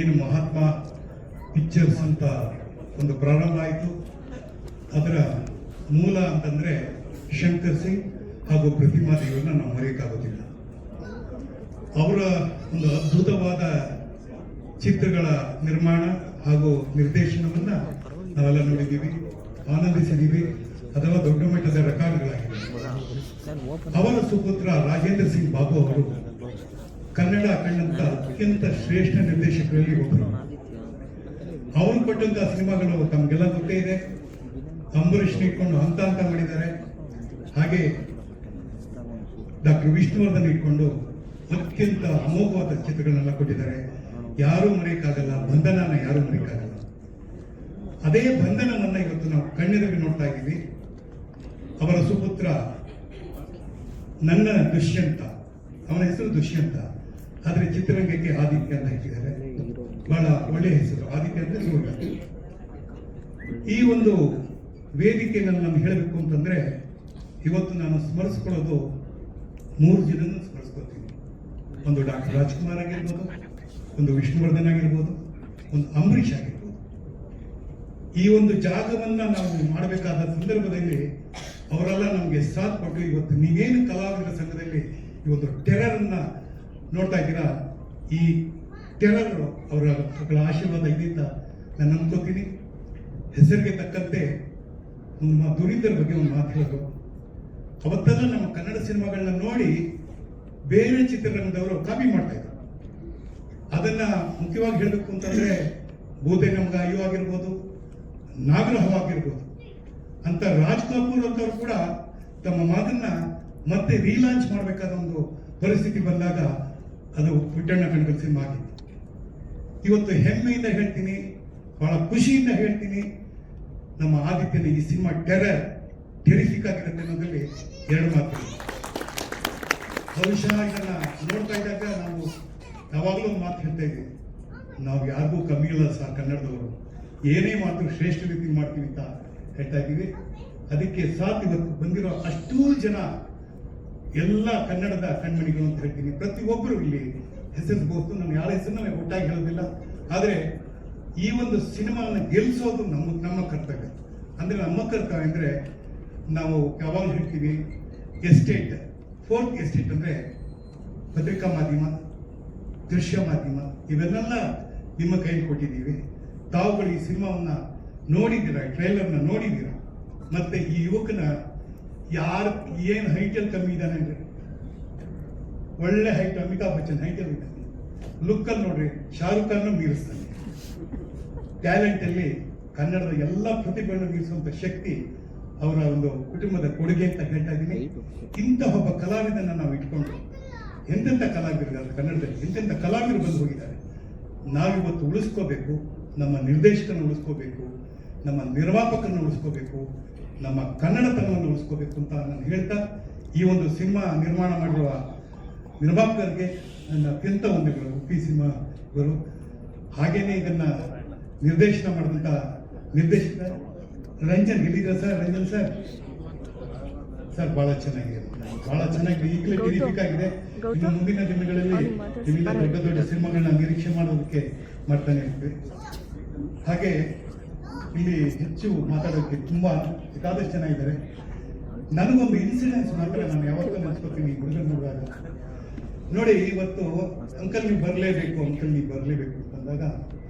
ಏನು ಮಹಾತ್ಮ ಪಿಕ್ಚರ್ಸ್ ಅಂತ ಒಂದು ಪ್ರಾರಂಭ ಆಯಿತು. ಅದರ ಮೂಲ ಅಂತಂದರೆ ಶಂಕರ್ ಸಿಂಗ್ ಹಾಗೂ ಪ್ರತಿಮಾ ದೇವಿಯನ್ನ ನಾವು ಮರೆಯೋಕ್ಕಾಗೋದಿಲ್ಲ. ಅವರ ಒಂದು ಅದ್ಭುತವಾದ ಚಿತ್ರಗಳ ನಿರ್ಮಾಣ ಹಾಗೂ ನಿರ್ದೇಶನವನ್ನ ನಾವೆಲ್ಲ ನೋಡಿದ್ದೀವಿ, ಆನಂದಿಸಿದ್ದೀವಿ. ಅಥವಾ ದೊಡ್ಡ ಮಟ್ಟದ ರೆಕಾರ್ಡ್ಗಳಾಗಿದೆ. ಅವರ ಸುಪುತ್ರ ರಾಜೇಂದ್ರ ಸಿಂಗ್ ಬಾಬು ಅವರು ಕನ್ನಡ ಕಂಡಂತ ಅತ್ಯಂತ ಶ್ರೇಷ್ಠ ನಿರ್ದೇಶಕರಲ್ಲಿ ಒಬ್ಬರು. ಅವರು ಕೊಟ್ಟಂತಹ ಸಿನಿಮಾಗಳು ತಮಗೆಲ್ಲ ಗೊತ್ತೇ ಇದೆ. ಅಂಬರೀಷ್ ಇಟ್ಕೊಂಡು ಹಂತ ಮಾಡಿದ್ದಾರೆ. ಹಾಗೆ ಡಾಕ್ಟರ್ ವಿಷ್ಣುವರ್ಧನ್ ಇಟ್ಕೊಂಡು ಅತ್ಯಂತ ಅಮೋಘವಾದ ಚಿತ್ರಗಳನ್ನೆಲ್ಲ ಕೊಟ್ಟಿದ್ದಾರೆ. ಯಾರೂ ಮರೆಯಕ್ಕಾಗಲ್ಲ, ಬಂಧನನ ಯಾರೂ ಮರೆಯಕ್ಕಾಗಲ್ಲ. ಅದೇ ಬಂಧನವನ್ನ ಇವತ್ತು ನಾವು ಕಣ್ಣೆದುರಿಗೆ ನೋಡ್ತಾ ಇದ್ದೀವಿ. ಅವರ ಸುಪುತ್ರ ನನ್ನ ದುಷ್ಯಂತ, ಅವನ ಹೆಸರು ದುಷ್ಯಂತ, ಆದ್ರೆ ಚಿತ್ರರಂಗಕ್ಕೆ ಆದಿತ್ಯ ಅಂತ ಇಟ್ಟಿದ್ದಾರೆ. ಬಹಳ ಒಳ್ಳೆಯ ಹೆಸರು, ಆದಿತ್ಯ ಅಂತ ನೋಡ. ಈ ಒಂದು ವೇದಿಕೆಯನ್ನು ನಾನು ಹೇಳಬೇಕು ಅಂತಂದ್ರೆ, ಇವತ್ತು ನಾನು ಸ್ಮರಿಸ್ಕೊಳ್ಳೋದು 3 ಜನನ್ನು ಸ್ಮರಿಸ್ಕೊಳ್ತೀನಿ. ಒಂದು ಡಾಕ್ಟರ್ ರಾಜ್ಕುಮಾರ್ ಆಗಿರ್ಬೋದು, ಒಂದು ವಿಷ್ಣುವರ್ಧನ್ ಆಗಿರ್ಬೋದು, ಒಂದು ಅಂಬರೀಷ್ ಆಗಿರ್ಬೋದು. ಈ ಒಂದು ಜಾಗವನ್ನ ನಾವು ಮಾಡಬೇಕಾದ ಸಂದರ್ಭದಲ್ಲಿ ಅವರೆಲ್ಲ ನಮಗೆ ಸಾಥ್ ಕೊಟ್ಟು ಇವತ್ತು ನೀವೇನು ಕಲಾವಿದರ ಸಂಘದಲ್ಲಿ ಈ ಒಂದು ಟೆರರ್ ಅನ್ನ ನೋಡ್ತಾ ಇದ್ದೀರಾ, ಈ ಟೆರರ್ ಅವರ ಆಶೀರ್ವಾದ ಇದೆ ಅಂತ ನಾನು ಅನ್ಕೋತೀನಿ. ಹೆಸರಿಗೆ ತಕ್ಕಂತೆ ಒಂದು ದುರಿತರ ಬಗ್ಗೆ ಒಂದು ಮಾತು ಹೇಳೋದು. ಅವತ್ತೆಲ್ಲ ನಮ್ಮ ಕನ್ನಡ ಸಿನಿಮಾಗಳನ್ನ ನೋಡಿ ಬೇರೆ ಚಿತ್ರರಂಗದವರು ಕಾಪಿ ಮಾಡ್ತಾ ಇದ್ರು. ಅದನ್ನ ಮುಖ್ಯವಾಗಿ ಹೇಳಬೇಕು ಅಂತಂದ್ರೆ ಬೋಧೆ ನಮ್ಗೆ ಅಯ್ಯೋ ಆಗಿರ್ಬೋದು, ನಾಗರಹವ ಆಗಿರ್ಬೋದು ಅಂತ ರಾಜ್ ಕಪೂರ್ ಅಂತವ್ರು ಕೂಡ ತಮ್ಮ ಮಾತನ್ನ ಮತ್ತೆ ರೀಲಾಂಚ್ ಮಾಡಬೇಕಾದ ಒಂದು ಪರಿಸ್ಥಿತಿ ಬಂದಾಗ ಅದು ಪುಟ್ಟಣ್ಣ ಕಣಗಲ್ ಸಿನಿಮಾ ಆಗಿತ್ತು. ಇವತ್ತು ಹೆಮ್ಮೆಯಿಂದ ಹೇಳ್ತೀನಿ, ಬಹಳ ಖುಷಿಯಿಂದ ಹೇಳ್ತೀನಿ, ನಮ್ಮ ಆದಿತ್ಯನ ಈ ಸಿನಿಮಾ ಟೆರಿಫಿಕ್ ಆಗಿರುತ್ತೆ ಅನ್ನೋದ್ರಲ್ಲಿ 2 ಮಾತು. ಬಹುಶಃ ಇದನ್ನ ನೋಡ್ತಾ ಇದ್ದಾಗ ನಾವು ಯಾವಾಗಲೂ ಒಂದು ಮಾತು ಹೇಳ್ತಾ ಇದ್ದೀವಿ, ನಾವು ಯಾರಿಗೂ ಕಮ್ಮಿ ಇಲ್ಲ ಸರ್, ಕನ್ನಡದವರು ಏನೇ ಮಾತು ಶ್ರೇಷ್ಠ ರೀತಿ ಮಾಡ್ತೀವಿ ಅಂತ ಹೇಳ್ತಾ ಇದ್ದೀವಿ. ಅದಕ್ಕೆ ಸಾಥ್ ಇವತ್ತು ಬಂದಿರೋ ಅಷ್ಟೂ ಜನ ಎಲ್ಲ ಕನ್ನಡದ ಕಣ್ಮಣಿಗಳು ಅಂತ ಹೇಳ್ತೀನಿ. ಪ್ರತಿಯೊಬ್ಬರು ಇಲ್ಲಿ ಹೆಸರಿಸಬಹುದು, ನಾನು ಯಾರ ಹೆಸರನ್ನ ಒಟ್ಟಾಗಿ ಹೇಳೋದಿಲ್ಲ. ಆದರೆ ಈ ಒಂದು ಸಿನಿಮಾವನ್ನು ಗೆಲ್ಲಿಸೋದು ನಮ್ಮ ಕರ್ತವ್ಯ. ಅಂದ್ರೆ ನಮ್ಮ ಕರ್ತವ್ಯ ಅಂದ್ರೆ ನಾವು ಯಾವಾಗ ಹೇಳ್ತೀವಿ ಎಸ್ಟೇಟ್, 4th ಎಸ್ಟೇಟ್ ಅಂದ್ರೆ ಪತ್ರಿಕಾ ಮಾಧ್ಯಮ, ದೃಶ್ಯ ಮಾಧ್ಯಮ, ಇವೆಲ್ಲ ನಿಮ್ಮ ಕೈಯಲ್ಲಿ ಕೊಟ್ಟಿದ್ದೀವಿ. ತಾವುಗಳು ಈ ಸಿನಿಮಾವನ್ನ ನೋಡಿದ್ದೀರಾ, ಟ್ರೈಲರ್ನ ನೋಡಿದ್ದೀರಾ. ಮತ್ತೆ ಈ ಯುವಕನ ಯಾರು ಏನು ಹೈಟಲ್ಲಿ ಕಮ್ಮಿ ಇದ್ದಾನೆ ಅಂದ್ರೆ ಒಳ್ಳೆ ಹೈಟ್, ಅಮಿತಾಬ್ ಬಚ್ಚನ್ ಹೈಟಲ್ಲಿ ಇದ್ದಾನೆ. ಲುಕ್ಕಲ್ಲಿ ನೋಡ್ರಿ ಶಾರುಖ್ ಖಾನ್ ಮೀರಿಸ್ತಾನೆ. ಟ್ಯಾಲೆಂಟ್ ಅಲ್ಲಿ ಕನ್ನಡದ ಎಲ್ಲ ಪ್ರತಿಭೆಗಳನ್ನು ಮೀರಿಸುವಂತ ಶಕ್ತಿ ಅವರ ಒಂದು ಕುಟುಂಬದ ಕೊಡುಗೆ ಅಂತ ಹೇಳ್ತಾ ಇದ್ದೀನಿ. ಇಂಥ ಒಬ್ಬ ಕಲಾವಿದನ್ನ ನಾವು ಇಟ್ಕೊಂಡು ಎಂತೆಂಥ ಕಲಾವಿದರಿದ್ದಾರೆ ಕನ್ನಡದಲ್ಲಿ, ಎಂತೆಂಥ ಕಲಾವಿದರು ಬಂದು ಹೋಗಿದ್ದಾರೆ. ನಾವಿವತ್ತು ಉಳಿಸ್ಕೋಬೇಕು, ನಮ್ಮ ನಿರ್ದೇಶಕರನ್ನು ಉಳಿಸ್ಕೋಬೇಕು, ನಮ್ಮ ನಿರ್ಮಾಪಕರನ್ನು ಉಳಿಸ್ಕೋಬೇಕು, ನಮ್ಮ ಕನ್ನಡತನವನ್ನು ಉಳಿಸ್ಕೋಬೇಕು ಅಂತ ನಾನು ಹೇಳ್ತಾ, ಈ ಒಂದು ಸಿನಿಮಾ ನಿರ್ಮಾಣ ಮಾಡಿರುವ ನಿರ್ಮಾಪಕರಿಗೆ ನನ್ನ ಅತ್ಯಂತ ವಂದನೆಗಳು. ಉಪ್ಪಿ ಸಿನಿಮಾಗಳು ಹಾಗೇನೆ ಇದನ್ನ ನಿರ್ದೇಶನ ಮಾಡಿದಂಥ ನಿರ್ದೇಶಕ ರಂಜನ್ ಇಲ್ಲಿದೆ ಸರ್. ರಂಜನ್ ಸರ್ ಬಹಳ ಚೆನ್ನಾಗಿದೆ, ಬಹಳ ಚೆನ್ನಾಗಿದೆ. ಈಗಲೇ ಟೆರಿಫಿಕ್ ಆಗಿದೆ. ಇನ್ನು ಮುಂದಿನ ದಿನಗಳಲ್ಲಿ ಇಲ್ಲಿಂದ ದೊಡ್ಡ ದೊಡ್ಡ ಸಿನಿಮಾಗಳನ್ನ ನಿರೀಕ್ಷೆ ಮಾಡೋದಕ್ಕೆ ಮಾಡ್ತಾನೆ ಇರ್ತೀವಿ. ಹಾಗೆ ಇಲ್ಲಿ ಹೆಚ್ಚು ಮಾತಾಡೋಕ್ಕೆ ತುಂಬಾ ಬೇಕಾದಷ್ಟು ಜನ ಇದ್ದಾರೆ. ನನಗೊಂದು ಇನ್ಸಿಡೆನ್ಸ್ ಮಾತ್ರ ನಾನು ಯಾವತ್ತೂ ನೆನೆಸ್ಕೊತೀನಿ ಹುಡುಗರು ನೋಡುವಾಗ. ನೋಡಿ, ಇವತ್ತು ಅಂಕಲ್ ನೀವು ಬರಲೇಬೇಕು, ಅಂಕಲ್ ನೀವು ಬರಲೇಬೇಕು ಅಂತಂದಾಗ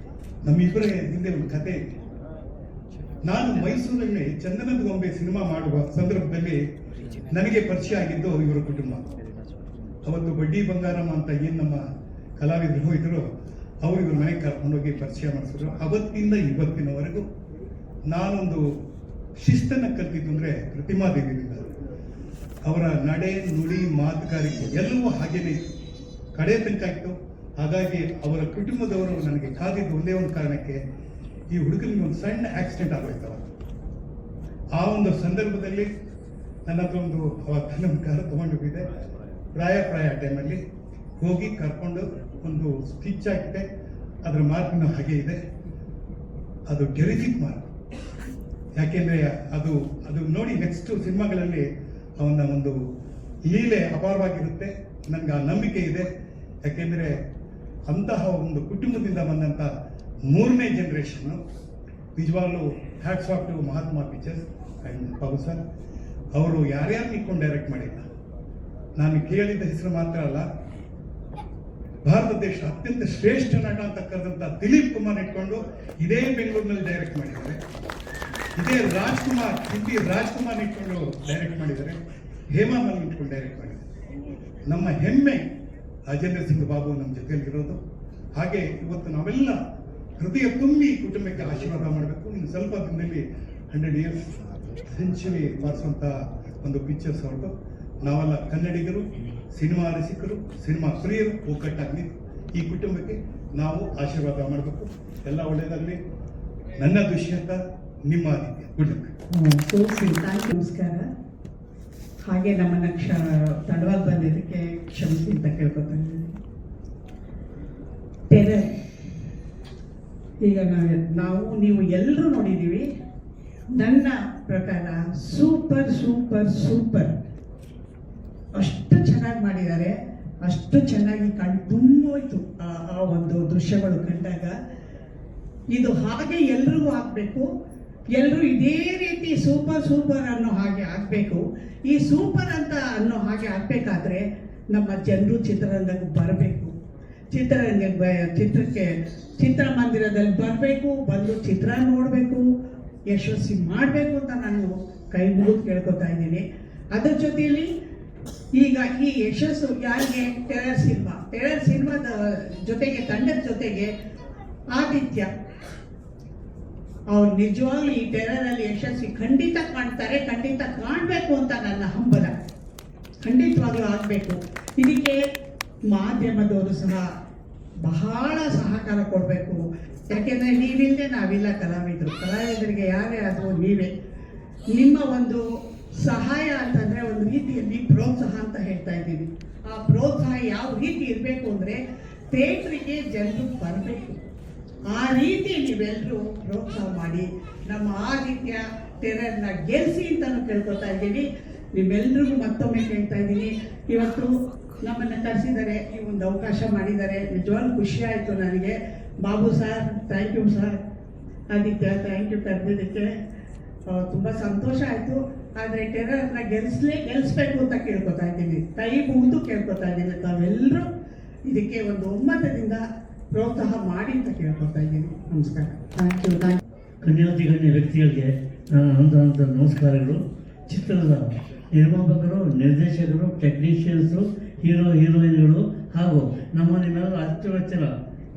ನಮ್ಮಿಬ್ಬರ ಹಿಂದೆ ಒಂದು ಕತೆ ಇದೆ. ನಾನು ಮೈಸೂರಲ್ಲಿ ಚಂದನದ ಗೊಂಬೆ ಸಿನಿಮಾ ಮಾಡುವ ಸಂದರ್ಭದಲ್ಲಿ ನನಗೆ ಪರಿಚಯ ಆಗಿದ್ದು ಇವರ ಕುಟುಂಬ. ಅವತ್ತು ಬಡ್ಡಿ ಬಂಗಾರಮ್ಮ ಅಂತ ಏನು ನಮ್ಮ ಕಲಾವಿದರು ಇದ್ರು, ಅವರು ಇವ್ರ ಮನೆಗೆ ಕರ್ಕೊಂಡೋಗಿ ಪರಿಚಯ ಮಾಡಿಸಿದ್ರು. ಅವತ್ತಿಂದ ಇವತ್ತಿನವರೆಗೂ ನಾನೊಂದು ಶಿಸ್ತನ್ನು ಕಲ್ತಿದ್ದು ಅಂದ್ರೆ ಪ್ರತಿಮಾ ದೇವಿಯಿಂದ. ಅವರ ನಡೆ, ನುಡಿ, ಮಾತುಗಾರಿಕೆ ಎಲ್ಲವೂ ಹಾಗೇನೆ ಕಡೆ ತನಕ ಇತ್ತು. ಹಾಗಾಗಿ ಅವರ ಕುಟುಂಬದವರು ನನಗೆ ಕಾದಿದ್ದು ಒಂದೇ ಒಂದು ಕಾರಣಕ್ಕೆ, ಈ ಹುಡುಗನಿಗೆ ಒಂದು ಸಣ್ಣ ಆಕ್ಸಿಡೆಂಟ್ ಆಗೋಯ್ತವ. ಆ ಒಂದು ಸಂದರ್ಭದಲ್ಲಿ ನನ್ನ ಹತ್ರ ಒಂದು ಕಾರು ತಗೊಂಡೋಗಿದ್ದೆ. ಪ್ರಾಯ ಟೈಮಲ್ಲಿ ಹೋಗಿ ಕರ್ಕೊಂಡು ಒಂದು ಸ್ಟಿಚ್ ಹಾಕಿದೆ. ಅದರ ಮಾರ್ಕ್ನ ಹಾಗೆ ಇದೆ. ಅದು ಟೆರಿಫಿಕ್ ಮಾರ್ಕ್. ಯಾಕೆಂದ್ರೆ ಅದು ನೋಡಿ ನೆಕ್ಸ್ಟ್ ಸಿನಿಮಾಗಳಲ್ಲಿ ಅವನ ಒಂದು ಲೀಲೆ ಅಪಾರವಾಗಿರುತ್ತೆ. ನನಗೆ ಆ ನಂಬಿಕೆ ಇದೆ. ಯಾಕೆಂದ್ರೆ ಅಂತಹ ಒಂದು ಕುಟುಂಬದಿಂದ ಬಂದಂಥ 3ನೇ ಜನರೇಷನ್ನು. ನಿಜವಾಗ್ಲೂ hats off to Mahatma Pictures and Babu sir. ಅವರು ಯಾರ್ಯಾರು ಇಟ್ಕೊಂಡು ಡೈರೆಕ್ಟ್ ಮಾಡಿಲ್ಲ. ನಾನು ಕೇಳಿದ ಹೆಸರು ಮಾತ್ರ ಅಲ್ಲ, ಭಾರತ ದೇಶ ಅತ್ಯಂತ ಶ್ರೇಷ್ಠ ನಟ ಅಂತ ಕರೆದಂಥ ದಿಲೀಪ್ ಕುಮಾರ್ ಇಟ್ಕೊಂಡು ಇದೇ ಬೆಂಗಳೂರಿನಲ್ಲಿ ಡೈರೆಕ್ಟ್ ಮಾಡಿದ್ದಾರೆ. ಇದೇ ರಾಜ್ಕುಮಾರ್, ಹಿಂದಿ ರಾಜ್ಕುಮಾರ್ ಇಟ್ಕೊಂಡು ಡೈರೆಕ್ಟ್ ಮಾಡಿದ್ದಾರೆ. ಹೇಮಾ ಮಾಲಿನಿ ಇಟ್ಕೊಂಡು ಡೈರೆಕ್ಟ್ ಮಾಡಿದ್ದಾರೆ. ನಮ್ಮ ಹೆಮ್ಮೆ ರಾಜೇಂದ್ರ ಸಿಂಗ್ ಬಾಬು ನಮ್ಮ ಜೊತೆಯಲ್ಲಿರೋದು. ಹಾಗೆ ಇವತ್ತು ನಾವೆಲ್ಲ ಹೃದಯ ತುಂಬಿ ಕುಟುಂಬಕ್ಕೆ ಆಶೀರ್ವಾದ ಮಾಡಬೇಕು. ಇನ್ನು ಸ್ವಲ್ಪ ದಿನದಲ್ಲಿ 100 years ಸೆಂಚುರಿ ಬಾರಿಸುವಂಥ ಒಂದು ಪಿಕ್ಚರ್ಸ್ ಹೊರಟು ನಾವೆಲ್ಲ ಕನ್ನಡಿಗರು, ಸಿನಿಮಾ ರಸಿಕರು, ಸಿನಿಮಾ ಪ್ರಿಯರು ಒಗ್ಗಟ್ಟಾಗಿ ಈ ಕುಟುಂಬಕ್ಕೆ ನಾವು ಆಶೀರ್ವಾದ ಮಾಡಬೇಕು. ಎಲ್ಲ ಒಳ್ಳೆಯದಾಗಲಿ. ನನ್ನ ದುಷ್ಯಂತ, ನಿಮ್ಮ ಆದಿತ್ಯ. Good luck. ನಮಸ್ಕಾರ. ಹಾಗೆ ನಮ್ಮನ್ನ ತಡವಾಗಿ ಬಂದಿದ್ದಕ್ಕೆ ಕ್ಷಮಿಸಿ ಅಂತ ಕೇಳ್ಕೊತಾ ಇದ್ದೀನಿ. ಟೆರರ್ ಈಗ ನೀವು ಎಲ್ಲರೂ ನೋಡಿದ್ದೀವಿ. ನನ್ನ ಪ್ರಕಾರ ಸೂಪರ್ ಸೂಪರ್ ಸೂಪರ್. ಅಷ್ಟು ಚೆನ್ನಾಗಿ ಮಾಡಿದ್ದಾರೆ, ಅಷ್ಟು ಚೆನ್ನಾಗಿ ತುಂಬೋಯ್ತು ಆ ಒಂದು ದೃಶ್ಯಗಳು ಕಂಡಾಗ. ಇದು ಹಾಗೆ ಎಲ್ರಿಗೂ ಆಗಬೇಕು, ಎಲ್ಲರೂ ಇದೇ ರೀತಿ ಸೂಪರ್ ಸೂಪರ್ ಅನ್ನೋ ಹಾಗೆ ಆಗಬೇಕು. ಈ ಸೂಪರ್ ಅಂತ ಅನ್ನೋ ಹಾಗೆ ಆಗಬೇಕಾದ್ರೆ ನಮ್ಮ ಜನರು ಚಿತ್ರರಂಗಕ್ಕೆ ಬರಬೇಕು, ಚಿತ್ರಮಂದಿರದಲ್ಲಿ ಬರಬೇಕು, ಬಂದು ಚಿತ್ರ ನೋಡಬೇಕು, ಯಶಸ್ವಿ ಮಾಡಬೇಕು ಅಂತ ನಾನು ಕೈ ಮುಗಿದು ಕೇಳ್ಕೊತಾ ಇದ್ದೀನಿ. ಅದ್ರ ಜೊತೆಯಲ್ಲಿ ಈಗ ಈ ಯಶಸ್ಸು ಯಾರಿಗೆ? ಟೆರರ್ ಸಿನಿಮಾದ ಜೊತೆಗೆ, ತಂಡದ ಜೊತೆಗೆ ಆದಿತ್ಯ ಅವ್ರು ನಿಜವಾಗ್ಲೂ ಈ ಟೆರರಲ್ಲಿ ಯಶಸ್ವಿ ಖಂಡಿತ ಕಾಣ್ತಾರೆ, ಖಂಡಿತ ಕಾಣಬೇಕು ಅಂತ ನನ್ನ ಹಂಬಲ. ಖಂಡಿತವಾಗ್ಲೂ ಆಗಬೇಕು. ಇದಕ್ಕೆ ಮಾಧ್ಯಮದವರು ಸಹ ಬಹಳ ಸಹಕಾರ ಕೊಡಬೇಕು. ಯಾಕೆಂದರೆ ನೀವಿಲ್ಲದೆ ನಾವಿಲ್ಲ ಕಲಾವಿದರಿಗೆ ಯಾರೇ ಆದರೂ ನೀವೇ. ನಿಮ್ಮ ಒಂದು ಸಹಾಯ ಅಂತಂದರೆ ಒಂದು ರೀತಿಯಲ್ಲಿ ಪ್ರೋತ್ಸಾಹ ಅಂತ ಹೇಳ್ತಾ ಇದ್ದೀವಿ. ಆ ಪ್ರೋತ್ಸಾಹ ಯಾವ ರೀತಿ ಇರಬೇಕು ಅಂದರೆ ಥಿಯೇಟ್ರಿಗೆ ಜನರು ಬರಬೇಕು. ಆ ರೀತಿ ನೀವೆಲ್ಲರೂ ಪ್ರೋತ್ಸಾಹ ಮಾಡಿ ನಮ್ಮ ಆದಿತ್ಯ ಟೆರರ್ನ ಗೆಲ್ಲಿಸಿ ಅಂತಲೂ ಕೇಳ್ಕೊತಾ ಇದ್ದೀನಿ. ನಿಮ್ಮೆಲ್ಲರಿಗೂ ಮತ್ತೊಮ್ಮೆ ಕೇಳ್ತಾ ಇದ್ದೀನಿ. ಇವತ್ತು ನಮ್ಮನ್ನು ಕರೆಸಿದ್ದಾರೆ, ಈ ಒಂದು ಅವಕಾಶ ಮಾಡಿದ್ದಾರೆ. ನಿಜವಾಗ್ಲೂ ಖುಷಿ ಆಯಿತು ನನಗೆ. Babu sir thank you sir, Aditya thank you ಕರೆದಿದ್ದಕ್ಕೆ ತುಂಬ ಸಂತೋಷ ಆಯಿತು. ಆದರೆ ಟೆರರ್ನ ಗೆಲ್ಲಿಸ್ಬೇಕು ಅಂತ ಕೇಳ್ಕೊತಾ ಇದ್ದೀನಿ, ಕೈ ಮುಗಿದು ಕೇಳ್ಕೊತಾ ಇದ್ದೀನಿ. ತಾವೆಲ್ಲರೂ ಇದಕ್ಕೆ ಒಂದು ಒಮ್ಮತದಿಂದ ಪ್ರೋತ್ಸಾಹ ಮಾಡಿ ಅಂತ ಕೇಳ್ಕೊತಾ ಇದ್ದೀನಿ. ನಮಸ್ಕಾರ. Thank you. ಗಣ್ಯ ವ್ಯಕ್ತಿಗಳಿಗೆ ಅಂತ ನಮಸ್ಕಾರಗಳು. ಚಿತ್ರದ ನಿರ್ಮಾಪಕರು, ನಿರ್ದೇಶಕರು, ಟೆಕ್ನಿಷಿಯನ್ಸು, ಹೀರೋಯಿನ್ಗಳು ಹಾಗೂ ನಿಮ್ಮೆಲ್ಲರ ಅಚ್ಚುಮೆಚ್ಚಿನ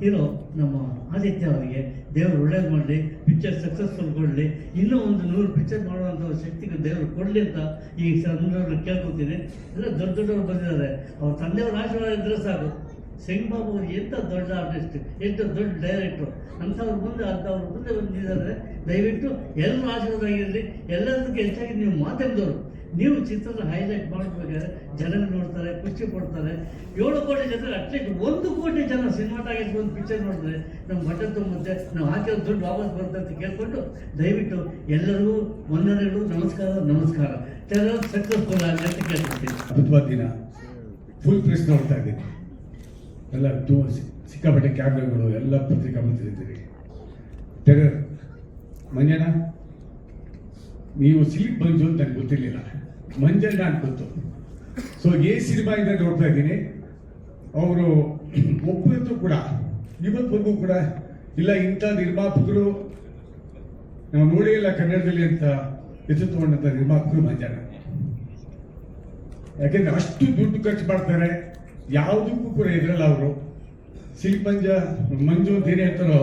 ಹೀರೋ ನಮ್ಮ ಆದಿತ್ಯ ಅವರಿಗೆ ದೇವರು ಒಳ್ಳೇದು ಮಾಡಲಿ, ಪಿಕ್ಚರ್ ಸಕ್ಸಸ್ಫುಲ್ ಕೊಡಲಿ, ಇನ್ನೂ ಒಂದು 100 ಪಿಕ್ಚರ್ ಮಾಡುವಂಥ ಶಕ್ತಿಗೆ ದೇವರು ಕೊಡಲಿ ಅಂತ ಈ ಸಂದರ್ಭದಲ್ಲಿ ಕೇಳ್ಕೊತೀನಿ. ಎಲ್ಲ ದೊಡ್ಡವರು ಬಂದಿದ್ದಾರೆ, ಅವ್ರ ತಂದೆಯವ್ರ ಆಶೀರ್ವಾದ ಇದ್ದರೆ ಸಾಕು. ಸಿಂಗ್ ಬಾಬು ಅವರು ಎಂಥ ದೊಡ್ಡ ಆರ್ಟಿಸ್ಟ್, ಎಷ್ಟು ದೊಡ್ಡ ಡೈರೆಕ್ಟ್ರು, ಅಂಥವ್ರು ಮುಂದೆ ಬಂದಿದ್ದಾರೆ. ದಯವಿಟ್ಟು ಎಲ್ಲರೂ ಆಶೀರ್ವಾದ ಆಗಿರಲಿ. ಎಲ್ಲದಕ್ಕೆ ಹೆಚ್ಚಾಗಿ ನೀವು ಮಾಧ್ಯಮದವರು, ನೀವು ಚಿತ್ರದ ಹೈಲೈಟ್ ಮಾಡಬೇಕಾದ್ರೆ ಜನರು ನೋಡ್ತಾರೆ, ಖುಷಿ ಪಡ್ತಾರೆ. 7 ಕೋಟಿ ಜನ, ಅಟ್ಲೀಸ್ಟ್ 1 ಕೋಟಿ ಜನ ಸಿನಿಮಾ ಟಾಕೀಸ್ ಒಂದು ಪಿಕ್ಚರ್ ನೋಡಿದ್ರೆ ನಮ್ಮ ಬಟ್ಟೆ ತುಂಬುತ್ತೆ, ನಾವು ಹಾಕಿರೋ ದುಡ್ಡು ವಾಪಸ್ ಬರುತ್ತೆ ಅಂತ ಕೇಳ್ಕೊಂಡು ದಯವಿಟ್ಟು ಎಲ್ಲರಿಗೂ ವಂದನೆಗಳು, ನಮಸ್ಕಾರ. ಟೆರರ್ ಸಕ್ಸಸ್ಫುಲ್ ಆಗಲಿ ಅಂತ ಕೇಳ್ಕೊಡ್ತೀನಿ. ಅದ್ಭುತವಾದ ದಿನ, ಫುಲ್ ಪ್ರೆಸ್ ನೋಡ್ತಾ ಇದ್ದೀನಿ. ಎಲ್ಲ ಸಿಕ್ಕಾಪಟ್ಟೆ ಕ್ಯಾಮ್ರಾಗಳು, ಎಲ್ಲ ಪತ್ರಿಕಾ ಮಂತ್ರಿದ್ದೀರಿ. ಟೆರರ್ ಮಂಜಣ್ಣ, ನೀವು ಸಿಲಿಪ್ ಮಂಜು ಅಂತ ನನಗೆ ಗೊತ್ತಿರಲಿಲ್ಲ, ಮಂಜಣ್ಣ ಅಂತ ಗೊತ್ತು. ಸೊ ಈ ಸಿನಿಮಾಯಿಂದ ನೋಡ್ತಾ ಇದ್ದೀನಿ. ಅವರು ಒಬ್ಬರದ್ದು ಕೂಡ ಇವತ್ತವರೆಗೂ ಕೂಡ ಇಲ್ಲ ಇಂಥ ನಿರ್ಮಾಪಕರು ನಾವು ನೋಡಿ ಇಲ್ಲ ಕನ್ನಡದಲ್ಲಿ ಅಂತ ಎತ್ತು ತಗೊಂಡಂಥ ನಿರ್ಮಾಪಕರು ಮಂಜಣ್ಣ. ಯಾಕೆಂದ್ರೆ ಅಷ್ಟು ದುಡ್ಡು ಖರ್ಚು ಮಾಡ್ತಾರೆ, ಯಾವುದಕ್ಕೂ ಕೂಡ ಇದ್ರಲ್ಲ ಅವರು. ಸಿಲ್ಕ್ ಮಂಜು ಅಂತ ಏನೇ ಹೇಳ್ತಾರೋ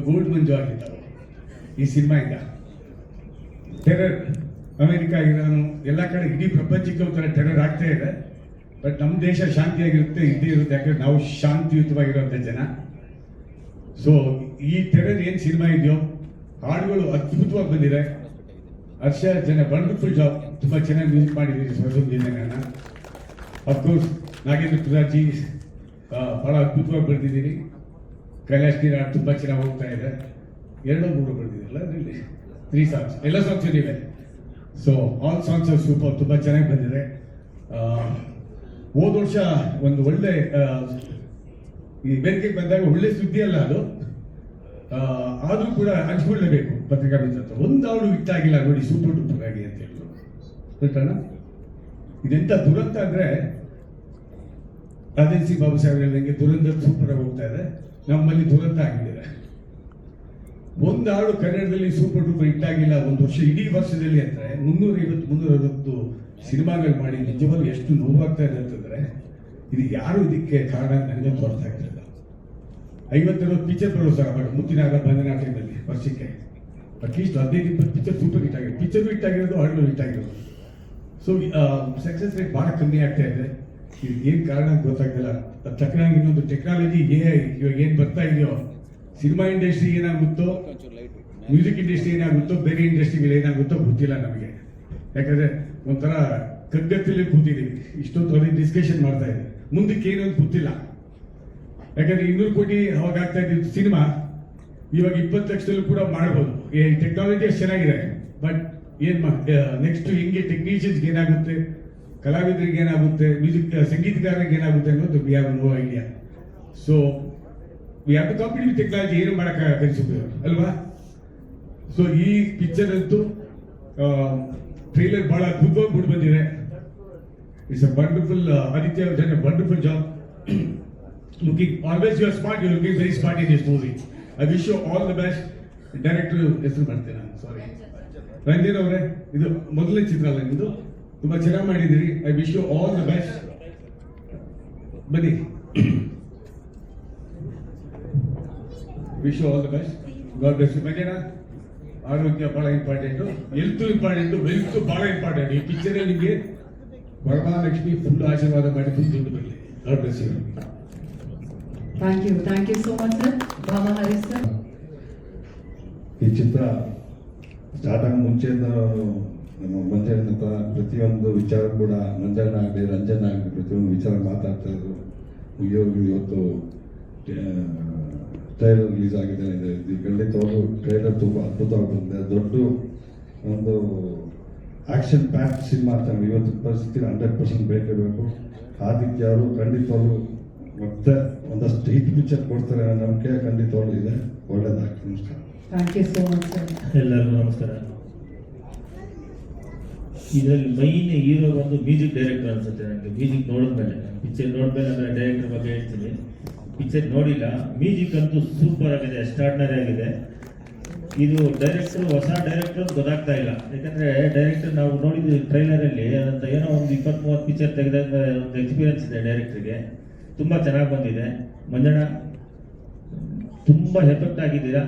ಗೋಲ್ಡ್ ಮಂಜು ಆಗಿದ್ದಾರೆ ಈ ಸಿನಿಮಾಯಿಂದ. ಟೆರರ್ ಅಮೆರಿಕ, ಇರಾನು ಎಲ್ಲ ಕಡೆ ಇಡೀ ಪ್ರಪಂಚಕ್ಕೆ ಒಂಥರ ಟೆರರ್ ಆಗ್ತಾ ಇದೆ. ಬಟ್ ನಮ್ಮ ದೇಶ ಶಾಂತಿಯಾಗಿರುತ್ತೆ, ಇದ್ದೇ ಇರುತ್ತೆ. ಯಾಕಂದ್ರೆ ನಾವು ಶಾಂತಿಯುತವಾಗಿರುವಂಥ ಜನ. ಸೊ ಈ ಟೆರರ್ ಏನು ಸಿನಿಮಾ ಇದೆಯೋ ಹಾಡುಗಳು ಅದ್ಭುತವಾಗಿ ಬಂದಿದೆ. ಹರ್ಷ ಜನ ವಂಡರ್ಫುಲ್ ಜಾಬ್, ತುಂಬ ಚೆನ್ನಾಗಿ ಮ್ಯೂಸಿಕ್ ಮಾಡಿದ್ದೀರಿ. ಸ್ವತಂತ್ರ ಅಫ್ಕೋರ್ಸ್ ನಾಗೇಂದ್ರ ಪ್ರಸಾದ್ಜಿ ಭಾಳ ಅದ್ಭುತವಾಗಿ ಬರೆದಿದ್ದೀರಿ. ಕೈಲಾಶ್ ನೀರ ತುಂಬ ಚೆನ್ನಾಗಿ ಹೋಗ್ತಾ ಇದೆ. 2-3 ಬರೆದಿದ್ದೀರಲ್ಲ ಅದರಲ್ಲಿ 3 ಸಾಂಗ್ಸ್, ಎಲ್ಲ ಸಾಂಗ್ಸ್ ಇವೆ. ಸೊ ಆಲ್ ಸಾಂಗ್ಸ್ ಸೂಪರ್, ತುಂಬ ಚೆನ್ನಾಗಿ ಬಂದಿದೆ. ಹೋದ ವರ್ಷ ಒಂದು ಒಳ್ಳೆ ಈ ವೇದಿಕೆಗೆ ಬಂದಾಗ ಒಳ್ಳೆ ಸುದ್ದಿ ಅಲ್ಲ ಅದು, ಆದ್ರೂ ಕೂಡ ಹಂಚ್ಕೊಳ್ಳೇಬೇಕು ಪತ್ರಿಕಾ ಮಿತ್ರ. ಒಂದು ಹಾಡು ಹಿಟ್ಟಾಗಿಲ್ಲ ನೋಡಿ, ಸೂಪರ್ ಡೂಪರ್ ಆಗಿ ಅಂತ ಹೇಳಿದ್ರು. ಗೊತ್ತಣ್ಣ, ಇದೆಂತ ದುರಂತ ಅಂದ್ರೆ ರಾಜೇಶ್ ಸಿ ಬಾಬು ಸಾಹೇಬ್ ಹೇಳಿದಂಗೆ ದುರಂತ ಸೂಪರ್ ಆಗಿ ಹೋಗ್ತಾ ಇದೆ. ನಮ್ಮಲ್ಲಿ ದುರಂತ ಆಗಿದೆ. ಒಂದು ಹಾಡು ಕನ್ನಡದಲ್ಲಿ ಸೂಪರ್ ಡೂಪರ್ ಹಿಟ್ಟಾಗಿಲ್ಲ ಒಂದು ವರ್ಷ, ಇಡೀ ವರ್ಷದಲ್ಲಿ ಅಂದ್ರೆ 350-360 ಸಿನಿಮಾಗಳು ಮಾಡಿ ನಿಜವಾಗ್ಲೂ ಎಷ್ಟು ನೋವಾಗ್ತಾ ಇದೆ ಅಂತಂದ್ರೆ, ಇದು ಯಾರು ಇದಕ್ಕೆ ಕಾರಣ ನನಗೆ ತೋರ್ತಾ ಇರಲಿಲ್ಲ. 50-60 ಪಿಕ್ಚರ್ ಬರೋ ಸರ್ ಅವಾಗ ಮುತ್ತಿನಾಗ ಭರತನಾಟ್ಯದಲ್ಲಿ ವರ್ಷಕ್ಕೆ ಅಟ್ಲೀಸ್ಟ್ 15-20 ಪಿಕ್ಚರ್ ಸೂಪರ್ ಹಿಟ್ ಆಗಿದೆ. ಪಿಕ್ಚರ್ ಹಿಟ್ ಆಗಿರೋದು, ಹಾಡುಗಳು ಹಿಟ್ ಆಗಿರೋದು. ಸೊ ಸಕ್ಸಸ್ ರೇಟ್ ಬಹಳ ಕಮ್ಮಿ ಆಗ್ತಾ ಇದೆ. ಇದು ಏನ್ ಕಾರಣ ಅಂತ ಗೊತ್ತಾಗ್ತಿಲ್ಲ. ತಕ್ಕನಾಗಿ ಇನ್ನೊಂದು ಟೆಕ್ನಾಲಜಿ AI ಇವಾಗ ಏನ್ ಬರ್ತಾ ಇದೆಯೋ, ಸಿನಿಮಾ ಇಂಡಸ್ಟ್ರಿ ಏನಾಗುತ್ತೋ, ಮ್ಯೂಸಿಕ್ ಇಂಡಸ್ಟ್ರಿ ಏನಾಗುತ್ತೋ, ಬೇರೆ ಇಂಡಸ್ಟ್ರಿಗಳು ಏನಾಗುತ್ತೋ ಗೊತ್ತಿಲ್ಲ ನಮಗೆ. ಯಾಕಂದ್ರೆ ಒಂಥರ ಕಗ್ಗತ್ತಲ್ಲಿ ಕೂತಿದ್ದೀವಿ, ಇಷ್ಟೊತ್ತು ಅದೇ ಡಿಸ್ಕಷನ್ ಮಾಡ್ತಾ ಇದ್ದೀವಿ. ಮುಂದಕ್ಕೆ ಏನು ಅಂತ ಗೊತ್ತಿಲ್ಲ. ಯಾಕಂದ್ರೆ 200 ಕೋಟಿ ಅವಾಗ ಆಗ್ತಾ ಇದ್ದಿದ್ದು ಸಿನಿಮಾ ಇವಾಗ 20 ಲಕ್ಷದಲ್ಲೂ ಕೂಡ ಮಾಡ್ಬೋದು. ಟೆಕ್ನಾಲಜಿ ಅಷ್ಟು ಚೆನ್ನಾಗಿದೆ. ಬಟ್ ಏನ್ ನೆಕ್ಸ್ಟ್ ಹಿಂಗೆ ಟೆಕ್ನಿಷಿಯನ್ಸ್ಗೆ ಏನಾಗುತ್ತೆ, ಕಲಾವಿದರಿಗೆ ಏನಾಗುತ್ತೆ, ಸಂಗೀತಗಾರರಿಗೆ ಏನಾಗುತ್ತೆ ಅನ್ನೋದು we have no idea. So we have to compete with technology. ಏನು ಮಾಡಕ್ಕೆ ಅಲ್ವಾ? ಸೊ ಈ ಪಿಕ್ಚರ್ ಅಂತೂ ಟ್ರೈಲರ್ ಬಹಳ ಅದ್ಭುತವಾಗಿ ಬಿಟ್ಟು ಬಂದಿದೆ. It's a wonderful Aditya done a wonderful job. Looking always you are smart, you are looking very smart in this movie. I wish you all the best. Director ಹೆಸರು ಮಾಡ್ತೇನೆ ನಾನು, ಸಾರಿ, ರಂಜನ್ ಅವರೇ, ಇದು ಮೊದಲನೇ ಚಿತ್ರ ಅಲ್ಲ ನಿಮ್ಮದು, ತುಂಬಾ ಚೆನ್ನಾಗಿ ಮಾಡಿದ್ದೀರಿ. I wish you all the best. ಬನ್ನಿ, wish you all the best. God bless you. Manjanna, ಆರೋಗ್ಯ ಬಹಳ ಇಂಪಾರ್ಟೆಂಟು, ಹೆಲ್ತ್ ಇಂಪಾರ್ಟೆಂಟು, ವೆಲ್ತ್ ಬಹಳ ಇಂಪಾರ್ಟೆಂಟ್. ಈ ಪಿಕ್ಚರ್ ನಿಮಗೆ ವರಮಹಾಲಕ್ಷ್ಮಿ ಫುಲ್ ಆಶೀರ್ವಾದ ಮಾಡಿ ಫುಲ್ ದುಡ್ಡು ಬರಲಿ. God bless you. Thank you so much sir. Baba Harish sir. ಈ ಚಿತ್ರ ಸ್ಟಾರ್ಟ್ ಆಗಿ ಮುಂಚೆಯಿಂದ ನಮ್ಮ ಮಂಜಣ್ಣ ಹತ್ರ ಪ್ರತಿಯೊಂದು ವಿಚಾರ ಕೂಡ, ಮಂಜಣ್ಣ ಆಗಲಿ ರಂಜನ್ ಆಗಲಿ ಪ್ರತಿಯೊಂದು ವಿಚಾರ ಮಾತಾಡ್ತಾ ಇದ್ರು. ಇವತ್ತು ಟ್ರೈಲರ್ ರಿಲೀಸ್ ಆಗಿದೆ. ಖಂಡಿತವಾಗೂ ಟ್ರೈಲರ್ ತುಂಬ ಅದ್ಭುತವಾಗಿ ಬಂದಿದೆ. ದೊಡ್ಡ ಒಂದು ಆಕ್ಷನ್ ಪ್ಯಾಕ್ ಸಿನಿಮಾ ಅಂತ ಇವತ್ತು ಪರಿಸ್ಥಿತಿ 100% ಬೇಕೇ ಬೇಕು. ಆದಿತ್ಯ ಅವರು ಖಂಡಿತವಾಗ್ಲೂ ಮತ್ತೆ ಒಂದಷ್ಟು ಹಿಟ್ ಪಿಕ್ಚರ್ ಕೊಡ್ತಾರೆ ಅನ್ನೋ ನಂಬಿಕೆ ಖಂಡಿತವಾಗ್ಲೂ ಇದೆ. ಒಳ್ಳೆಯದಾಗ್ತದೆ. ನಮಸ್ಕಾರ. Thank you so much sir. ಎಲ್ಲರಿಗೂ ನಮಸ್ಕಾರ. ಇದರಲ್ಲಿ ಮೈನ್ ಹೀರೋ ಬಂದು ಮ್ಯೂಸಿಕ್ ಡೈರೆಕ್ಟರ್ ಅನ್ಸುತ್ತೆ ನನಗೆ. ಮ್ಯೂಸಿಕ್ ನೋಡಿದ್ಮೇಲೆ, ಪಿಕ್ಚರ್ ನೋಡಿದ್ಮೇಲೆ ಅಂದರೆ ಡೈರೆಕ್ಟರ್ ಬಗ್ಗೆ ಹೇಳ್ತೀನಿ. ಪಿಕ್ಚರ್ ನೋಡಿಲ್ಲ, ಮ್ಯೂಸಿಕ್ ಅಂತೂ ಸೂಪರ್ ಆಗಿದೆ, ಎಕ್ಸ್ಟ್ರಾರ್ಡಿನರಿ ಆಗಿದೆ. ಇದು ಡೈರೆಕ್ಟರ್ ಹೊಸ ಡೈರೆಕ್ಟರ್ ಗೊತ್ತಾಗ್ತಾ ಇಲ್ಲ. ಯಾಕಂದ್ರೆ ಡೈರೆಕ್ಟರ್ ನಾವು ನೋಡಿದ್ವಿ ಟ್ರೈಲರಲ್ಲಿ, ಅದಂತ ಏನೋ ಒಂದು 20-30 ಪಿಕ್ಚರ್ ತೆಗೆದಾಗ ಒಂದು ಎಕ್ಸ್ಪೀರಿಯನ್ಸ್ ಇದೆ ಡೈರೆಕ್ಟರ್ಗೆ. ತುಂಬ ಚೆನ್ನಾಗಿ ಬಂದಿದೆ. ಮಂಜಣ್ಣ ತುಂಬ ಎಫೆಕ್ಟ್ ಆಗಿದ್ದೀರಾ.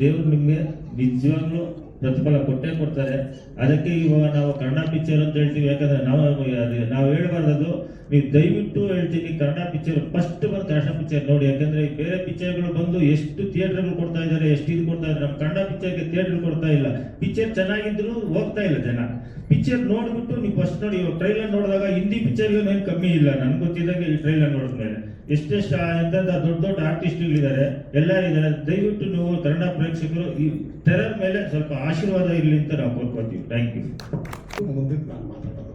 ದೇವರು ನಿಮಗೆ ನಿಜವಾಗ್ಲೂ ಪ್ರತಿಫಲ ಕೊಟ್ಟೇ ಕೊಡ್ತಾರೆ. ಅದಕ್ಕೆ ಇವಾಗ ನಾವು ಕನ್ನಡ ಪಿಕ್ಚರ್ ಅಂತ ಹೇಳ್ತೀವಿ. ಯಾಕಂದ್ರೆ ನಾವು ಹೇಳ್ಬಾರ್ದು, ನೀವು ದಯವಿಟ್ಟು ಹೇಳ್ತೀನಿ, ಕನ್ನಡ ಪಿಕ್ಚರ್ ಫಸ್ಟ್ ಬಂದು ಕನ್ನಡ ಪಿಕ್ಚರ್ ನೋಡಿ. ಯಾಕಂದ್ರೆ ಬೇರೆ ಪಿಕ್ಚರ್ಗಳು ಬಂದು ಎಷ್ಟು ಥಿಯೇಟರ್ಗಳು ಕೊಡ್ತಾ ಇದ್ದಾರೆ, ಎಷ್ಟು ಇದು ಕೊಡ್ತಾ ಇದ್ದಾರೆ. ನಮ್ಮ ಕನ್ನಡ ಪಿಕ್ಚರ್ಗೆ ಥಿಯೇಟರ್ ಕೊಡ್ತಾ ಇಲ್ಲ. ಪಿಕ್ಚರ್ ಚೆನ್ನಾಗಿದ್ರು ಹೋಗ್ತಾ ಇಲ್ಲ ಜನ. ಪಿಕ್ಚರ್ ನೋಡ್ಬಿಟ್ಟು ನೀವು ಫಸ್ಟ್ ನೋಡಿ. ಇವಾಗ ಟ್ರೈಲರ್ ನೋಡಿದಾಗ ಹಿಂದಿ ಪಿಕ್ಚರ್ಗೆ ಏನು ಕಮ್ಮಿ ಇಲ್ಲ ನನ್ಗೆ ಗೊತ್ತಿದ್ದಂಗೆ. ಈ ಟ್ರೈಲರ್ ನೋಡಿದ್ಮೇಲೆ ಎಷ್ಟೆಷ್ಟು ಎಂತೆಂಥ ದೊಡ್ಡ ಆರ್ಟಿಸ್ಟ್ಗಳಿದ್ದಾರೆ, ಎಲ್ಲ ಇದ್ದಾರೆ. ದಯವಿಟ್ಟು ನೀವು ಕನ್ನಡ ಪ್ರೇಕ್ಷಕರು ಈ ಟೆರರ್ ಮೇಲೆ ಸ್ವಲ್ಪ ಆಶೀರ್ವಾದ ಇರಲಿ ಅಂತ ನಾವು ಕೋರ್ಕೊತೀವಿ. Thank you. ಮುಂದಕ್ಕೆ ನಾನು ಮಾತಾಡೋದು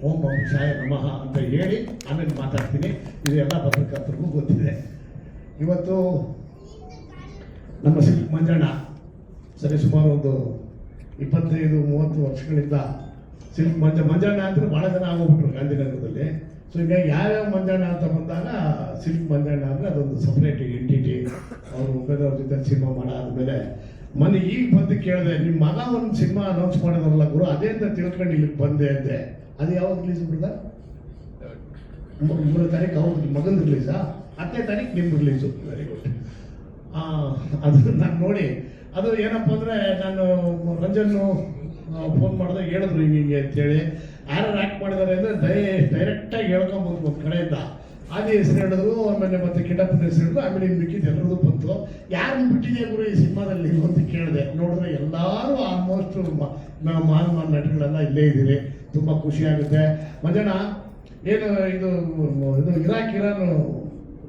ಓಂ ಶಾಯ ನಮಃ ಅಂತ ಹೇಳಿ ಆಮೇಲೆ ಮಾತಾಡ್ತೀನಿ. ಇದು ಎಲ್ಲ ಪತ್ರಕರ್ತರಿಗೂ ಗೊತ್ತಿದೆ. ಇವತ್ತು ನಮ್ಮ ಸಿಲ್ಕ್ ಮಂಜಣ್ಣ ಸರಿ ಸುಮಾರು ಒಂದು 25-30 ವರ್ಷಗಳಿಂದ ಸಿಲ್ಕ್ ಮಂಜಣ್ಣ ಅಂದರೆ ಭಾಳ ಜನ ಆಗೋಗ್ಬಿಟ್ರು ಗಾಂಧಿನಗರದಲ್ಲಿ. ಸೊ ಈಗ ಯಾವ್ಯಾವ ಮಂಜಣ್ಣ ಅಂತ ಬಂದಾಗ ಸಿಲ್ಕ್ ಮಂಜಣ್ಣ ಅಂದರೆ ಅದೊಂದು ಸಪ್ರೇಟ್ ಎಂಟಿಟಿ. ಅವರು ಉಪೇಂದ್ರ ಜೊತೆ ಸಿನಿಮಾ ಮಾಡಾದ್ಮೇಲೆ ಮೊನ್ನೆ ಈಗ ಬಂದು ಕೇಳಿದೆ, ನಿಮ್ಮ ಮಗ ಒಂದು ಸಿನಿಮಾ ಅನೌನ್ಸ್ ಮಾಡಿದ್ರಲ್ಲ ಗುರು, ಅದೇ ಅಂತ ತಿಳ್ಕೊಂಡು ಇಲ್ಲಿಗೆ ಬಂದೆ ಅಂದೆ. ಅದು ಯಾವಾಗ ರಿಲೀಸ್ ಬಿಡ್ದ? 3 ತಾರೀಕು ಅವ್ರ ಮಗನ ರಿಲೀಸಾ? 10ನೇ ತಾರೀಕು ನಿಮ್ಮ ರಿಲೀಸು. Very good. ಅದು ನಾನು ನೋಡಿ, ಅದು ಏನಪ್ಪ ಅಂದರೆ ನಾನು ರಂಜನ್ನು ಫೋನ್ ಮಾಡಿದಾಗ ಹೇಳಿದ್ರು ಹಿಂಗೆ ಅಂತೇಳಿ. ಯಾರು ಆ್ಯಕ್ಟ್ ಮಾಡಿದ್ದಾರೆ ಅಂದರೆ ಡೈರೆಕ್ಟಾಗಿ ಹೇಳ್ಕೊಂಬಂದು ಒಂದು ಕಡೆಯಿಂದ ಆದಿ ಹೆಸರು ಹೇಳಿದ್ರು, ಆಮೇಲೆ ಮತ್ತೆ ಕಿಡಪ್ಪನ ಹೆಸರು ಹೇಳಿದ್ರು, ಆಮೇಲೆ ಇನ್ನು ಮಿಕ್ಕಿದ್ದು ಎಲ್ಲರದು ಬಂತು. ಯಾರು ಬಿಟ್ಟಿದೆ ಗುರು ಈ ಸಿನಿಮಾದಲ್ಲಿ ಅಂತ ಕೇಳಿದೆ. ನೋಡಿದ್ರೆ ಎಲ್ಲರೂ ಆಲ್ಮೋಸ್ಟ್ ಮಹಾನ್ ನಟಗಳೆಲ್ಲ ಇಲ್ಲೇ ಇದ್ದೀರಿ. ತುಂಬ ಖುಷಿ ಆಗುತ್ತೆ. ಮಂಜಣ್ಣ, ಏನು ಇದು ಇರಾನ್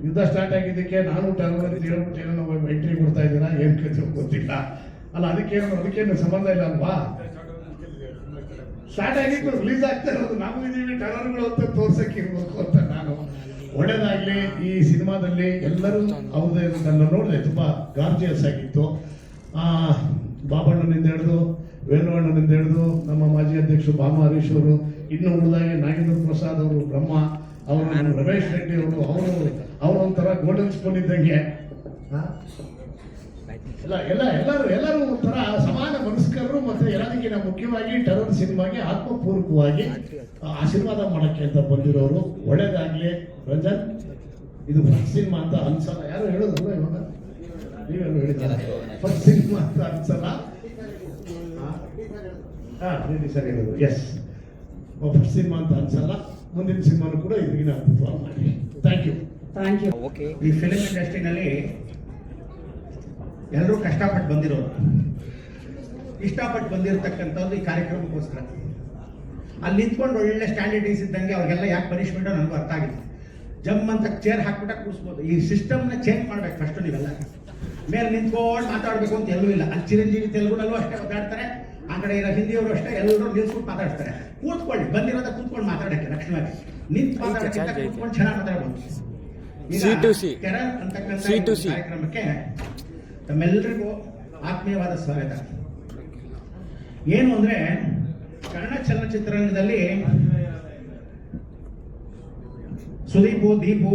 ಯುದ್ಧ ಸ್ಟಾರ್ಟ್ ಆಗಿದ್ದಕ್ಕೆ ನಾನು ಟರ್ವರಿ ಹೇಳ್ಬಿಟ್ಟು ಏನೋ ಎಂಟ್ರಿ ಕೊಡ್ತಾ ಇದ್ದೀರಾ, ಏನು ಕಥೆ ಗೊತ್ತಿಲ್ಲ ಅಲ್ಲ. ಅದಕ್ಕೇನು ಸಂಬಂಧ ಇಲ್ಲ ಅಲ್ವಾ? ಸ್ಟಾರ್ಟ್ ಆಗಿತ್ತು, ರಿಲೀಸ್ ಆಗ್ತಾ ಇರೋದು ನಾವು ಇದೀವಿ ಟರ್ವರ್ಗಳು ಅಂತ ತೋರ್ಸಕ್ಕೆ ಇರ್ಬೇಕು ಅಂತ ನಾನು ಒಳ್ಳೇದಾಗ್ಲಿ. ಈ ಸಿನಿಮಾದಲ್ಲಿ ಎಲ್ಲರೂ ಅವ್ರದ್ದು ನನ್ನ ನೋಡಿದೆ, ತುಂಬಾ ಗಾರ್ಜಿಯಸ್ ಆಗಿತ್ತು. ಬಾಬಣ್ಣನಿಂದ ಹಿಡಿದು ವೇಣುವಣ್ಣನಿಂದ ಹಿಡಿದು ನಮ್ಮ ಮಾಜಿ ಅಧ್ಯಕ್ಷರು ಭಾಮ ಹರೀಶ್ ಅವರು, ಇನ್ನು ಉಳಿದಾಗಿ ನಾಗೇಂದ್ರ ಪ್ರಸಾದ್ ಅವರು, ಬ್ರಹ್ಮ ಅವರು, ರಮೇಶ್ ರೆಡ್ಡಿ ಅವರು ಒಂಥರ ಗೋಲ್ಡನ್ ಸ್ಪೂನ್ ಇದ್ದಂಗೆ. ಎಲ್ಲರೂ ಒಂಥರ ಸಮಾನ ಮನಸ್ಕರರು. ಮತ್ತೆ ಎಲ್ಲದಕ್ಕಿಂತ ಮುಖ್ಯವಾಗಿ ಟೆರರ್ ಸಿನಿಮಾಗೆ ಆತ್ಮಪೂರ್ವಕವಾಗಿ ಆಶೀರ್ವಾದ ಮಾಡಕ್ಕೆ ಅಂತ ಬಂದಿರೋರು. ಒಳ್ಳೇದಾಗ್ಲಿ. ರಂಜನ್, ಇದು ಫಸ್ಟ್ ಸಿನಿಮಾ ಅಂತ ಅನ್ಸಲ್ಲ. ಯಾರು ಹೇಳೋದಲ್ಲ ಇವಾಗ, ನೀವೇನು ಹೇಳಿದ ಫಸ್ಟ್ ಸಿನಿಮಾ ಅಂತ ಅನ್ಸಲ್ಲ. ಸರಿ ಹೇಳೋದು. ಎಸ್, ಫಸ್ಟ್ ಸಿನಿಮಾ ಅಂತ ಅನ್ಸಲ್ಲ. ಮುಂದಿನ ಸಿನಿಮಾನು ಕೂಡ ಇದಕ್ಕಿಂತ ಅದ್ಭುತವಾಗಿ ಮಾಡಿ. Thank you. Thank you. ಈ ಫಿಲ್ಮ್ ಇಂಡಸ್ಟ್ರಿನಲ್ಲಿ ಎಲ್ಲರೂ ಕಷ್ಟಪಟ್ಟು ಬಂದಿರೋರು, ಇಷ್ಟಪಟ್ಟು ಬಂದಿರತಕ್ಕಂಥದ್ದು ಈ ಕಾರ್ಯಕ್ರಮಕ್ಕೋಸ್ಕರ. ಅಲ್ಲಿ ನಿಂತ್ಕೊಂಡು ಒಳ್ಳೆ ಸ್ಟ್ಯಾಂಡರ್ಡೈಸ್ ಇದ್ದಂಗೆ ಅವ್ರಿಗೆಲ್ಲ ಯಾಕೆ ಪನಿಷ್ಮೆಂಟು ನನಗೂ ಅರ್ಥ ಆಗಿಲ್ಲ. ಜಮ್ ಅಂತ ಚೇರ್ ಹಾಕ್ಬಿಟ್ಟ ಕೂರಿಸ್ಬೋದು. ಈ ಸಿಸ್ಟಮ್ನ ಚೇಂಜ್ ಮಾಡ್ಬೇಕು ಫಸ್ಟು. ನೀವೆಲ್ಲ ಮೇಲೆ ನಿಂತ್ಕೊಂಡು ಮಾತಾಡಬೇಕು ಅಂತ ಎಲ್ಲೂ ಇಲ್ಲ. ಅಲ್ಲಿ ಚಿರಂಜೀವಿ ತೆಲುಗುನಲ್ಲೂ ಅಷ್ಟೇ ಮಾತಾಡ್ತಾರೆ, ಆ ಕಡೆ ಇರೋ ಹಿಂದಿಯವರು ಅಷ್ಟೇ, ಎಲ್ಲರೂ ನಿಲ್ಸ್ಬಿಟ್ಟು ಮಾತಾಡ್ತಾರೆ. ಕೂತ್ಕೊಳ್ಳಿ, ಬಂದಿರೋದ ಕೂತ್ಕೊಂಡು ಮಾತಾಡಕ್ಕೆ ಲಕ್ಷಣವಾಗಿ. ನಿಂತು ಮಾತಾಡೋಕ್ಕಿಂತ ಕೂತ್ಕೊಂಡು ಚೆನ್ನಾಗಿ ಮಾತಾಡ್ಬೋದು. ಟೆರರ್ ಅಂತಕ್ಕಂಥ ಕಾರ್ಯಕ್ರಮಕ್ಕೆ ತಮ್ಮೆಲ್ಲರಿಗೂ ಆತ್ಮೀಯವಾದ ಸ್ವಾಗತ. ಏನು ಅಂದ್ರೆ, ಕನ್ನಡ ಚಲನಚಿತ್ರರಂಗದಲ್ಲಿ ಸುದೀಪು, ದೀಪು,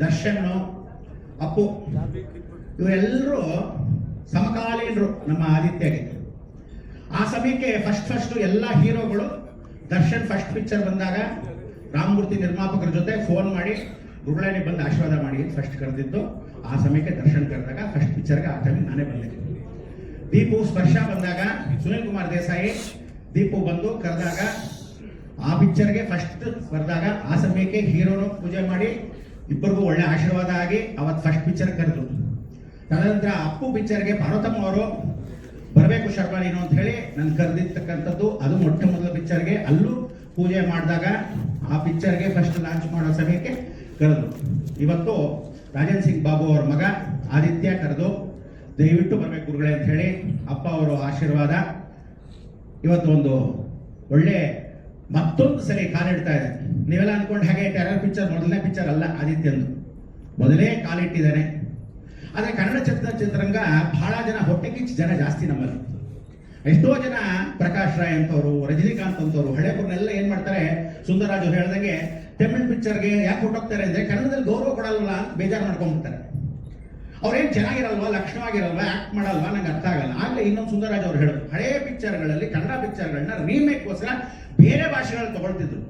ದರ್ಶನ್, ಅಪ್ಪು ಇವರೆಲ್ಲರೂ ಸಮಕಾಲೀನರು ನಮ್ಮ ಆದಿತ್ಯಗೆ. ಆ ಸಮಯಕ್ಕೆ ಫಸ್ಟ್ ಎಲ್ಲ ಹೀರೋಗಳು ದರ್ಶನ್ ಫಸ್ಟ್ ಪಿಕ್ಚರ್ ಬಂದಾಗ ರಾಮಮೂರ್ತಿ ನಿರ್ಮಾಪಕರ ಜೊತೆ ಫೋನ್ ಮಾಡಿ ಗುರುಳೇನಿ ಬಂದು ಆಶೀರ್ವಾದ ಮಾಡಿ ಫಸ್ಟ್ ಕರೆದಿದ್ದು. ಆ ಸಮಯಕ್ಕೆ ದರ್ಶನ್ ಕರೆದಾಗ ಫಸ್ಟ್ ಪಿಕ್ಚರ್ಗೆ ಆ ಟೈಮಿಗೆ ನಾನೇ ಬಂದೆ. ದೀಪು ಸ್ಪರ್ಶ ಬಂದಾಗ ಸುನಿಲ್ ಕುಮಾರ್ ದೇಸಾಯಿ ದೀಪು ಬಂದು ಕರೆದಾಗ ಆ ಪಿಕ್ಚರ್ಗೆ ಫಸ್ಟ್ ಬರೆದಾಗ ಆ ಸಮಯಕ್ಕೆ ಹೀರೋನು ಪೂಜೆ ಮಾಡಿ ಇಬ್ಬರಿಗೂ ಒಳ್ಳೆ ಆಶೀರ್ವಾದ ಆಗಿ ಅವತ್ತು ಫಸ್ಟ್ ಪಿಕ್ಚರ್ ಕರೆದ್ರು. ತದನಂತರ ಅಪ್ಪು ಪಿಕ್ಚರ್ಗೆ ಪಾರ್ವತಮ್ಮ ಅವರು ಬರಬೇಕು ಶರ್ಮಾ ನೀನು ಅಂತ ಹೇಳಿ ನನ್ನ ಕರೆದಿರ್ತಕ್ಕಂಥದ್ದು. ಅದು ಮೊಟ್ಟ ಮೊದಲ ಪಿಕ್ಚರ್ಗೆ ಅಲ್ಲೂ ಪೂಜೆ ಮಾಡಿದಾಗ ಆ ಪಿಕ್ಚರ್ಗೆ ಫಸ್ಟ್ ಲಾಂಚ್ ಮಾಡೋ ಸಮಯಕ್ಕೆ ಕರೆದ್ರು. ಇವತ್ತು ರಾಜೇಂದ್ರ ಸಿಂಗ್ ಬಾಬು ಅವ್ರ ಮಗ ಆದಿತ್ಯ ಕರೆದು ದಯವಿಟ್ಟು ಬರಬೇಕು ಗುರುಗಳೇ ಅಂತ ಹೇಳಿ ಅಪ್ಪ ಅವರು ಆಶೀರ್ವಾದ. ಇವತ್ತು ಒಂದು ಒಳ್ಳೆ ಮತ್ತೊಂದು ಸರಿ ಕಾಲಿಡ್ತಾ ಇದೆ. ನೀವೆಲ್ಲ ಅನ್ಕೊಂಡು ಹಾಗೆ ಟೆರರ್ ಪಿಕ್ಚರ್ ಮೊದಲನೇ ಪಿಕ್ಚರ್ ಅಲ್ಲ ಆದಿತ್ಯಂದು, ಮೊದಲೇ ಕಾಲಿಟ್ಟಿದ್ದಾನೆ. ಆದರೆ ಕನ್ನಡ ಚಿತ್ರರಂಗ ಬಹಳ ಜನ ಹೊಟ್ಟೆ ಕಿಚ್ಚು ಜನ ಜಾಸ್ತಿ ನಮ್ಮಲ್ಲಿ. ಎಷ್ಟೋ ಜನ ಪ್ರಕಾಶ್ ರಾಯ್ ಅಂತವರು, ರಜನಿಕಾಂತ್ ಅಂತವರು, ಹಳೇಪುರನೆಲ್ಲ ಏನ್ ಮಾಡ್ತಾರೆ, ಸುಂದರರಾಜ್ ಅವ್ರು ಹೇಳ್ದಂಗೆ ತಮಿಳ್ ಪಿಕ್ಚರ್ಗೆ ಯಾಕೆ ಹೊಟ್ಟೋಗ್ತಾರೆ ಅಂದ್ರೆ ಕನ್ನಡದಲ್ಲಿ ಗೌರವ ಕೊಡಲ್ವಲ್ಲ ಅಂತ ಬೇಜಾರು ಮಾಡ್ಕೊಂಡ್ಬಿಡ್ತಾರೆ. ಅವ್ರೇನ್ ಚೆನ್ನಾಗಿರಲ್ವಾ, ಲಕ್ಷಣವಾಗಿರಲ್ವಾ, ಆಕ್ಟ್ ಮಾಡಲ್ವಾ, ನಂಗೆ ಅರ್ಥ ಆಗಲ್ಲ. ಆಗ್ಲೇ ಇನ್ನೊಂದು ಸುಂದರರಾಜ್ ಅವ್ರು ಹೇಳಿದ್ರು, ಹಳೇ ಪಿಕ್ಚರ್ಗಳಲ್ಲಿ ಕನ್ನಡ ಪಿಕ್ಚರ್ಗಳನ್ನ ರೀಮೇಕ್ಗೋಸ್ಕರ ಬೇರೆ ಭಾಷೆಗಳಲ್ಲಿ ತಗೊಳ್ತಿದ್ರು.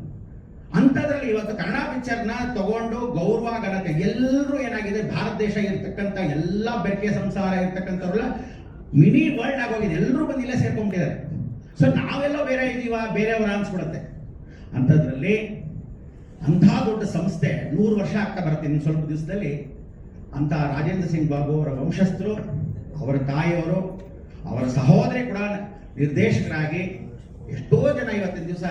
ಅಂಥದ್ರಲ್ಲಿ ಇವತ್ತು ಕನ್ನಡ ಪಿಕ್ಚರ್ನ ತಗೊಂಡು ಗೌರವ ಘನತೆ ಎಲ್ಲರೂ ಏನಾಗಿದೆ, ಭಾರತ ದೇಶ ಇರ್ತಕ್ಕಂಥ ಎಲ್ಲ ಬೆರಕೆ ಸಂಸಾರ ಇರ್ತಕ್ಕಂಥವ್ರೆಲ್ಲ ಮಿನಿ ವರ್ಲ್ಡ್ ಆಗೋಗಿದೆ. ಎಲ್ಲರೂ ಬಂದು ಇಲ್ಲೇ ಸೇರ್ಕೊಂಡ್ಬಿಟ್ಟಿದ್ದಾರೆ. ಸೊ ನಾವೆಲ್ಲ ಬೇರೆ ಇದೀವ, ಬೇರೆಯವರ ಅನ್ಸ್ಬಿಡುತ್ತೆ. ಅಂಥದ್ರಲ್ಲಿ ಅಂಥ ದೊಡ್ಡ ಸಂಸ್ಥೆ 100 ವರ್ಷ ಆಗ್ತಾ ಬರುತ್ತೆ ಇನ್ನು ಸ್ವಲ್ಪ ದಿವಸದಲ್ಲಿ. ಅಂತ ರಾಜೇಂದ್ರ ಸಿಂಗ್ ಬಾಬು ಅವರ ವಂಶಸ್ಥರು, ಅವರ ತಾಯಿಯವರು, ಅವರ ಸಹೋದರಿ ಕೂಡ ನಿರ್ದೇಶಕರಾಗಿ ಎಷ್ಟೋ ಜನ ಇವತ್ತಿನ ದಿವಸ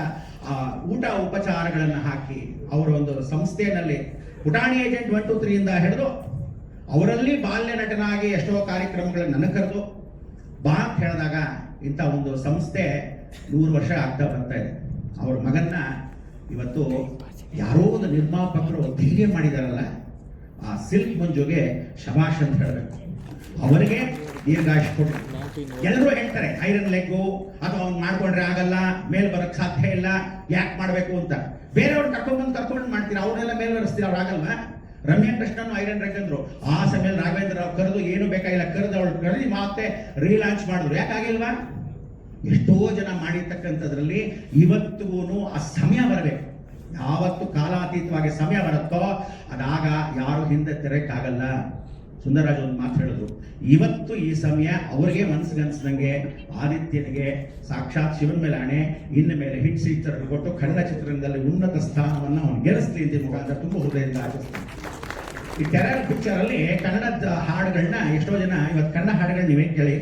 ಊಟ ಉಪಚಾರಗಳನ್ನು ಹಾಕಿ ಅವರ ಒಂದು ಸಂಸ್ಥೆಯಲ್ಲಿ ಪುಟಾಣಿ ಏಜೆಂಟ್ 1, 2, 3 ಇಂದ ಹಿಡಿದು ಅವರಲ್ಲಿ ಬಾಲ್ಯ ನಟನಾಗಿ ಎಷ್ಟೋ ಕಾರ್ಯಕ್ರಮಗಳನ್ನು ನನಗೆ ಕರೆದು ಬಾ ಅಂತ ಹೇಳಿದಾಗ ಇಂಥ ಒಂದು ಸಂಸ್ಥೆ 100 ವರ್ಷ ಆಗ್ತಾ ಬರ್ತಾ ಇದೆ. ಅವ್ರ ಮಗನ್ನ ಇವತ್ತು ಯಾರೋ ಒಂದು ನಿರ್ಮಾಪಕರು ಧೈರ್ಯ ಮಾಡಿದಾರಲ್ಲ, ಆ ಸಿಲ್ಕ್ ಮಂಜುಗೆ ಶಬಾಷ್ ಅಂತ ಹೇಳಬೇಕು. ಅವರಿಗೆ ದೀರ್ಘಾಯುಷ್ ಕೊಡ್ರಿ. ಎಲ್ಲರೂ ಹೇಳ್ತಾರೆ ಐರನ್ ಲೆಗ್ಗು ಅಥವಾ ಅವ್ನು ಮಾಡ್ಕೊಂಡ್ರೆ ಆಗಲ್ಲ, ಮೇಲ್ ಬರಕ್ ಸಾಧ್ಯ ಇಲ್ಲ, ಯಾಕೆ ಮಾಡ್ಬೇಕು ಅಂತ. ಬೇರೆಯವ್ರು ಕರ್ಕೊಂಡು ಮಾಡ್ತೀರಾ, ಅವ್ರನ್ನೆಲ್ಲ ಮೇಲ್ ಬರೆಸ್ತೀರ, ಅವ್ರು ಆಗಲ್ವಾ? ರಮ್ಯಾ ಕೃಷ್ಣನ್ ಐರನ್ ರೆಗ್ ಅಂದ್ರು. ಆ ಸಮಯ ರಾಘವೇಂದ್ರ ಅವ್ರು ಕರೆದು ಏನು ಬೇಕಾಗಿಲ್ಲ, ಕರೆದು ಅವಳು ಕರೆದು ಮತ್ತೆ ರೀಲಾಂಚ್ ಮಾಡಿದ್ರು. ಯಾಕಾಗಿಲ್ವಾ? ಎಷ್ಟೋ ಜನ ಮಾಡಿರ್ತಕ್ಕಂಥದ್ರಲ್ಲಿ ಇವತ್ತಿಗೂ ಆ ಸಮಯ ಬರಬೇಕು. ಯಾವತ್ತು ಕಾಲಾತೀತವಾಗಿ ಸಮಯ ಬರುತ್ತೋ ಅದಾಗ ಯಾರು ಹಿಂದೆ ತೆರಕ್ಕಾಗಲ್ಲ. ಸುಂದರರಾಜ್ ಒಂದು ಮಾತು ಹೇಳಿದ್ರು, ಇವತ್ತು ಈ ಸಮಯ ಅವ್ರಿಗೆ ಮನಸ್ಸಿಗನ್ಸ್ದಂಗೆ ಆದಿತ್ಯನಿಗೆ ಸಾಕ್ಷಾತ್ ಶಿವನ ಮೇಲೆ ಆಣೆ, ಇನ್ನು ಮೇಲೆ ಹಿಟ್ ಚಿತ್ರ ಕೊಟ್ಟು ಕನ್ನಡ ಚಿತ್ರರಂಗದಲ್ಲಿ ಉನ್ನತ ಸ್ಥಾನವನ್ನು ಅವನು ಗೆಲ್ಲಿಸ್ಲಿ ಅಂತ ಮುಖಾಂತರ ತುಂಬ ಹೃದಯದಿಂದ ಆಶಿಸ್ತೀನಿ. ಈ ಟೆರರ್ ಪಿಕ್ಚರ್ ಅಲ್ಲಿ ಕನ್ನಡದ ಹಾಡುಗಳನ್ನ ಎಷ್ಟೋ ಜನ ಇವತ್ತು ಕನ್ನಡ ಹಾಡುಗಳು ನೀವೇ ಕೇಳಿ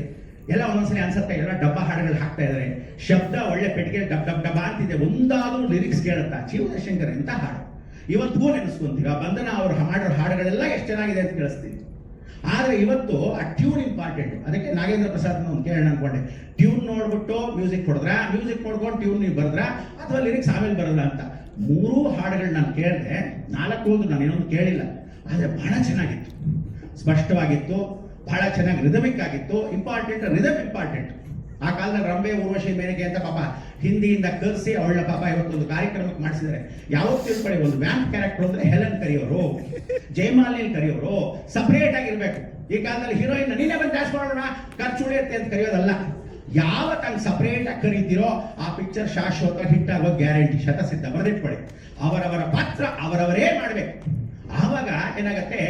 ಎಲ್ಲ ಒಂದೊಂದ್ಸರಿ ಅನ್ಸುತ್ತೆ, ಎಲ್ಲ ಡಬ್ಬ ಹಾಡುಗಳು ಹಾಕ್ತಾ ಇದ್ದಾರೆ. ಶಬ್ದ ಒಳ್ಳೆ ಪೆಟ್ಟಿಗೆ ಡಬ್ ಡಬ್ ಡಬ್ಬ ಅಂತಿದೆ, ಒಂದಾದ್ರೂ ಲಿರಿಕ್ಸ್ ಕೇಳುತ್ತಾ ಜೀವನಶಂಕರ್ ಎಂತ ಹಾಡು ಇವತ್ತಿಗೂ ನೆನೆಸ್ಕೊಂತೀವಿ. ಆ ಬಂಧನ ಅವ್ರು ಮಾಡೋ ಹಾಡುಗಳೆಲ್ಲ ಎಷ್ಟು ಚೆನ್ನಾಗಿದೆ ಅಂತ ಕೇಳಿಸ್ತೀವಿ. ಆದ್ರೆ ಇವತ್ತು ಆ ಟ್ಯೂನ್ ಇಂಪಾರ್ಟೆಂಟ್. ಅದಕ್ಕೆ ನಾಗೇಂದ್ರ ಪ್ರಸಾದ್ ಒಂದು ಕೇಳೋಣ ಅನ್ಕೊಂಡೆ, ಟ್ಯೂನ್ ನೋಡ್ಬಿಟ್ಟು ಮ್ಯೂಸಿಕ್ ಕೊಡಿದ್ರ, ಮ್ಯೂಸಿಕ್ ನೋಡ್ಕೊಂಡು ಟ್ಯೂನ್ ನೀವು ಬರೆದ್ರ ಅಥವಾ ಲಿರಿಕ್ಸ್ ಆಮೇಲೆ ಬರಲ್ಲ ಅಂತ. ಮೂರೂ ಹಾಡುಗಳು ನಾನು ಕೇಳಿದೆ, 4 ನಾನು ಇನ್ನೊಂದು ಕೇಳಿಲ್ಲ, ಆದರೆ ಬಹಳ ಚೆನ್ನಾಗಿತ್ತು, ಸ್ಪಷ್ಟವಾಗಿತ್ತು, ಬಹಳ ಚೆನ್ನಾಗಿ ರಿದಮಿಕ್ ಆಗಿತ್ತು. Important rhythm important. ಆ ಕಾಲದಲ್ಲಿ ರಂಬೆ ಊರ್ವಶಿ ಮೇನಕೆ ಅಂತ ಪಾಪ ಹಿಂದಿಯಿಂದ ಕರೆಸಿ ಅವಳ ಪಾಪ ಇವತ್ತೊಂದು ಕಾರ್ಯಕ್ರಮಕ್ಕೆ ಮಾಡಿಸಿದ್ದಾರೆ. ಯಾವತ್ತು ತಿಳ್ಕೊಳ್ಳಿ, ಒಂದು ವ್ಯಾಂಪ್ ಕ್ಯಾರೆಕ್ಟರ್ ಅಂದ್ರೆ ಹೆಲನ್ ಕರೆಯೋರು, ಜಯಮಾಲಿನಿ ಕರೆಯೋರು, ಸಪರೇಟ್ ಆಗಿರ್ಬೇಕು. ಈ ಕಾಲದಲ್ಲಿ ಹೀರೋಯಿನ್ ನೀನೇ ಬಂದು ಡ್ಯಾನ್ಸ್ ಮಾಡೋಣ ಖರ್ಚು ಉಳಿಯುತ್ತೆ ಅಂತ ಕರೆಯೋದಲ್ಲ. ಯಾವತ್ತು ಹಂಗೆ ಸಪರೇಟ್ ಆಗಿ ಕರೀತಿರೋ ಆ ಪಿಕ್ಚರ್ ಶಾಶ್ವತ ಹಿಟ್ ಆಗೋ ಗ್ಯಾರಂಟಿ, ಶತಸಿದ್ಧ. ಬರೆದಿಟ್ಕೊಳ್ಳಿ, ಅವರವರ ಪಾತ್ರ ಅವರವರೇ ಮಾಡಬೇಕು. ಆವಾಗ ಏನಾಗತ್ತೆ,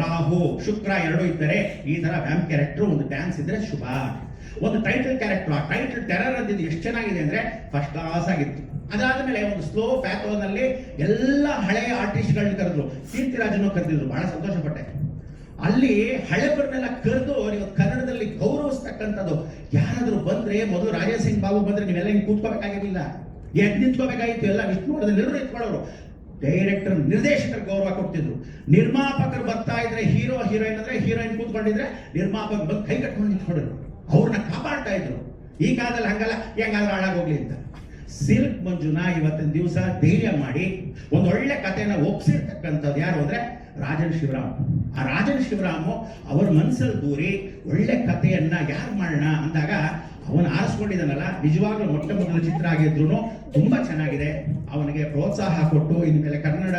ರಾಹು ಶುಕ್ರ ಎರಡೂ ಇದ್ದರೆ ಈ ತರ ವ್ಯಾಂಪ್ ಕ್ಯಾರೆಕ್ಟರ್, ಒಂದು ಡ್ಯಾನ್ಸ್ ಇದ್ರೆ ಶುಭ. ಒಂದು ಟೈಟಲ್ ಕ್ಯಾರೆಕ್ಟರ್, ಆ ಟೈಟಲ್ ಟೆರರ್ ಅಂದಿದ್ದು ಎಷ್ಟು ಚೆನ್ನಾಗಿದೆ ಅಂದ್ರೆ ಫಸ್ಟ್ ಕ್ಲಾಸ್ ಆಗಿತ್ತು. ಅದಾದ್ಮೇಲೆ ಒಂದು ಸ್ಲೋ ಪ್ಯಾಥೋನಲ್ಲಿ ಎಲ್ಲ ಹಳೆಯ ಆರ್ಟಿಸ್ಟ್ಗಳನ್ನ ಕರೆದ್ರು, ಕೀರ್ತಿರಾಜನ್ನು ಕರೆದಿದ್ರು, ಬಹಳ ಸಂತೋಷ ಪಟ್ಟೆ. ಅಲ್ಲಿ ಹಳೆಬರನ್ನೆಲ್ಲ ಕರೆದು ನೀವು ಕನ್ನಡದಲ್ಲಿ ಗೌರವಿಸ್ತಕ್ಕಂಥದ್ದು. ಯಾರಾದ್ರೂ ಬಂದ್ರೆ ಮೊದಲು ರಾಜೇಶ್ ಸಿಂಗ್ ಬಾಬು ಬಂದ್ರೆ ನೀವೆಲ್ಲ ಹಿಂಗೆ ಕೂತ್ಕೋಬೇಕಾಗಿರ್ಲಿಲ್ಲ, ಎದ್ದು ನಿಂತ್ಕೋಬೇಕಾಗಿತ್ತು. ಎಲ್ಲ ವಿಷ್ಣುವರ್ಧನ್ ಎಲ್ಲರೂ ನಿಂತ್ಕೊಳ್ಳೋರು. ಡೈರೆಕ್ಟರ್ ನಿರ್ದೇಶಕರು ಗೌರವ ಕೊಡ್ತಿದ್ರು. ನಿರ್ಮಾಪಕರು ಬರ್ತಾ ಇದ್ರೆ ಹೀರೋ ಹೀರೋಯಿನ್ ಅಂದ್ರೆ ಹೀರೋಯಿನ್ ಕೂತ್ಕೊಂಡಿದ್ರೆ ನಿರ್ಮಾಪಕ ಬಂದು ಕೈ ಕಟ್ಕೊಂಡು ನಿಂತ್ಕೊಂಡ್ರು, ಅವ್ರನ್ನ ಕಾಪಾಡ್ತಾ ಇದ್ರು. ಈ ಕಾಲದಲ್ಲಿ ಹಂಗಲ್ಲ, ಹೆಂಗಾದ್ರೂ ಹಾಳಾಗೋಗ್ಲಿ ಅಂತ. ಸಿಲ್ಕ್ ಮಂಜುನ ಇವತ್ತಿನ ದಿವಸ ಧೈರ್ಯ ಮಾಡಿ ಒಂದೊಳ್ಳೆ ಕಥೆನ ಒಪ್ಸಿರ್ತಕ್ಕಂಥದ್ದು ಯಾರು ಅಂದ್ರೆ ರಾಜನ್ ಶಿವರಾಮ್. ಆ ರಾಜನ್ ಶಿವರಾಮು ಅವ್ರ ಮನಸ್ಸಲ್ಲಿ ದೂರಿ ಒಳ್ಳೆ ಕಥೆಯನ್ನ ಯಾರು ಮಾಡೋಣ ಅಂದಾಗ ಅವನು ಆರಿಸ್ಕೊಂಡಿದ್ದಾನಲ್ಲ, ನಿಜವಾಗ್ಲೂ ಮೊಟ್ಟ ಮೊದಲ ಚಿತ್ರ ಆಗಿದ್ರು ತುಂಬಾ ಚೆನ್ನಾಗಿದೆ. ಅವನಿಗೆ ಪ್ರೋತ್ಸಾಹ ಕೊಟ್ಟು ಇನ್ಮೇಲೆ ಕನ್ನಡ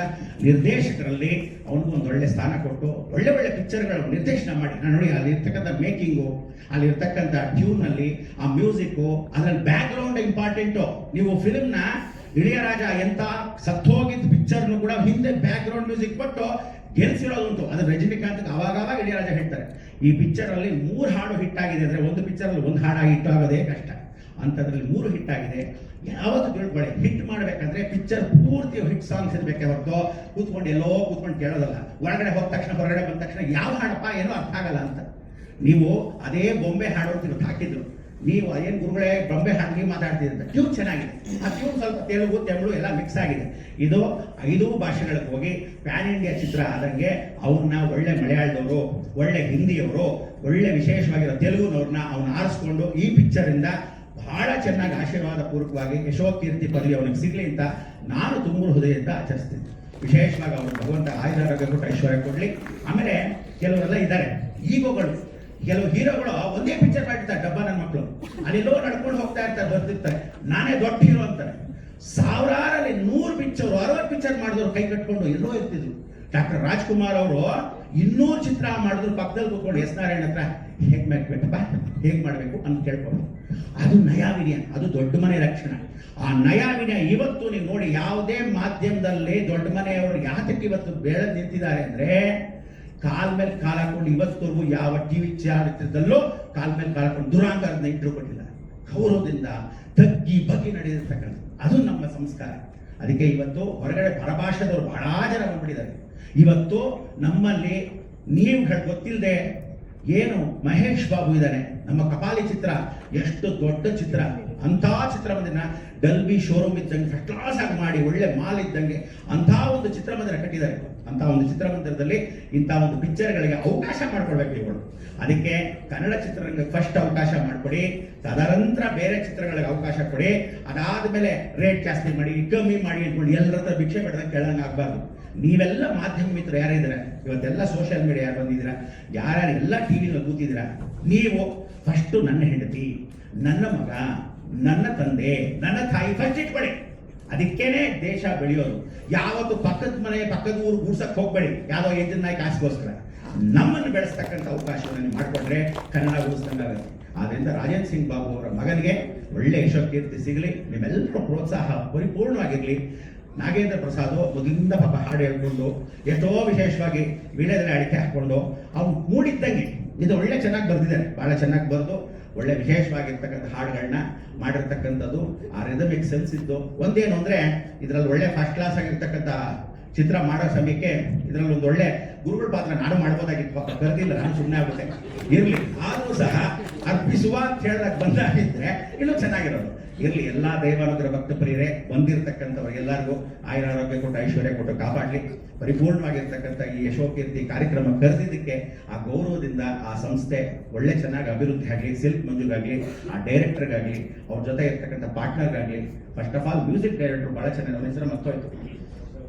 ನಿರ್ದೇಶಕರಲ್ಲಿ ಅವನಿಗೂ ಒಂದು ಒಳ್ಳೆ ಸ್ಥಾನ ಕೊಟ್ಟು ಒಳ್ಳೆ ಒಳ್ಳೆ ಪಿಕ್ಚರ್ಗಳು ನಿರ್ದೇಶನ ಮಾಡಿ. ನಾನು ನೋಡಿ, ಅಲ್ಲಿ ಇರ್ತಕ್ಕಂಥ ಮೇಕಿಂಗು, ಅಲ್ಲಿ ಇರ್ತಕ್ಕಂಥ ಟ್ಯೂನ್ ಅಲ್ಲಿ ಆ ಮ್ಯೂಸಿಕ್, ಅದ್ರಲ್ಲಿ ಬ್ಯಾಕ್ ಗ್ರೌಂಡ್ ಇಂಪಾರ್ಟೆಂಟು. ನೀವು ಫಿಲ್ಮ್ನ ಇಳಿಯರಾಜ ಎಂತ ಸತ್ತೋಗಿದ್ದ ಪಿಕ್ಚರ್ನು ಕೂಡ ಹಿಂದೆ ಬ್ಯಾಕ್ ಗ್ರೌಂಡ್ ಮ್ಯೂಸಿಕ್ ಕೊಟ್ಟು ಗೆಲ್ಸಿರೋದುಂಟು. ಅದು ರಜನಿಕಾಂತ್ ಅವಾಗವಾಗ ಇಳಿಯರಾಜ ಹೇಳ್ತಾರೆ. ಈ ಪಿಕ್ಚರ್ ಅಲ್ಲಿ 3 ಹಾಡು ಹಿಟ್ ಆಗಿದೆ ಅಂದ್ರೆ, ಒಂದು ಪಿಕ್ಚರ್ ಅಲ್ಲಿ 1 ಹಾಡಾಗಿ ಹಿಟ್ ಆಗೋದೇ ಕಷ್ಟ. ಅಂತದ್ರಲ್ಲಿ 3 ಹಿಟ್ ಆಗಿದೆ. ಯಾವತ್ತು ತಿಳ್ಕೊಳ್ಳಿ, ಹಿಟ್ ಮಾಡ್ಬೇಕಂದ್ರೆ ಪಿಕ್ಚರ್ ಪೂರ್ತಿ ಹಿಟ್ ಸಾಂಗ್ಸ್ ಇರ್ಬೇಕೆ ಹೊರತು ಕೂತ್ಕೊಂಡು ಎಲ್ಲೋ ಕೂತ್ಕೊಂಡು ಕೇಳೋದಲ್ಲ. ಒಳಗಡೆ ಹೋದ ತಕ್ಷಣ ಹೊರಗಡೆ ಬಂದ ತಕ್ಷಣ ಯಾವ ಹಾಡಪ್ಪ ಏನೋ ಅರ್ಥ ಆಗಲ್ಲ ಅಂತ. ನೀವು ಅದೇ ಬೊಂಬೆ ಹಾಡು ಹಾಕಿದ್ರು, ನೀವು ಅದೇನು ಗುರುಗಳೇ ಬೊಂಬೆ ಹಾಕಿ ಮಾತಾಡ್ತಿದ್ರೆ ಟ್ಯೂನ್ ಚೆನ್ನಾಗಿದೆ. ಆ ಟ್ಯೂನ್ ಸ್ವಲ್ಪ ತೆಲುಗು ತಮಿಳು ಎಲ್ಲ ಮಿಕ್ಸ್ ಆಗಿದೆ. ಇದು 5 ಭಾಷೆಗಳಿಗೆ ಹೋಗಿ ಪ್ಯಾನ್ ಇಂಡಿಯಾ ಚಿತ್ರ ಆದಂಗೆ ಅವ್ರನ್ನ ಒಳ್ಳೆ ಮಲಯಾಳದವರು, ಒಳ್ಳೆ ಹಿಂದಿಯವರು, ಒಳ್ಳೆ ವಿಶೇಷವಾಗಿರೋ ತೆಲುಗುನವ್ರನ್ನ ಅವನ್ನ ಆರಿಸ್ಕೊಂಡು ಈ ಪಿಕ್ಚರ್ ಇಂದ ಬಹಳ ಚೆನ್ನಾಗಿ ಆಶೀರ್ವಾದ ಪೂರ್ವಕವಾಗಿ ಯಶೋಕೀರ್ತಿ ಪದವಿ ಅವನಿಗೆ ಸಿಗ್ಲಿ ಅಂತ ನಾನು ತುಂಬ ಹೃದಯದಿಂದ ಆಚರಿಸ್ತೀನಿ. ವಿಶೇಷವಾಗಿ ಅವನು ಭಗವಂತ ಆಯುರಾರೋಗ್ಯ ಕೊಟ್ಟು ಐಶ್ವರ್ಯ ಕೊಡ್ಲಿ. ಆಮೇಲೆ ಕೆಲವರೆಲ್ಲ ಇದ್ದಾರೆ ಈಗೋಗಳು, ಕೆಲವು ಹೀರೋಗಳು ಒಂದೇ ಪಿಕ್ಚರ್ ಮಾಡಿರ್ತಾರೆ, ಡಬ್ಬ ನನ್ನ ಮಕ್ಕಳು ಅಲ್ಲೆಲ್ಲೋ ನಡ್ಕೊಂಡು ಹೋಗ್ತಾ ಇರ್ತಾರೆ, ಬರ್ತಿರ್ತಾರೆ, ನಾನೇ ದೊಡ್ಡ ಹೀರೋ ಅಂತಾರೆ. 1000ರಲ್ಲಿ 100 ಪಿಕ್ಚರ್ 60 ಪಿಕ್ಚರ್ ಮಾಡಿದವರು ಕೈ ಕಟ್ಕೊಂಡು ಎಲ್ಲೋ ಇರ್ತಿದ್ರು. ಡಾಕ್ಟರ್ ರಾಜ್ಕುಮಾರ್ ಅವರು 200 ಚಿತ್ರ ಮಾಡಿದ್ರು, ಪಕ್ಕದಲ್ಲಿ ಕೂತ್ಕೊಂಡು ಎಸ್ ನಾರಾಯಣ ಹತ್ರ ಹೇಗ್ ಮಾಡ್ಬೇಕಪ್ಪ, ಹೇಗ್ ಮಾಡ್ಬೇಕು ಅಂತ ಕೇಳ್ಕೊಂಡು. ಅದು ನಯಾವಿನಯ, ಅದು ದೊಡ್ಡ ಮನೆ ಲಕ್ಷಣ. ಆ ನಯಾವಿನಯ ಇವತ್ತು ನೀವು ನೋಡಿ, ಯಾವುದೇ ಮಾಧ್ಯಮದಲ್ಲಿ ದೊಡ್ಡ ಮನೆಯವರು ಯಾತಕ್ಕೆ ಇವತ್ತು ಬೆಳೆದು ನಿಂತಿದ್ದಾರೆ ಅಂದ್ರೆ, ಕಾಲ್ ಮೇಲೆ ಕಾಲ್ ಹಾಕೊಂಡು ಇವತ್ತವರೆಗೂ ಯಾವ ಟಿವಿ ಚಾರಿತ್ರದಲ್ಲೂ ಕಾಲ್ ಮೇಲೆ ಕಾಲ್ ಹಾಕೊಂಡು ದುರಾಂಕಾರದಿಂದ ಇಟ್ಟರು ಕೊಟ್ಟಿದ್ದಾರೆ. ಗೌರವದಿಂದ ತಗ್ಗಿ ಬಗ್ಗಿ ನಡೆದಿರ್ತಕ್ಕಂಥ ಅದು ನಮ್ಮ ಸಂಸ್ಕಾರ. ಅದಕ್ಕೆ ಇವತ್ತು ಹೊರಗಡೆ ಪರಭಾಷೆದವರು ಬಹಳ ಜನ ಬಂದ್ಬಿಟ್ಟಿದ್ದಾರೆ. ಇವತ್ತು ನಮ್ಮಲ್ಲಿ ನೀವು ಗೊತ್ತಿಲ್ಲದೆ ಏನು ಮಹೇಶ್ ಬಾಬು ಇದ್ದಾನೆ, ನಮ್ಮ ಕಪಾಲಿ ಚಿತ್ರ ಎಷ್ಟು ದೊಡ್ಡ ಚಿತ್ರ. ಅಂಥ ಚಿತ್ರಮಂದಿರ ಡಲ್ಬಿ ಶೋರೂಮ್ ಇದ್ದಂಗೆ ಫಸ್ಟ್ ಕ್ಲಾಸ್ ಆಗಿ ಮಾಡಿ ಒಳ್ಳೆ ಮಾಲ್ ಇದ್ದಂಗೆ ಅಂಥ ಒಂದು ಚಿತ್ರಮಂದಿರ ಕಟ್ಟಿದ್ದಾರೆ. ಅಂತ ಒಂದು ಚಿತ್ರಮಂದಿರದಲ್ಲಿ ಇಂಥ ಒಂದು ಪಿಕ್ಚರ್ಗಳಿಗೆ ಅವಕಾಶ ಮಾಡ್ಕೊಳ್ಬೇಕು ಇವರು. ಅದಕ್ಕೆ ಕನ್ನಡ ಚಿತ್ರರಂಗಕ್ಕೆ ಫಸ್ಟ್ ಅವಕಾಶ ಮಾಡಿಕೊಡಿ, ತದನಂತರ ಬೇರೆ ಚಿತ್ರಗಳಿಗೆ ಅವಕಾಶ ಕೊಡಿ. ಅದಾದ್ಮೇಲೆ ರೇಟ್ ಜಾಸ್ತಿ ಮಾಡಿ ಕಮ್ಮಿ ಮಾಡಿ ಅಂದ್ಕೊಂಡು ಎಲ್ಲರ ಹತ್ರ ಭಿಕ್ಷೆ ಬೇಡದಂಗೆ ಕೇಳಂಗೆ ಆಗ್ಬಾರ್ದು. ನೀವೆಲ್ಲ ಮಾಧ್ಯಮ ಮಿತ್ರರು ಯಾರಿದ್ದೀರಾ, ಇವತ್ತೆಲ್ಲ ಸೋಷಿಯಲ್ ಮೀಡಿಯಾ ಯಾರು ಬಂದಿದ್ದೀರಾ, ಯಾರ್ಯಾರು ಎಲ್ಲ ಟಿವಿನಲ್ಲಿ ಕೂತಿದ್ದೀರಾ, ನೀವು ಫಸ್ಟು ನನ್ನ ಹೆಂಡತಿ, ನನ್ನ ಮಗ, ನನ್ನ ತಂದೆ, ನನ್ನ ತಾಯಿ ಫಸ್ಟ್ ಇಟ್ಕೊಳ್ಳಿ. ಅದಕ್ಕೇನೆ ದೇಶ ಬೆಳೆಯೋದು. ಯಾವತ್ತು ಪಕ್ಕದ ಮನೆ ಪಕ್ಕದ ಊರು ಗೂಡ್ಸಕ್ ಹೋಗ್ಬೇಡಿ, ಯಾವುದೋ ಎಜ್ಜನ್ ನಾಯಿ ಕಾಸಿಗೋಸ್ಕರ. ನಮ್ಮನ್ನು ಬೆಳೆಸ್ತಕ್ಕಂಥ ಅವಕಾಶವನ್ನು ಮಾಡಿಕೊಂಡ್ರೆ ಕನ್ನಡ ಉಳಿಸ್ದಂಗಾಗುತ್ತೆ. ಆದ್ರಿಂದ ರಾಜೇಂದ್ರ ಸಿಂಗ್ ಬಾಬು ಅವರ ಮಗನಿಗೆ ಒಳ್ಳೆ ಯಶೋಕೀರ್ತಿ ಸಿಗಲಿ, ನಿಮ್ಮೆಲ್ಲರೂ ಪ್ರೋತ್ಸಾಹ ಪರಿಪೂರ್ಣವಾಗಿರಲಿ. ನಾಗೇಂದ್ರ ಪ್ರಸಾದ್ ಮೊದಲಿಂದ ಪಾಪ ಹಾಡು ಹೇಳ್ಕೊಂಡು ಎಷ್ಟೋ ವಿಶೇಷವಾಗಿ ವೀಳ್ಯದೆಲೆ ಅಡಿಕೆ ಹಾಕೊಂಡು ಅವ್ನು ಮೂಡಿದ್ದಂಗೆ ಇದು ಒಳ್ಳೆ ಚೆನ್ನಾಗಿ ಬರೆದಿದ್ದಾರೆ, ಬಹಳ ಚೆನ್ನಾಗಿ ಬರೆದು ಒಳ್ಳೆ ವಿಶೇಷವಾಗಿರ್ತಕ್ಕಂಥ ಹಾಡುಗಳನ್ನ ಮಾಡಿರ್ತಕ್ಕಂಥದ್ದು. ಆ ರಿದಮಿಕ್ ಸೆನ್ಸ್ ಇದ್ದು ಒಂದೇನು ಅಂದ್ರೆ, ಇದರಲ್ಲಿ ಒಳ್ಳೆ ಫಸ್ಟ್ ಕ್ಲಾಸ್ ಆಗಿರ್ತಕ್ಕಂಥ ಚಿತ್ರ ಮಾಡೋ ಸಮಯಕ್ಕೆ ಇದರಲ್ಲಿ ಒಂದು ಒಳ್ಳೆ ಗುರುಗಳ ಪಾತ್ರ ನಾನು ಮಾಡ್ಬೋದಾಗಿತ್ತು, ಪಾಪ ಕರೆದಿಲ್ಲ, ನಾನು ಸುಮ್ಮನೆ ಆಗ್ಬಿಟ್ಟೆ. ಇರ್ಲಿ, ಆದ್ರೂ ಸಹ ಅರ್ಪಿಸಿ ವಂದಿಸುವ ಅಂತ ಹೇಳಿದಾಗ ಬಂದಾಗಿದ್ರೆ ಇನ್ನೂ ಚೆನ್ನಾಗಿರೋದು. ಇರಲಿ, ಎಲ್ಲ ದೈವಾನುಗ್ರಹ ಭಕ್ತ ಪ್ರಿಯರೇ, ಬಂದಿರತಕ್ಕಂಥವ್ರಿಗೆಲ್ಲರಿಗೂ ಆಯುರಾರೋಗ್ಯ ಕೊಟ್ಟು ಐಶ್ವರ್ಯ ಕೊಟ್ಟು ಕಾಪಾಡಲಿ. ಪರಿಪೂರ್ಣವಾಗಿರ್ತಕ್ಕಂಥ ಈ ಯಶೋಕೀರ್ತಿ ಕಾರ್ಯಕ್ರಮ ಕರೆದಿದ್ದಕ್ಕೆ ಆ ಗೌರವದಿಂದ ಆ ಸಂಸ್ಥೆ ಒಳ್ಳೆ ಚೆನ್ನಾಗಿ ಅಭಿವೃದ್ಧಿ ಆಗಲಿ, ಸಿಲ್ಕ್ ಮಂಜುಗಾಗಲಿ, ಆ ಡೈರೆಕ್ಟರ್ಗಾಗಲಿ, ಅವ್ರ ಜೊತೆ ಇರ್ತಕ್ಕಂಥ ಪಾರ್ಟ್ನರ್ಗಾಗಲಿ. First of all music director ಬಹಳ ಚೆನ್ನಾಗಿ, ಅವನ ಹೆಸರು ಮತ್ತೋಯ್ತು,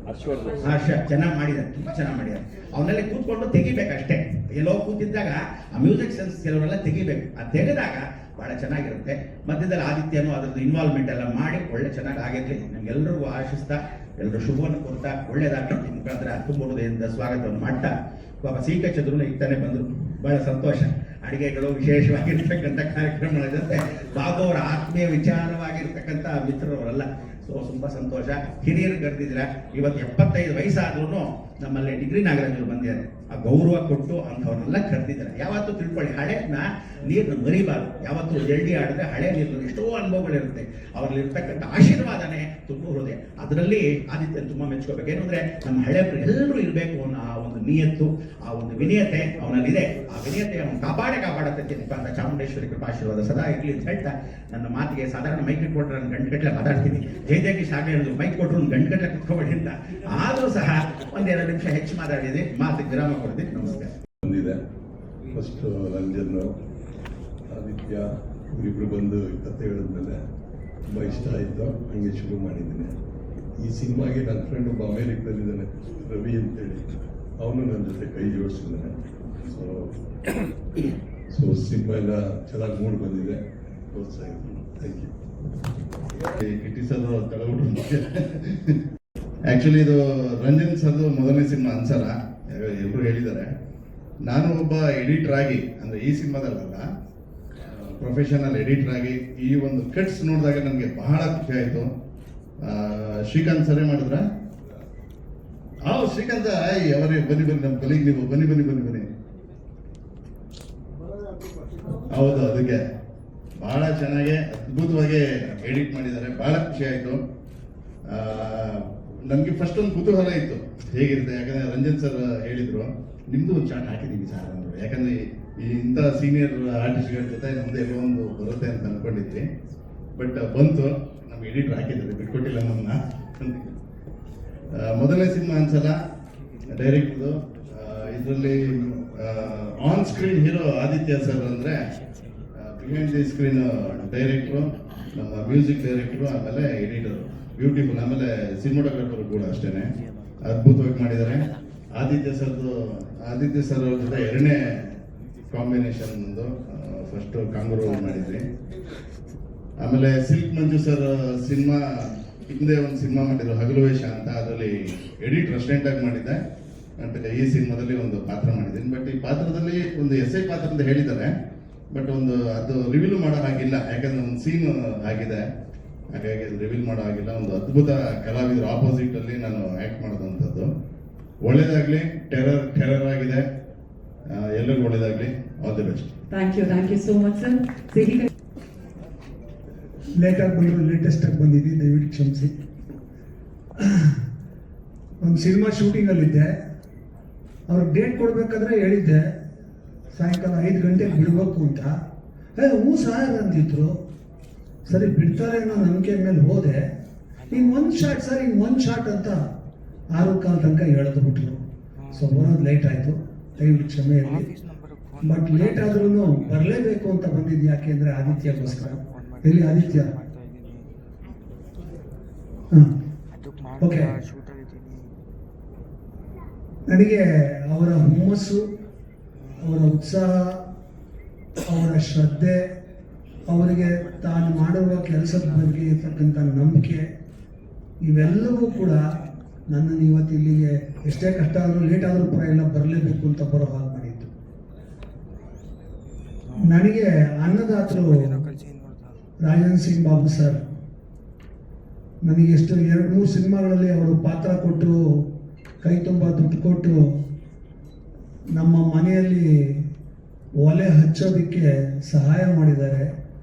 ಹರ್ಷ, ಚೆನ್ನಾಗಿ ಮಾಡಿದ್ದಾರೆ, ತುಂಬಾ ಚೆನ್ನಾಗಿ ಮಾಡಿದ್ದಾರೆ. ಅವನಲ್ಲಿ ಕೂತ್ಕೊಂಡು ತೆಗಿಬೇಕಷ್ಟೇ. ಎಲ್ಲೋ ಕೂತಿದ್ದಾಗ ಆ ಮ್ಯೂಸಿಕ್ ಸೆನ್ಸ್ ಕೆಲವರೆಲ್ಲ ತೆಗಿಬೇಕು. ಆ ತೆಗೆದಾಗ ಬಹಳ ಚೆನ್ನಾಗಿರುತ್ತೆ. ಮಧ್ಯದಲ್ಲಿ ಆದಿತ್ಯನೂ ಅದ್ರದ್ದು ಇನ್ವಾಲ್ವ್ಮೆಂಟ್ ಎಲ್ಲ ಮಾಡಿ ಒಳ್ಳೆ ಚೆನ್ನಾಗಿ ಆಗಿರ್ಲಿ. ನಮ್ಗೆಲ್ಲರಿಗೂ ಆಶಿಸ್ತಾ, ಎಲ್ಲರೂ ಶುಭವನ್ನು ಕೊಡ್ತಾ ಒಳ್ಳೇದಾಗಲಿ ಮುಖಾಂತರ ತುಂಬ ಹೃದಯದಿಂದ ಸ್ವಾಗತವನ್ನು ಮಾಡ್ತಾ, ಪಾಪ ಸೀಕೆ ಚಂದ್ರನು ಈಗ ತಾನೇ ಬಂದರು, ಬಹಳ ಸಂತೋಷ. ಅಡಿಗೆಗಳು ವಿಶೇಷವಾಗಿರ್ತಕ್ಕಂಥ ಕಾರ್ಯಕ್ರಮಗಳ ಜೊತೆ ಬಾಬುವರ ಆತ್ಮೀಯ ವಿಚಾರವಾಗಿರ್ತಕ್ಕಂಥ ಮಿತ್ರರವರೆಲ್ಲ. ಸೊ ತುಂಬ ಸಂತೋಷ. ಹಿರಿಯರು ಕರೆದಿದ್ದೀರ. ಇವತ್ತು 75 ವಯಸ್ಸಾದ್ರೂ ನಮ್ಮಲ್ಲಿ ಡಿಗ್ರಿ ನಾಗರಾಜರು ಬಂದಿದ್ದಾರೆ. ಆ ಗೌರವ ಕೊಟ್ಟು ಅಂಥವ್ರನ್ನೆಲ್ಲ ಕರೆದಿದ್ದಾರೆ. ಯಾವತ್ತೂ ತಿಳ್ಕೊಳ್ಳಿ, ಹಳೆನ ನೀರನ್ನು ಮರಿಬಾರ್ದು. ಯಾವತ್ತೂ ಜಲ್ದಿ ಆಡಿದ್ರೆ ಹಳೆ ನೀರು ಎಷ್ಟೋ ಅನುಭವಗಳಿರುತ್ತೆ. ಅವರಲ್ಲಿ ಇರ್ತಕ್ಕಂಥ ಆಶೀರ್ವಾದನೆ ತುಂಬ ಹೃದಯ. ಅದರಲ್ಲಿ ಆದಿತ್ಯ ತುಂಬ ಮೆಚ್ಕೋಬೇಕು. ಏನಂದ್ರೆ ನಮ್ಮ ಹಳೆಯವರು ಎಲ್ಲರೂ ಇರಬೇಕು ಅನ್ನೋ ಆ ಒಂದು ನಿಯತ್ತು, ಆ ಒಂದು ವಿನಯತೆ ಅವನಲ್ಲಿದೆ. ಆ ವಿನಯತೆ ಅವನು ಕಾಪಾಡತ್ತೆ ಅಂತ ಚಾಮುಂಡೇಶ್ವರಿ ಕೃಪಾಶೀರ್ವಾದ ಸದಾ ಇರಲಿ ಅಂತ ಹೇಳ್ತಾ ನನ್ನ ಮಾತಿಗೆ, ಸಾಧಾರಣ ಮೈಕ್ ಕೊಟ್ಟರೆ ನಾನು ಗಂಟೆಗಟ್ಟಲೆ ಮಾತಾಡ್ತೀನಿ. ಜಯದೇಕೀಶ್ ಆಗಲೇ ಹೇಳಿದ್ರು, ಮೈಕ್ ಕೊಟ್ಟರು ಒಂದು ಗಂಟೆಗಟ್ಟಲೆ ಕುತ್ಕೋಬೇಡಿ ಅಂತ. ಆದರೂ ಸಹ ಒಂದೆರಡು ನಿಮಿಷ ಹೆಚ್ಚು ಮಾತಾಡಿದೆ, ಮಾತಿಗೆ ವಿರಾಮ ಕೊಡ್ತೀನಿ. ನಮಸ್ಕಾರ. ಬಂದಿದೆ. ಫಸ್ಟ್ ರಂಜನ್, ಆದಿತ್ಯ ಇಬ್ಬರು ಬಂದು ಕತೆ ಹೇಳಿದ್ಮೇಲೆ ತುಂಬ ಇಷ್ಟ ಆಯಿತು. ಹಂಗೆ ಶುರು ಮಾಡಿದ್ದೀನಿ. ಈ ಸಿನಿಮಾಗೆ ನನ್ನ ಫ್ರೆಂಡ್ ಒಬ್ಬ ಅಮೇರಿಕದಲ್ಲಿದ್ದಾನೆ, ರವಿ ಅಂತೇಳಿ, ಅವನು ನನ್ನ ಜೊತೆ ಕೈ ಜೋಡಿಸಿದ್ದಾನೆ. ಸೊ ಸಿನಿಮಾ ಎಲ್ಲ ಚೆನ್ನಾಗಿ ಮೂಡ್ ಬಂದಿದೆ. ಪ್ರೋತ್ಸಾಹ. Thank you. ಕಿಟ್ಟಿ ಸರ್ ತಗೊಬಿಟ್ರು. ಆ್ಯಕ್ಚುಲಿ ಇದು ರಂಜನ್ ಸರ್ದು ಮೊದಲನೇ ಸಿನಿಮಾ ಅನ್ಸಲ್ಲ, ಎಲ್ಲರೂ ಹೇಳಿದ್ದಾರೆ. ನಾನು ಒಬ್ಬ ಎಡಿಟರ್ ಆಗಿ, ಅಂದರೆ ಈ ಸಿನಿಮಾದಲ್ಲ, ಪ್ರೊಫೆಷನಲ್ ಎಡಿಟರ್ ಆಗಿ ಈ ಒಂದು ಕಟ್ಸ್ ನೋಡಿದಾಗ ನನಗೆ ಬಹಳ ಖುಷಿ ಆಯಿತು. ಶ್ರೀಕಾಂತ್ ಸರೇ ಮಾಡಿದ್ರ? ಶ್ರೀಕಾಂತ ಅವರೇ, ಬನ್ನಿ ನಮ್ಮ ಕಲಿಗೆ ನೀವು ಬನ್ನಿ. ಹೌದು, ಅದಕ್ಕೆ ಬಹಳ ಚೆನ್ನಾಗಿ ಅದ್ಭುತವಾಗಿ ಎಡಿಟ್ ಮಾಡಿದ್ದಾರೆ. ಬಹಳ ಖುಷಿ ಆಯಿತು. ನನಗೆ ಫಸ್ಟ್ ಒಂದು ಕುತೂಹಲ ಇತ್ತು ಹೇಗಿರುತ್ತೆ. ಯಾಕಂದರೆ ರಂಜನ್ ಸರ್ ಹೇಳಿದರು, ನಿಮ್ಮದು ಒಂದು ಚಾಟ್ ಹಾಕಿದ್ದೀವಿ ಸರ್ ಅಂದರು. ಯಾಕಂದರೆ ಇಂಥ ಸೀನಿಯರ್ ಆರ್ಟಿಸ್ಟ್ಗಳ ಜೊತೆ ನಮ್ಮದು ಎಲ್ಲೋ ಒಂದು ಬರುತ್ತೆ ಅಂತ ಅಂದ್ಕೊಂಡಿದ್ವಿ. ಬಟ್ ಬಂತು, ನಮ್ಮ ಎಡಿಟರ್ ಹಾಕಿದ್ದಾರೆ, ಬಿಟ್ಕೊಟ್ಟಿಲ್ಲ ನಮ್ಮನ್ನ. ಮೊದಲನೇ ಸಿನಿಮಾ ಅನ್ಸಲ್ಲ ಡೈರೆಕ್ಟ್ದು. ಇದರಲ್ಲಿ on screen hero Aditya sir ಅಂದರೆ, ಬಿಹೈಂಡ್ ದಿ ಸ್ಕ್ರೀನ್ ಡೈರೆಕ್ಟ್ರು, ನಮ್ಮ ಮ್ಯೂಸಿಕ್ ಡೈರೆಕ್ಟ್ರು, ಆಮೇಲೆ ಎಡಿಟರು. ಬ್ಯೂಟಿಫುಲ್. ಆಮೇಲೆ ಸಿನಿಮಾಟೋಗ್ರಾಫರ್ ಕೂಡ ಅಷ್ಟೇ ಅದ್ಭುತವಾಗಿ ಮಾಡಿದ್ದಾರೆ. ಆದಿತ್ಯ ಸರ್ ಅವ್ರ ಜೊತೆ ಎರಡನೇ ಕಾಂಬಿನೇಷನ್ ಒಂದು, ಫಸ್ಟ್ ಕಾಂಗೂರು ಮಾಡಿದ್ರಿ. ಆಮೇಲೆ ಸಿಲ್ಕ್ ಮಂಜು ಸರ್ ಸಿನಿಮಾ ಹಿಂದೆ ಒಂದು ಸಿನಿಮಾ ಮಾಡಿದ್ರು, ಹಗಲು ವೇಷ ಅಂತ. ಅದರಲ್ಲಿ ಎಡಿಟರ್ ಅಸಿಸ್ಟೆಂಟ್ ಆಗಿ ಮಾಡಿದ್ದೆ. ಅಂತ ಈ ಸಿನಿಮಾದಲ್ಲಿ ಒಂದು ಪಾತ್ರ ಮಾಡಿದ್ದೀನಿ. ಬಟ್ ಈ ಪಾತ್ರದಲ್ಲಿ ಒಂದು SI ಪಾತ್ರ ಅಂತ ಹೇಳಿದ್ದಾರೆ. ಬಟ್ ಒಂದು ಅದು ರಿವೀಲ್ ಮಾಡೋ ಹಾಗಿಲ್ಲ, ಯಾಕಂದ್ರೆ ಒಂದು ಸೀನ್ ಆಗಿದೆ, ಹಾಗಾಗಿ ಅದು ರಿವೀಲ್ ಮಾಡೋ ಹಾಗಿಲ್ಲ. ಒಂದು ಅದ್ಭುತ ಕಲಾವಿದರು ಆಪೋಸಿಟ್ ಅಲ್ಲಿ ನಾನು ಆಕ್ಟ್ ಮಾಡೋದಂಥದ್ದು. ಒಳ್ಳೇದಾಗ್ಲಿ. ಟೆರರ್ ಆಗಿದೆ. ಎಲ್ಲರಿಗೂ ಒಳ್ಳೇದಾಗ್ಲಿ. All the best. Thank you so much sir. ಲೇಟಾಗಿ ಬಂದರು, ಲೇಟೆಸ್ಟ್ ಆಗಿ ಬಂದಿದ್ದೀನಿ, ದಯವಿಟ್ಟು ಕ್ಷಮಿಸಿ. ಒಂದು ಸಿನಿಮಾ ಶೂಟಿಂಗಲ್ಲಿದ್ದೆ. ಅವ್ರಿಗೆ ಡೇಟ್ ಕೊಡಬೇಕಾದ್ರೆ ಹೇಳಿದ್ದೆ ಸಾಯಂಕಾಲ 5 ಗಂಟೆಗೆ ಬಿಡಬೇಕು ಅಂತ. ಹ್ಞೂ ಸರ್ ಅಂದಿದ್ರು. ಸರಿ ಬಿಡ್ತಾರೆ ಅನ್ನೋ ನಂಬಿಕೆ ಮೇಲೆ ಹೋದೆ. ಈಗ ಒಂದು ಶಾಟ್ ಸರ್, ಈಗ ಒಂದು ಶಾಟ್ ಅಂತ 6:15 ತನಕ ಹೇಳಿದ್ರು ಬಿಟ್ರು. ಸೊ ಬರೋದು ಲೇಟ್ ಆಯಿತು, ದಯವಿಟ್ಟು ಕ್ಷಮೆ ಇರಲಿ. ಬಟ್ ಲೇಟ್ ಆದ್ರೂ ಬರಲೇಬೇಕು ಅಂತ ಬಂದಿದ್ದು. ಯಾಕೆ ಅಂದರೆ ಆದಿತ್ಯಗೋಸ್ಕರ. ಎಲ್ಲಿ ಆದಿತ್ಯ? ಓಕೆ. ನನಗೆ ಅವರ ಹುಮ್ಮಸ್ಸು, ಅವರ ಉತ್ಸಾಹ, ಅವರ ಶ್ರದ್ಧೆ, ಅವರಿಗೆ ತಾನು ಮಾಡುವ ಕೆಲಸದ ಬಗ್ಗೆ ಇರ್ತಕ್ಕಂಥ ನಂಬಿಕೆ, ಇವೆಲ್ಲವೂ ಕೂಡ ನನ್ನನ್ನು ಇವತ್ತು ಇಲ್ಲಿಗೆ ಎಷ್ಟೇ ಕಷ್ಟ ಆದರೂ ಲೇಟ್ ಆದರೂ ಪರವಾಗಿಲ್ಲ ಬರಲೇಬೇಕು ಅಂತ ಬರೋ ಹಾಗೆ ಮಾಡಿತ್ತು. ನನಗೆ ಅನ್ನದಾತರು ರಾಜನ್ ಸಿಂಗ್ ಬಾಬು ಸರ್ ನನಗೆ ಎಷ್ಟು 2-3 ಸಿನಿಮಾಗಳಲ್ಲಿ ಅವರು ಪಾತ್ರ ಕೊಟ್ಟು, ಕೈ ತುಂಬ ದುಡ್ಡು ಕೊಟ್ಟು, ನಮ್ಮ ಮನೆಯಲ್ಲಿ ಒಲೆ ಹಚ್ಚೋದಕ್ಕೆ ಸಹಾಯ ಮಾಡಿದ್ದಾರೆ.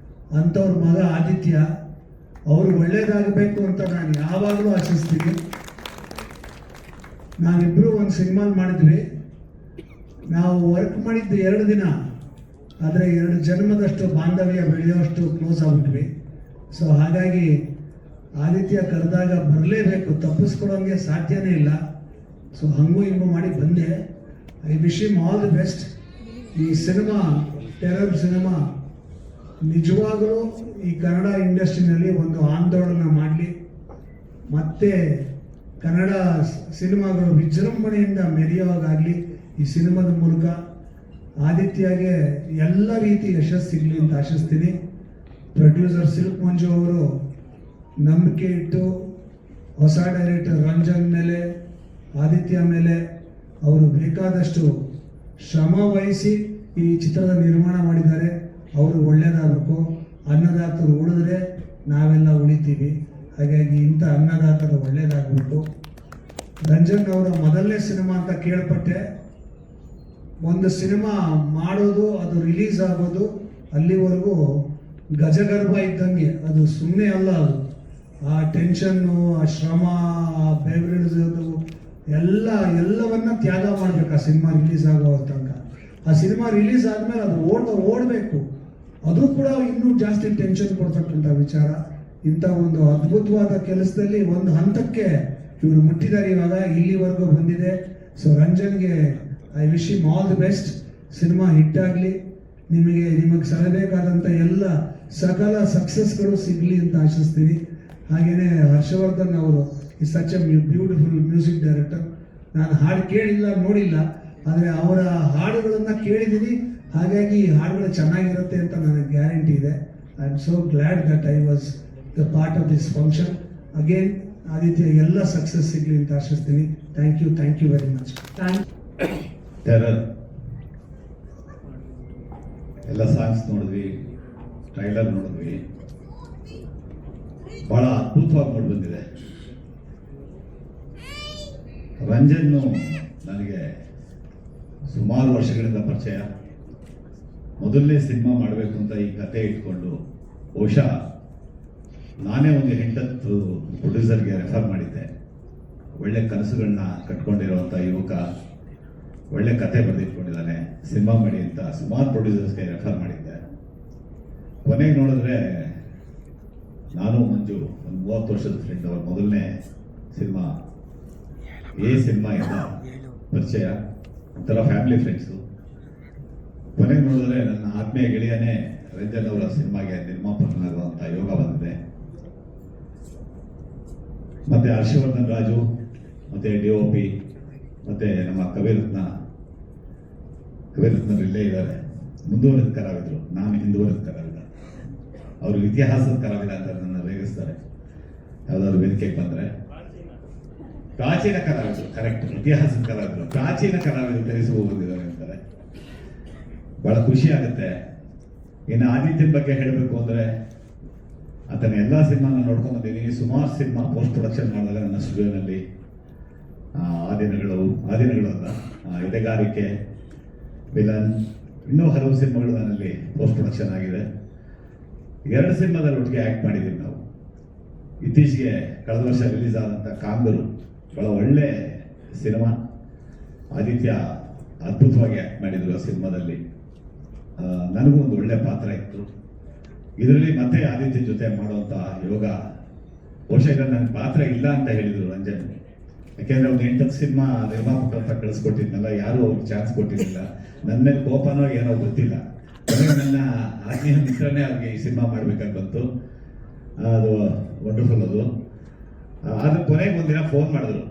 ಅಂಥವ್ರ ಮಗ ಆದಿತ್ಯ, ಅವರು ಒಳ್ಳೇದಾಗಬೇಕು ಅಂತ ನಾನು ಯಾವಾಗಲೂ ಆಶಿಸ್ತೀನಿ. ನಾವಿಬ್ಬರು ಒಂದು ಸಿನಿಮಾ ಮಾಡಿದ್ವಿ. ನಾವು ವರ್ಕ್ ಮಾಡಿದ್ದು 2 ದಿನ, ಆದರೆ 2 ಜನ್ಮದಷ್ಟು ಬಾಂಧವ್ಯ ಬೆಳೆಯೋಷ್ಟು ಕ್ಲೋಸ್ ಆಗ್ಬಿಟ್ವಿ. ಸೊ ಹಾಗಾಗಿ ಆದಿತ್ಯ ಕರೆದಾಗ ಬರಲೇಬೇಕು, ತಪ್ಪಿಸ್ಕೊಡೋಂಗೆ ಸಾಧ್ಯನೇ ಇಲ್ಲ. ಸೊ ಹಂಗೂ ಹಿಂಗೂ ಮಾಡಿ ಬಂದೆ. I wish him all the best. ಈ ಸಿನಿಮಾ, ಟೆರರ್ ಸಿನಿಮಾ ನಿಜವಾಗಲೂ ಈ ಕನ್ನಡ ಇಂಡಸ್ಟ್ರಿನಲ್ಲಿ ಒಂದು ಆಂದೋಲನ ಮಾಡಲಿ, ಮತ್ತೆ ಕನ್ನಡ ಸಿನಿಮಾಗಳು ವಿಜೃಂಭಣೆಯಿಂದ ಮೆರೆಯೋವಾಗಲಿ ಈ ಸಿನಿಮಾದ ಮೂಲಕ ಆದಿತ್ಯಗೆ ಎಲ್ಲ ರೀತಿ ಯಶಸ್ಸು ಸಿಗಲಿ ಅಂತ ಆಶಿಸ್ತೀನಿ. ಪ್ರೊಡ್ಯೂಸರ್ ಸಿಲ್ಕ್ ಮಂಜು ಅವರು ನಂಬಿಕೆ ಇಟ್ಟು ಹೊಸ ಡೈರೆಕ್ಟರ್ ರಂಜನ್ ಮೇಲೆ, ಆದಿತ್ಯ ಮೇಲೆ ಅವರು ಬೇಕಾದಷ್ಟು ಶ್ರಮ ವಹಿಸಿ ಈ ಚಿತ್ರದ ನಿರ್ಮಾಣ ಮಾಡಿದ್ದಾರೆ. ಅವರು ಒಳ್ಳೆಯದಾಗಬೇಕು. ಅನ್ನದಾತರು ಉಳಿದ್ರೆ ನಾವೆಲ್ಲ ಉಳಿತೀವಿ. ಹಾಗಾಗಿ ಇಂಥ ಅನ್ನದಾತರು ಒಳ್ಳೆಯದಾಗಬೇಕು. ರಂಜನ್ ಅವರ ಮೊದಲನೇ ಸಿನಿಮಾ ಅಂತ ಕೇಳ್ಪಟ್ಟೆ. ಒಂದು ಸಿನಿಮಾ ಮಾಡೋದು, ಅದು ರಿಲೀಸ್ ಆಗೋದು, ಅಲ್ಲಿವರೆಗೂ ಗಜಗರ್ಭ ಇದ್ದಂಗೆ. ಅದು ಸುಮ್ಮನೆ ಅಲ್ಲ, ಅದು ಆ ಟೆನ್ಷನ್ನು, ಆ ಶ್ರಮ, ಆ ಬೆವರಿಳಿಸೋದು ಎಲ್ಲವನ್ನ ತ್ಯಾಗ ಮಾಡ್ಬೇಕು ಆ ಸಿನಿಮಾ ರಿಲೀಸ್ ಆಗೋ ತನಕ. ಆ ಸಿನಿಮಾ ರಿಲೀಸ್ ಆದ್ಮೇಲೆ ಅದು ಓಡಬೇಕು. ಅದು ಕೂಡ ಇನ್ನೂ ಜಾಸ್ತಿ ಟೆನ್ಷನ್ ಕೊಡ್ತಕ್ಕಂಥ ವಿಚಾರ. ಇಂಥ ಒಂದು ಅದ್ಭುತವಾದ ಕೆಲಸದಲ್ಲಿ ಒಂದು ಹಂತಕ್ಕೆ ಇವರು ಮುಟ್ಟಿದ್ದಾರೆ. ಇವಾಗ ಇಲ್ಲಿವರೆಗೂ ಬಂದಿದೆ. ಸೊ ರಂಜನ್ಗೆ I wish him all the best. Cinema hit ಆಗಲಿ, ನಿಮಗೆ ಸಲ್ಲಬೇಕಾದಂಥ ಎಲ್ಲ ಸಕಲ ಸಕ್ಸಸ್ಗಳು ಸಿಗಲಿ ಅಂತ ಆಶಿಸ್ತೀನಿ. ಹಾಗೆಯೇ ಹರ್ಷವರ್ಧನ್ ಅವರು is such A beautiful music director. ನಾನು ಹಾಡು ಕೇಳಿಲ್ಲ, ನೋಡಿಲ್ಲ, ಆದರೆ ಅವರ ಹಾಡುಗಳನ್ನು ಕೇಳಿದ್ದೀನಿ. ಹಾಗಾಗಿ ಈ ಹಾಡುಗಳು ಚೆನ್ನಾಗಿರುತ್ತೆ ಅಂತ ನನಗೆ ಗ್ಯಾರಂಟಿ ಇದೆ. I am so glad that I was the part of this function. Again Aditya ಎಲ್ಲ ಸಕ್ಸಸ್ ಸಿಗಲಿ ಅಂತ ಆಶಿಸ್ತೀನಿ. Thank you very much. Terror ಎಲ್ಲ ಸಾಂಗ್ಸ್ ನೋಡಿದ್ವಿ, ಟ್ರೈಲರ್ ನೋಡಿದ್ವಿ, ಬಹಳ ಅದ್ಭುತವಾಗಿ ಮೂಡಿ ಬಂದಿದೆ. ರಂಜನ್ನು ನನಗೆ ಸುಮಾರು ವರ್ಷಗಳಿಂದ ಪರಿಚಯ. ಮೊದಲನೇ ಸಿನಿಮಾ ಮಾಡಬೇಕು ಅಂತ ಈ ಕತೆ ಇಟ್ಕೊಂಡು ಬಹುಶಃ ನಾನೇ ಒಂದು 8 ಪ್ರೊಡ್ಯೂಸರ್ಗೆ ರೆಫರ್ ಮಾಡಿದ್ದೆ. ಒಳ್ಳೆ ಕನಸುಗಳನ್ನ ಕಟ್ಕೊಂಡಿರುವಂಥ ಯುವಕ, ಒಳ್ಳೆ ಕತೆ ಬರೆದಿಟ್ಕೊಂಡಿದ್ದಾನೆ, ಸಿನಿಮಾ ಮಾಡಿ ಅಂತ ಸುಮಾರು ಪ್ರೊಡ್ಯೂಸರ್ಸ್ಗೆ ರೆಫರ್ ಮಾಡಿದ್ದೆ. ಕೊನೆಗೆ ನೋಡಿದ್ರೆ ನಾನು ಮಂಜು ಒಂದು 30 ವರ್ಷದ ಫ್ರೆಂಡ್. ಅವ್ರ ಮೊದಲನೇ ಸಿನಿಮಾ ಸಿನಿಮಾ ಇಂದ ಪರಿಚಯ, ಒಂಥರ ಫ್ಯಾಮಿಲಿ ಫ್ರೆಂಡ್ಸು. ಕೊನೆಗೆ ನೋಡಿದ್ರೆ ನನ್ನ ಆತ್ಮೀಯ ಗೆಳೆಯನೇ ರಂಜನ್ ಅವರ ಸಿನಿಮಾಗೆ ನಿರ್ಮಾಪಕನಾಗುವಂಥ ಯೋಗ ಬಂದಿದೆ. ಮತ್ತೆ ಹರ್ಷವರ್ಧನ್ ರಾಜು, ಮತ್ತೆ DOP, ಮತ್ತೆ ನಮ್ಮ ಕವಿರತ್ನ ಇಲ್ಲೇ ಇದ್ದಾರೆ. ಮುಂದುವರೆದ ಕಲಾವಿದರು, ನಾನು ಹಿಂದುವರೆದ ಕಲಾವಿದ. ಅವರು ಇತಿಹಾಸದ ಕಲಾವಿದ ಅಂತ ನನ್ನ ರೇಗಿಸ್ತಾರೆ ಯಾವ್ದಾದ್ರು ವೇದಿಕೆಗೆ ಬಂದ್ರೆ. ಪ್ರಾಚೀನ ಕಲಾವಿದರು, ಕರೆಕ್ಟ್, ಇತಿಹಾಸದ ಕಲಾವಿದರು, ಪ್ರಾಚೀನ ಕಲಾವಿದರು ಧರಿಸುವ ಬಂದಿದ್ದಾರೆ ಅಂತಾರೆ. ಬಹಳ ಖುಷಿ ಆಗುತ್ತೆ. ಇನ್ನು ಆದಿತ್ಯನ ಬಗ್ಗೆ ಹೇಳಬೇಕು ಅಂದ್ರೆ ಆತನ ಎಲ್ಲ ಸಿನಿಮಾನ ನೋಡ್ಕೊಂಡ್ ಬಂದಿದ್ದೀನಿ. ಸುಮಾರು ಸಿನಿಮಾ ಪೋಸ್ಟ್ ಪ್ರೊಡಕ್ಷನ್ ಮಾಡಿದಾಗ ನನ್ನ ಸ್ಟುಡಿಯೋನಲ್ಲಿ ಆ ದಿನಗಳು ಅಲ್ಲ, ಎದೆಗಾರಿಕೆ, ವಿಲನ್, ಇನ್ನೂ ಹಲವು ಸಿನಿಮಾಗಳು ನನ್ನಲ್ಲಿ ಪೋಸ್ಟ್ ಪ್ರೊಡಕ್ಷನ್ ಆಗಿದೆ. 2 ಸಿನಿಮಾದಲ್ಲಿ ಒಟ್ಟಿಗೆ ಆ್ಯಕ್ಟ್ ಮಾಡಿದ್ದೀವಿ ನಾವು. ಇತ್ತೀಚೆಗೆ ಕಳೆದ ವರ್ಷ ರಿಲೀಸ್ ಆದಂಥ ಕಾಂಗರು ಬಹಳ ಒಳ್ಳೆ ಸಿನಿಮಾ. ಆದಿತ್ಯ ಅದ್ಭುತವಾಗಿ ಆ್ಯಕ್ಟ್ ಮಾಡಿದ್ರು ಆ ಸಿನಿಮಾದಲ್ಲಿ. ನನಗೂ ಒಂದು ಒಳ್ಳೆ ಪಾತ್ರ ಇತ್ತು ಇದರಲ್ಲಿ. ಮತ್ತೆ ಆದಿತ್ಯ ಜೊತೆ ಮಾಡುವಂಥ ಯೋಗ. ಬಹುಶಃ ಇದರಲ್ಲಿ ನನ್ನ ಪಾತ್ರ ಇಲ್ಲ ಅಂತ ಹೇಳಿದರು ರಂಜನ್. ಯಾಕೆಂದ್ರೆ ಒಂದು 8 ಸಿನಿಮಾ ನಿರ್ಮಾಪಕ ಅಂತ ಕಳಿಸ್ಕೊಟ್ಟಿದ್ನಲ್ಲ, ಯಾರು ಅವ್ರಿಗೆ ಚಾನ್ಸ್ ಕೊಟ್ಟಿರಲಿಲ್ಲ. ನನ್ನ ಮೇಲೆ ಕೋಪನೋ ಏನೋ ಗೊತ್ತಿಲ್ಲ. ನನ್ನ ಆತ್ಮೀಯ ಮಿತ್ರನೇ ಅವ್ರಿಗೆ ಈ ಸಿನಿಮಾ ಮಾಡ್ಬೇಕಾಗಿ ಬಂತು. ಅದು ವಂಡರ್ಫುಲ್. ಅದು ಆದ್ರೆ ಕೊನೆಗೆ ಒಂದಿನ ಫೋನ್ ಮಾಡಿದ್ರು.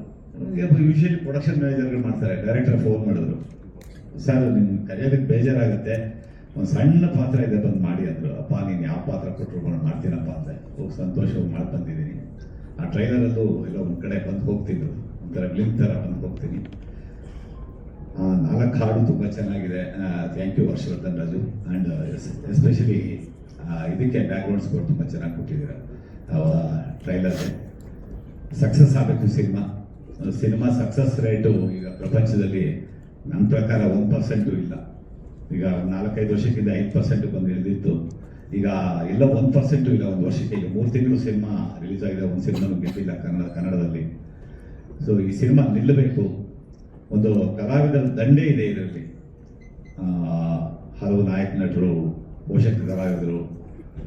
ಯೂಶಲಿ ಪ್ರೊಡಕ್ಷನ್ ಮ್ಯಾನೇಜರ್ಗಳು ಮಾಡ್ತಾರೆ, ಡೈರೆಕ್ಟರ್ ಫೋನ್ ಮಾಡಿದ್ರು, ಸರ್ ನಿಮ್ಗೆ ಕರೆಯೋದಕ್ಕೆ ಬೇಜಾರಾಗುತ್ತೆ, ಒಂದು ಸಣ್ಣ ಪಾತ್ರ ಇದೆ, ಬಂದು ಮಾಡಿ ಅಂದರು. ಅಪ್ಪ ನೀನು ಯಾವ ಪಾತ್ರ ಕೊಟ್ಟರು ಮಾಡ್ತೀನಪ್ಪ ಅಂದೆ. ಹೋಗಿ ಸಂತೋಷವಾಗಿ ಮಾಡಿ ಬಂದಿದ್ದೀನಿ. ಆ ಟ್ರೈಲರಲ್ಲೂ ಎಲ್ಲ ಒಂದು ಕಡೆ ಬಂದು ಹೋಗ್ತಿದ್ರು, ಒಂಥರ ಗ್ಲಿಂಕ್ ಥರ ಬಂದು ಹೋಗ್ತೀನಿ. 4 ಹಾಡು ತುಂಬ ಚೆನ್ನಾಗಿದೆ. Thank you Harshavardhan Raju. And especially ಇದಕ್ಕೆ ಬ್ಯಾಕ್ಗ್ರೌಂಡ್ ಸ್ಕೋರ್ ತುಂಬ ಚೆನ್ನಾಗಿ ಕೊಟ್ಟಿದ್ದೀರ. ಟ್ರೈಲರ್ಗೆ ಸಕ್ಸಸ್ ಆಗಬೇಕು ಸಿನಿಮಾ ಸಕ್ಸಸ್ ರೇಟು ಈಗ ಪ್ರಪಂಚದಲ್ಲಿ ನನ್ನ ಪ್ರಕಾರ 1% ಇಲ್ಲ. ಈಗ 4-5 ವರ್ಷಕ್ಕಿಂತ 5% ಬಂದು ಇಳಿದಿತ್ತು. ಈಗ ಎಲ್ಲ 1% ಇಲ್ಲ. ಒಂದು ವರ್ಷಕ್ಕೆ ಈಗ 3 ತಿಂಗಳು ಸಿನಿಮಾ ರಿಲೀಸ್ ಆಗಿದೆ, ಒಂದು ಸಿನಿಮಾನು ಗೆದ್ದಿಲ್ಲ ಕನ್ನಡದಲ್ಲಿ. ಸೊ ಈ ಸಿನಿಮಾ ನಿಲ್ಲಬೇಕು. ಒಂದು ಕಲಾವಿದರ ದಂಡೇ ಇದೆ ಇದರಲ್ಲಿ. ಹಲವು ನಾಯಕ ನಟರು, ಪೋಷಕ ಕಲಾವಿದರು,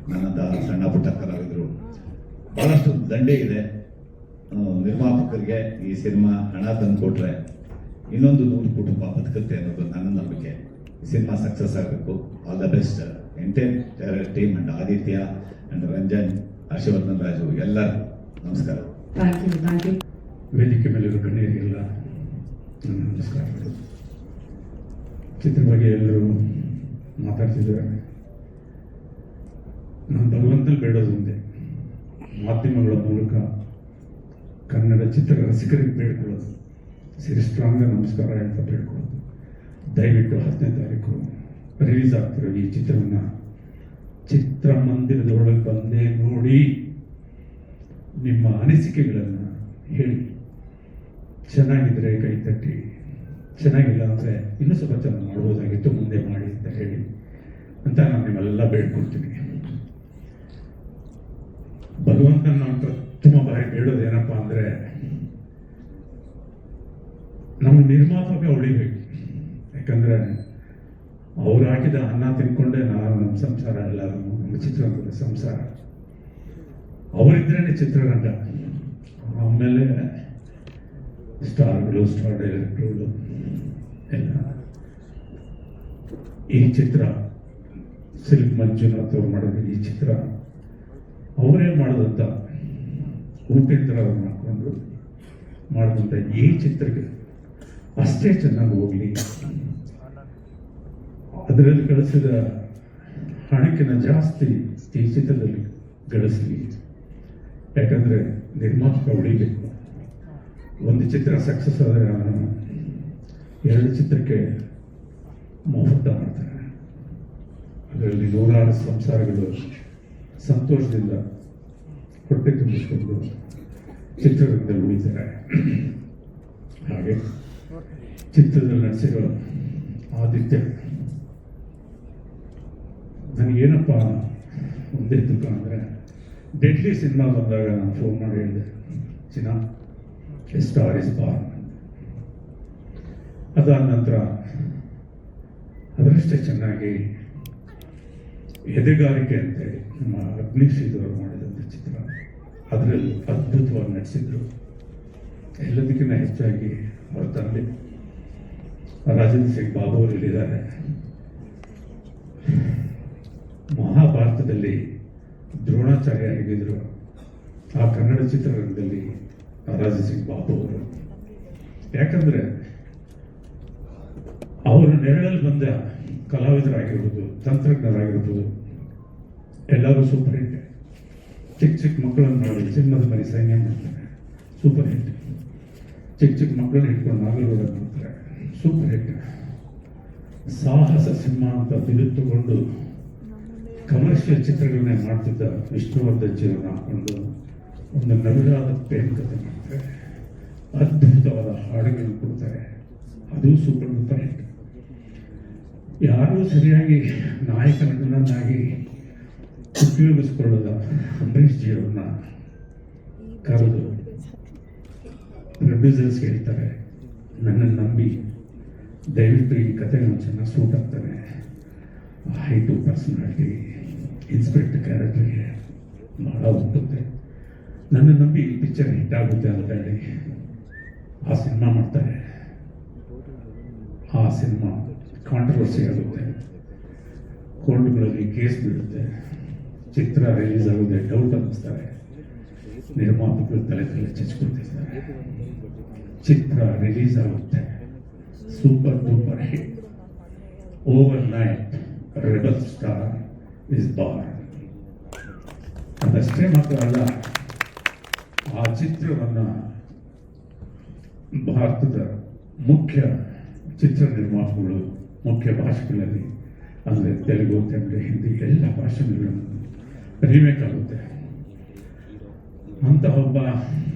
ನನ್ನಂಥ ಸಣ್ಣ ಪುಟ್ಟ ಕಲಾವಿದರು, ಬಹಳಷ್ಟು ದಂಡೆ ಇದೆ. ನಿರ್ಮಾಪಕರಿಗೆ ಈ ಸಿನಿಮಾ ಹಣ ತಂದು ಕೊಟ್ರೆ ಇನ್ನೊಂದು 100 ಕುಟುಂಬ ಬದುಕುತ್ತೆ ಅನ್ನೋದು ನನ್ನ ನಂಬಿಕೆ. ಈ ಸಿನಿಮಾ ಸಕ್ಸಸ್ ಆಗಬೇಕು. All the best entire team and Aditya and Ranjan, Harshavardhan Raju, ಎಲ್ಲರೂ ನಮಸ್ಕಾರ. Thank you. ವೇದಿಕೆ ಮೇಲಿರೋ ಗಣ್ಯರಿಗೆಲ್ಲ ನನ್ನ ನಮಸ್ಕಾರಗಳು. ಚಿತ್ರ ಬಗ್ಗೆ ಎಲ್ಲರೂ ಮಾತಾಡ್ತಿದ್ದಾರೆ. ನಾನು ಭಗವಂತನ ಬೇಡೋದು ಒಂದೇ, ಮಾಧ್ಯಮಗಳ ಮೂಲಕ ಕನ್ನಡ ಚಿತ್ರ ರಸಿಕರಿಗೆ ಬೇಡ್ಕೊಳ್ಳೋದು, ಸಿರಿಸ್ಟ್ರಾಂಗ ನಮಸ್ಕಾರ ಅಂತ ಬೇಡ್ಕೊಳ್ಳೋದು. ದಯವಿಟ್ಟು 10ನೇ ತಾರೀಕು ರಿಲೀಸ್ ಆಗ್ತಿರೋ ಈ ಚಿತ್ರವನ್ನು ಚಿತ್ರಮಂದಿರದೊಳಗೆ ಬಂದೇ ನೋಡಿ, ನಿಮ್ಮ ಅನಿಸಿಕೆಗಳನ್ನು ಹೇಳಿ. ಚೆನ್ನಾಗಿದ್ದರೆ ಕೈ ತಟ್ಟಿ, ಚೆನ್ನಾಗಿಲ್ಲ ಅಂದರೆ ಇನ್ನೂ ಸ್ವಲ್ಪ ಚೆನ್ನಾಗಿ ಮಾಡ್ಬೋದಾಗಿತ್ತು, ಮುಂದೆ ಮಾಡಿ ಅಂತ ಹೇಳಿ ಅಂತ ನಾನು ನಿಮ್ಮೆಲ್ಲ ಬೇಡ್ಕೊಳ್ತೀನಿ. ಭಗವಂತನ ನಾವು ಪ್ರಥಮ ಬಾರಿ ಬೇಡೋದು ಏನಪ್ಪ ಅಂದರೆ, ನಮ್ಮ ನಿರ್ಮಾಪಕ ಉಳಿಬೇಕು. ಯಾಕಂದರೆ ಅವ್ರು ಹಾಕಿದ ಅನ್ನ ತಿನ್ಕೊಂಡೇ ನಮ್ಮ ಸಂಸಾರ ಎಲ್ಲ, ನಮ್ಮ ಚಿತ್ರರಂಗದ ಸಂಸಾರ. ಅವರಿದ್ರೇ ಚಿತ್ರರಂಗ. ಆಮೇಲೆ ಸ್ಟಾರ್ಗಳು, ಸ್ಟಾರ್ ಡೈರೆಕ್ಟರ್ಗಳು ಎಲ್ಲ. ಈ ಚಿತ್ರ ಸಿಲ್ಕ್ ಮಂಜುನಾಥ್ ಅವ್ರು ಮಾಡಿದ ಈ ಚಿತ್ರ ಅವರೇ ಮಾಡಿದಂಥ ಉಪೇಂದ್ರ ಅವ್ರು ಮಾಡಿಕೊಂಡು ಮಾಡಿದಂಥ ಈ ಚಿತ್ರಕ್ಕೆ ಅಷ್ಟೇ ಚೆನ್ನಾಗಿ ಹೋಗಲಿ, ಅದರಲ್ಲಿ ಗಳಿಸಿದ ಹಣಕ್ಕಿಂತ ಜಾಸ್ತಿ ಈ ಚಿತ್ರದಲ್ಲಿ ಗಳಿಸಲಿ. ಯಾಕಂದರೆ ನಿರ್ಮಾಪಕ ಉಳಿಬೇಕು. ಒಂದು ಚಿತ್ರ ಸಕ್ಸಸ್ ಆದರೆ ಅವನು 2 ಚಿತ್ರಕ್ಕೆ ಮುಹೂರ್ತ ಮಾಡ್ತಾರೆ. ಅದರಲ್ಲಿ 100 ಸಂಸಾರಗಳು ಸಂತೋಷದಿಂದ ಹೊಟ್ಟೆ ತುಂಬಿಸಿಕೊಂಡು ಚಿತ್ರರಂಗದಲ್ಲಿ ಉಳಿತಾರೆ. ಹಾಗೆ ಚಿತ್ರದಲ್ಲಿ ನಡೆಸಿರೋ ಆದಿತ್ಯ, ನನಗೇನಪ್ಪ ಒಂದೇ ದುಃಖ ಅಂದರೆ, ಡೆಡ್ಲಿ ಸಿನಿಮಾ ಬಂದಾಗ ನಾನು ಫೋನ್ ಮಾಡಿ ಹೇಳಿದೆ, ಚಿನ್ನ ಸ್ಟಾರ್ ಇಸ್ ಬಾರ್ನ್. ಅದಾದ ನಂತರ ಅದರಷ್ಟೇ ಚೆನ್ನಾಗಿ ಎದೆಗಾರಿಕೆ ಅಂತೇಳಿ ನಮ್ಮ ಅಗ್ನಿಶ್ರೀದವರು ಮಾಡಿದಂಥ ಚಿತ್ರ, ಅದರಲ್ಲಿ ಅದ್ಭುತವಾಗಿ ನಡೆಸಿದ್ರು. ಎಲ್ಲದಕ್ಕಿಂತ ಹೆಚ್ಚಾಗಿ ಅವರ ತಂದೆ ರಾಜೇಂದ್ರ ಸಿಂಗ್ ಬಾಬು ಅವರು ಇಲ್ಲಿದ್ದಾರೆ. ಮಹಾಭಾರತದಲ್ಲಿ ದ್ರೋಣಾಚಾರ್ಯ ಹೇಗಿದ್ರು, ಆ ಕನ್ನಡ ಚಿತ್ರರಂಗದಲ್ಲಿ ರಾಜೇಂದ್ರ ಸಿಂಗ್ ಬಾಬು ಅವರು. ಯಾಕಂದರೆ ಅವರ ನೆರಳಲ್ಲಿ ಬಂದ ಕಲಾವಿದರಾಗಿರ್ಬೋದು, ತಂತ್ರಜ್ಞರಾಗಿರ್ಬೋದು, ಎಲ್ಲರೂ ಸೂಪರ್ ಹಿಟ್. ಚಿಕ್ಕ ಚಿಕ್ಕ ಮಕ್ಕಳನ್ನು ನೋಡಿ ಸಿನಿಮಾದ ಮರಿ ಸೈನ್ಯ ಮಾಡ್ತಾರೆ, ಸೂಪರ್ ಹಿಟ್. ಚಿಕ್ಕ ಚಿಕ್ಕ ಮಕ್ಕಳನ್ನ ಇಟ್ಕೊಂಡು ನಾಗಲೂರ ಮಾಡ್ತಾರೆ, ಸೂಪರ್ ಹಿಟ್. ಸಾಹಸ ಸಿನಿಮಾ ಅಂತ ಬಿರುದು ತಗೊಂಡು ಕಮರ್ಷಿಯಲ್ ಚಿತ್ರಗಳನ್ನೇ ಮಾಡ್ತಿದ್ದ ವಿಷ್ಣುವರ್ಧನ್ ಜೀವನ ಹಾಕೊಂಡು ಒಂದು ನವಿರಾದ ಪ್ರೇಮ ಕಥೆ ಮಾಡ್ತಾರೆ, ಅದ್ಭುತವಾದ ಹಾಡುಗಳನ್ನು ಕೊಡ್ತಾರೆ, ಅದು ಸೂಪರ್ ಡೂಪರ್ ಹಿಟ್. ಯಾರೂ ಸರಿಯಾಗಿ ನಾಯಕ ನಟನನ್ನಾಗಿ ಉಪಯೋಗಿಸ್ಕೊಳ್ಳೋದ ಅಂಬರೀಷ್ ಜಿಯವ್ರನ್ನ ಕರೆದು ಪ್ರೊಡ್ಯೂಸರ್ಸ್ ಹೇಳ್ತಾರೆ, ನನ್ನನ್ನು ನಂಬಿ ದಯವಿಟ್ಟು ಈ ಕಥೆಗೆ ಚೆನ್ನಾಗಿ ಸೂಟ್ ಆಗ್ತಾನೆ, ಹೈಟು ಪರ್ಸನಾಲಿಟಿ, ಇನ್ಸ್ಪೆಕ್ಟರ್ ಕ್ಯಾರೆಕ್ಟರ್ಗೆ ಭಾಳ ಒಪ್ಪುತ್ತೆ, ನನ್ನ ನಂಬಿ ಈ ಪಿಕ್ಚರ್ ಹಿಟ್ ಆಗುತ್ತೆ ಅಂತ ಹೇಳಿ ಆ ಸಿನಿಮಾ ಮಾಡ್ತಾರೆ. ಆ ಸಿನಿಮಾ ಕಾಂಟ್ರವರ್ಸಿ ಆಗುತ್ತೆ, ಕೋರ್ಟ್ಗಳಲ್ಲಿ ಕೇಸ್ ಬೀಳುತ್ತೆ, ಚಿತ್ರ ರಿಲೀಸ್ ಆಗುತ್ತೆ ಡೌಟ್ ಅನ್ನಿಸ್ತಾರೆ, ನಿರ್ಮಾಪಕರು ತಲೆ ಚಚ್ಕೊಳ್ತಿದ್ದಾರೆ. ಚಿತ್ರ ರಿಲೀಸ್ ಆಗುತ್ತೆ, super duper hit. Over night rebel star is Born. ಅದಷ್ಟೇ ಮಾತ್ರ ಅಲ್ಲ, ಆ ಚಿತ್ರವನ್ನು ಭಾರತದ ಮುಖ್ಯ ಚಿತ್ರ ನಿರ್ಮಾಪಕರು ಮುಖ್ಯ ಭಾಷೆಗಳಲ್ಲಿ, ಅಂದರೆ ತೆಲುಗು, ತಮಿಳು, ಹಿಂದಿ ಎಲ್ಲ ಭಾಷೆಗಳನ್ನು ರೀಮೇಕ್ ಆಗುತ್ತೆ. ಅಂತ ಒಬ್ಬ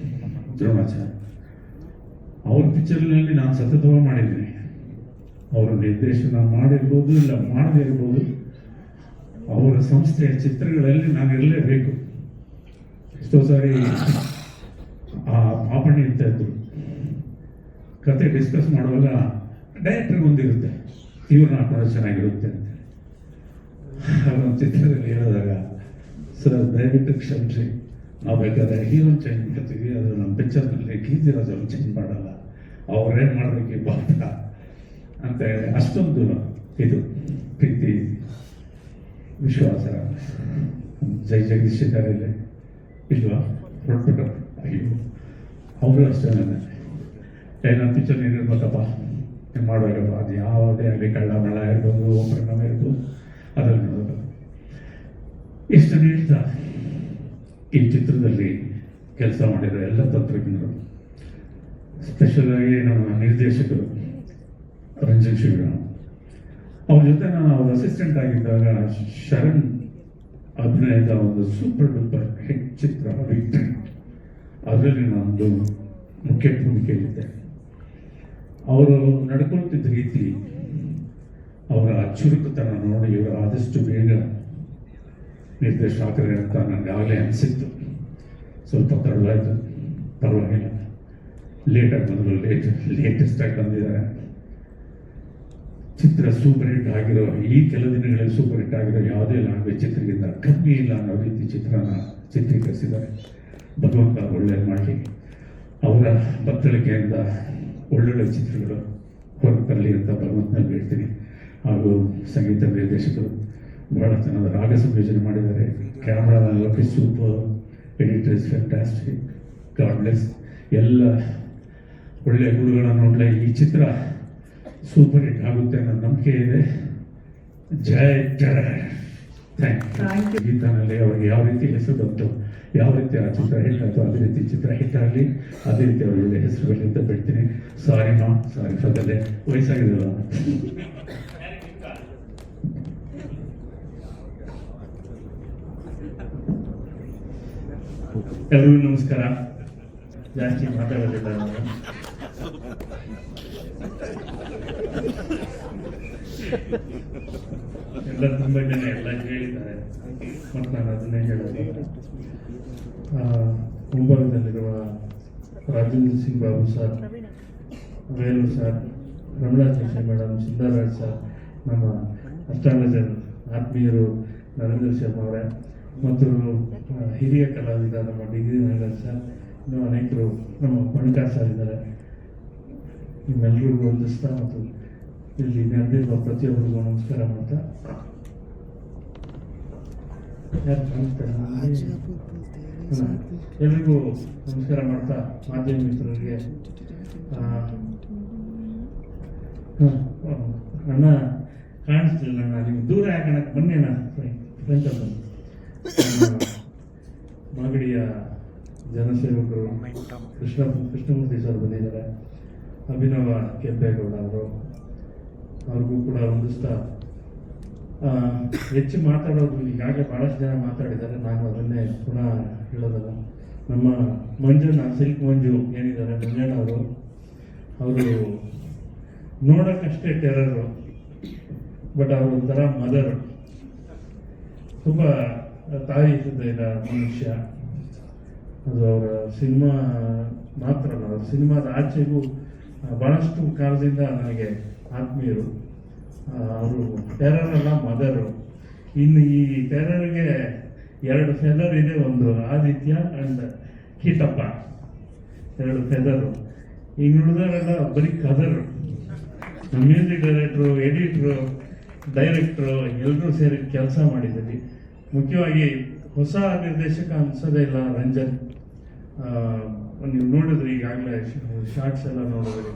ದ್ರೋಣಾಚಾರ್ಯ, ಅವ್ರ ಪಿಕ್ಚರ್ನಲ್ಲಿ ನಾನು ಸತತವಾಗಿ ಮಾಡಿದ್ದೀನಿ. ಅವರ ನಿರ್ದೇಶನ ಮಾಡಿರ್ಬೋದು, ಇಲ್ಲ ಮಾಡದೇ ಇರ್ಬೋದು, ಅವರ ಸಂಸ್ಥೆಯ ಚಿತ್ರಗಳಲ್ಲಿ ನಾನು ಇರಲೇಬೇಕು. ಎಷ್ಟೋ ಸಾರಿ ಆ ಪಾಪಣ್ಣಿ ಅಂತ ಇದ್ರು, ಕತೆ ಡಿಸ್ಕಸ್ ಮಾಡುವಾಗ ಡೈರೆಕ್ಟರ್ಗೆ ಒಂದಿರುತ್ತೆ, ಇವ್ರನ್ನ ಹಾಕೋದು ಚೆನ್ನಾಗಿರುತ್ತೆ ಅಂತ. ಚಿತ್ರದಲ್ಲಿ ಹೇಳಿದಾಗ ಸರ್ ದಯವಿಟ್ಟು ಕ್ಷಮಿಸಿ, ನಾವು ಬೇಕಾದ್ರೆ ಹೀರೋನ್ ಚೇಂಜ್ ಮಾಡ್ತೀವಿ, ಅದು ನಮ್ಮ ಪಿಕ್ಚರ್ನಲ್ಲಿ ಕೀರ್ತಿರಾಜ್ ಅವ್ರು ಚೇಂಜ್ ಮಾಡಲ್ಲ, ಅವ್ರೇನು ಮಾಡಬೇಕು ಈ ಪಾತ್ರ ಅಂತ ಹೇಳಿ ಅಷ್ಟೊಂದು ಇದು ಪ್ರೀತಿ ವಿಶ್ವಾಸ. ಜೈ ಜಗದೀಶ್ ಇದ್ದಾರೆ ಇಲ್ಲಿ ಇಲ್ವಾ? ಹೊರಟ್ಬಿಟ್ಟು ಅಯ್ಯೋ ಅವರು ಅಷ್ಟೇ ನನ್ನ ಪಿಕ್ಚರ್ ಏನಿರ್ಬೇಕಪ್ಪ ನೀವು ಮಾಡುವಾಗಪ್ಪ, ಅದು ಯಾವುದೇ ಆಗಲಿ ಕಳ್ಳ ಮಳ ಇರ್ಬೋದು, ಪರಿಣಾಮ ಇರ್ಬೋದು, ಅದನ್ನು ನೋಡಬೇಕು. ಇಷ್ಟು ಹೇಳ್ತಾ ಈ ಚಿತ್ರದಲ್ಲಿ ಕೆಲಸ ಮಾಡಿರೋ ಎಲ್ಲ ತಂತ್ರಜ್ಞರು, ಸ್ಪೆಷಲ್ ಆಗಿ ನಮ್ಮ ನಿರ್ದೇಶಕರು ರಂಜನ್ ಶಿವರಾಮ್, ಅವ್ರ ಜೊತೆ ನಾನು ಅವ್ರ ಅಸಿಸ್ಟೆಂಟ್ ಆಗಿದ್ದಾಗ ಶರಣ್ ಅಭಿನಯದ ಒಂದು ಸೂಪರ್ ಡೂಪರ್ ಹಿಟ್ ಚಿತ್ರ ವಿಕ್ಟರಿ, ಅದರಲ್ಲಿ ನಾನೊಂದು ಮುಖ್ಯ ಭೂಮಿಕೆಯಲ್ಲಿದ್ದೆ. ಅವರು ನಡ್ಕೊಳ್ತಿದ್ದ ರೀತಿ, ಅವರ ಚುರುಕುತನ ನೋಡಿ ಇವರು ಆದಷ್ಟು ಬೇಗ ನಿರ್ದೇಶಕರೇ ಅಂತ ನನಗೆ ಆಗಲೇ ಅನಿಸಿತ್ತು. ಸ್ವಲ್ಪ ತಡವಾಯಿತು, ಪರವಾಗಿಲ್ಲ, ಲೇಟಾಗಿ ಬಂದರು, ಲೇಟೆಸ್ಟ್ ಆಗಿ ಬಂದಿದ್ದಾರೆ. ಚಿತ್ರ ಸೂಪರ್ ಹಿಟ್ ಆಗಿರೋ, ಈ ಕೆಲವು ದಿನಗಳಲ್ಲಿ ಸೂಪರ್ ಹಿಟ್ ಆಗಿರೋ ಯಾವುದೇ ಲ್ಯಾಂಗ್ವೇಜ್ ಚಿತ್ರದಿಂದ ಕಮ್ಮಿ ಇಲ್ಲ ಅನ್ನೋ ರೀತಿ ಚಿತ್ರನ ಚಿತ್ರೀಕರಿಸಿದ್ದಾರೆ. ಭಗವಂತ ಒಳ್ಳೆಯದು ಮಾಡಲಿ, ಅವರ ಬತ್ತಳಿಕೆಯಿಂದ ಒಳ್ಳೊಳ್ಳೆ ಚಿತ್ರಗಳು ಹೊರಗೆ ತರಲಿ ಅಂತ ಭಗವಂತನಲ್ಲಿ ಹೇಳ್ತೀನಿ. ಹಾಗೂ ಸಂಗೀತ ನಿರ್ದೇಶಕರು ಬಹಳ ಚೆನ್ನಾದ ರಾಗ ಸಂಯೋಜನೆ ಮಾಡಿದ್ದಾರೆ. Camera look is super, editor is fantastic, god bless. ಎಲ್ಲ ಒಳ್ಳೆಯ ಗುರುಗಳನ್ನು ನೋಡಲೇ ಈ ಚಿತ್ರ ಸೂಪರ್ ಹಿಟ್ ಆಗುತ್ತೆ ಅನ್ನೋ ನಂಬಿಕೆ ಇದೆ. ಜೈ ಜಯ. Thank you. ಗೀತಾನಲ್ಲಿ ಅವ್ರಿಗೆ ಯಾವ ರೀತಿ ಹೆಸರು ಬಂತು, ಯಾವ ರೀತಿ ಆ ಚಿತ್ರ ಹಿಟ್ ಆಯಿತು, ಅದೇ ರೀತಿ ಚಿತ್ರ ಹಿಟ್ ಆಗಲಿ, ಅದೇ ರೀತಿ ಅವ್ರಿಗೆ ಹೆಸರು ಬರಲಿ ಅಂತ ಬಿಡ್ತೀನಿ. ಸಾರಿ ಫದಲ್ಲೇ ವಯಸ್ಸಾಗಿದೆಯಲ್ಲ. ಎಲ್ಲರಿಗೂ ನಮಸ್ಕಾರ. ಜಾಸ್ತಿ ಮಾತಾಡೋದಿಲ್ಲ ನಾನು. ಎಲ್ಲ ತುಂಬ ಜನ ಎಲ್ಲ ಹೇಳಿದ್ದಾರೆ, ಮತ್ತು ನಾನು ಅದನ್ನೇ ಹೇಳೋದು. ಮುಂಭಾಗದಲ್ಲಿರುವ Rajendra Singh Babu sir, Velu sir, Ramana Joshi madam, Sundararaj sir, ನಮ್ಮ ಅಷ್ಟಾಂಗಜನ್ ಆತ್ಮೀಯರು ನರೇಂದ್ರ ಶರ್ಮಾ ಅವರೇ, ಮತ್ತು ಹಿರಿಯ ಕಲಾವಿದ ನಮ್ಮ ಡಿಗ್ರಿ ನಾಗರಾಜ್ ಸರ್, ಇನ್ನೂ ಅನೇಕರು ನಮ್ಮ ಪಣಕಾರ್ ಸರ್ ಇದ್ದಾರೆ. ನಿಮ್ಮೆಲ್ಲರಿಗೂ ವಂದಿಸ್ತಾ ಮತ್ತು ಇಲ್ಲಿ ನೆರೆದಿರುವ ಪ್ರತಿಯೊಬ್ಬರಿಗೂ ನಮಸ್ಕಾರ ಮಾಡ್ತಾ, ಯಾರು ಕಾಣಿಸ್ತಾರೆ ಎಲ್ರಿಗೂ ನಮಸ್ಕಾರ ಮಾಡ್ತಾ, ಮಾಧ್ಯಮ ಮಿತ್ರರಿಗೆ ಅಣ್ಣ ಕಾಣಿಸ್ತಿಲ್ಲ, ಅಣ್ಣ ನೀವು ದೂರ ಯಾಕಣಕ್ಕೆ ಬನ್ನಿ ಅಣ್ಣ, ಫ್ರೆಂಡ್ ಅಂತ ಮಾಗಡಿಯ ಜನಸೇವಕರು ಕೃಷ್ಣಮೂರ್ತಿ ಸರ್ ಬಂದಿದ್ದಾರೆ, ಅಭಿನವ ಕೆಂಪೇಗೌಡ ಅವರು, ಅವ್ರಿಗೂ ಕೂಡ ವಂದಿಸ್ತಾ, ಹೆಚ್ಚು ಮಾತಾಡೋದು ಈಗಾಗಲೇ ಭಾಳಷ್ಟು ಜನ ಮಾತಾಡಿದ್ದಾರೆ, ನಾನು ಅದನ್ನೇ ಪುನಃ ಹೇಳೋದಲ್ಲ. ನಮ್ಮ ಮಂಜಣ್ಣ, ಸಿಲ್ಕ್ ಮಂಜು ಏನಿದ್ದಾರೆ ಮಂಜಣ್ಣ ಅವರು ನೋಡೋಕ್ಕಷ್ಟೇ ಟೆರರು, ಬಟ್ ಅವರು ಒಂಥರ ಮದರು, ತುಂಬ ತಾಯಿ ಇದ್ದ ಮನುಷ್ಯ. ಅದು ಅವರ ಸಿನಿಮಾ ಮಾತ್ರ ಅಲ್ಲ, ಅವ್ರ ಸಿನಿಮಾದ ಆಚೆಗೂ ಭಾಳಷ್ಟು ಕಾಲದಿಂದ ನನಗೆ ಆತ್ಮೀಯರು. ಅವರು ಟೆರರ್ ಅಲ್ಲ, ಮದರು. ಇನ್ನು ಈ ಟೆರರ್ಗೆ 2 ಫೆದರ್ ಇದೆ, ಒಂದು ಆದಿತ್ಯ ಅಂಡ್ ಕೀಟಪ್ಪ, 2 ಫೆದರು. ಈಗ ಉಳಿದವರೆಲ್ಲ ಬರೀ ಕದರು. ಮ್ಯೂಸಿಕ್ ಡೈರೆಕ್ಟ್ರು, ಎಡಿಟ್ರು, ಡೈರೆಕ್ಟ್ರು ಎಲ್ಲರೂ ಸೇರಿ ಕೆಲಸ ಮಾಡಿದ್ದೀವಿ. ಮುಖ್ಯವಾಗಿ ಹೊಸ ನಿರ್ದೇಶಕ ಅನ್ಸೋದೇ ಇಲ್ಲ ರಂಜನ್. ನೀವು ನೋಡಿದ್ರಿ ಈಗಾಗಲೇ ಶಾರ್ಟ್ಸ್ ಎಲ್ಲ ನೋಡಿದ್ರಿ,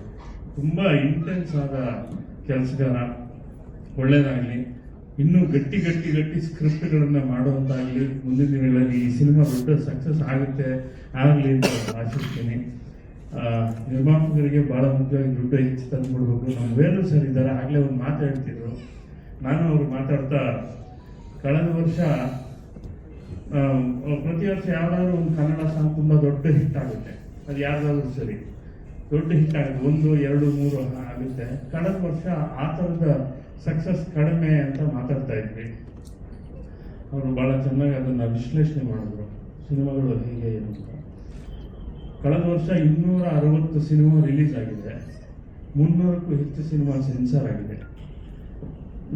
ತುಂಬ ಇಂಟೆನ್ಸ್ ಆದ ಕೆಲಸಗಾರ. ಒಳ್ಳೇದಾಗಲಿ, ಇನ್ನೂ ಗಟ್ಟಿ ಸ್ಕ್ರಿಪ್ಟ್ಗಳನ್ನು ಮಾಡುವಂತಾಗಲಿ. ಮುಂದಿನ ದಿನಗಳಲ್ಲಿ ಈ ಸಿನಿಮಾ ದೊಡ್ಡ ಸಕ್ಸಸ್ ಆಗಲಿ ಅಂತ ಆಶಿಸ್ತೀನಿ. ನಿರ್ಮಾಪಕರಿಗೆ ಭಾಳ ಮುಖ್ಯವಾಗಿ ದುಡ್ಡು ಹೆಚ್ಚು ತಂದುಕೊಡ್ಬೇಕು. ನಮ್ಮ ವೇಲು ಸರ್ ಇದ್ದಾರೆ, ಆಗಲೇ ಒಂದು ಮಾತು ಹೇಳ್ತಿದ್ರು. ನಾನು ಅವರು ಮಾತಾಡ್ತಾ, ಕಳೆದ ವರ್ಷ ಪ್ರತಿ ವರ್ಷ ಯಾವುದಾದ್ರೂ ಒಂದು ಕನ್ನಡ ಸಾಂಗ್ ತುಂಬ ದೊಡ್ಡ ಹಿಟ್ ಆಗುತ್ತೆ, ಅದು ಯಾವುದಾದ್ರೂ ಸರಿ ದೊಡ್ಡ ಹಿಟ್ ಆಗುತ್ತೆ, 1, 2, 3 ಆಗುತ್ತೆ. ಕಳೆದ ವರ್ಷ ಆ ಥರದ ಸಕ್ಸಸ್ ಕಡಿಮೆ ಅಂತ ಮಾತಾಡ್ತಾ ಇದ್ವಿ. ಅವರು ಭಾಳ ಚೆನ್ನಾಗಿ ಅದನ್ನು ವಿಶ್ಲೇಷಣೆ ಮಾಡಿದ್ರು, ಸಿನಿಮಾಗಳು ಹೇಗೆ ಏನು ಅಂತ. ಕಳೆದ ವರ್ಷ 260 ಸಿನಿಮಾ ರಿಲೀಸ್ ಆಗಿದೆ, 300ಕ್ಕೂ ಹೆಚ್ಚು ಸಿನಿಮಾ ಸೆನ್ಸಾರ್ ಆಗಿದೆ.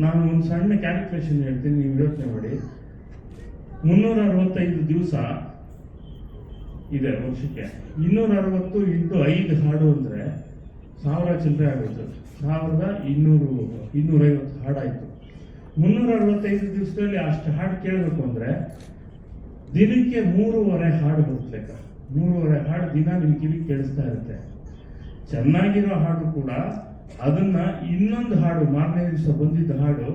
ನಾನು ಒಂದು ಸಣ್ಣ ಕ್ಯಾಲ್ಕುಲೇಷನ್ ಹೇಳ್ತೀನಿ, ನೀವು ಯೋಚನೆ ಮಾಡಿ. 365 ದಿವಸ ಇದೆ ವರ್ಷಕ್ಕೆ. 260 ಇಂಟು 5 ಹಾಡು ಅಂದರೆ 1000 ಚಿಲ್ಲರೆ ಆಗುತ್ತೆ. 1250 ಹಾಡಾಯಿತು. 365 ದಿವಸದಲ್ಲಿ ಅಷ್ಟು ಹಾಡು ಕೇಳಬೇಕು ಅಂದರೆ ದಿನಕ್ಕೆ 3.5 ಹಾಡು ಬರುತ್ತೆ. 3.5 ಹಾಡು ದಿನ ನಿಮ್ಮ ಕಿವಿಗೆ ಕೇಳಿಸ್ತಾ ಇರುತ್ತೆ. ಚೆನ್ನಾಗಿರೋ ಹಾಡು ಕೂಡ ಅದನ್ನ ಇನ್ನೊಂದು ಹಾಡು ಮಾರನೇ ದಿವಸ ಬಂದಿದ್ದ ಹಾಡು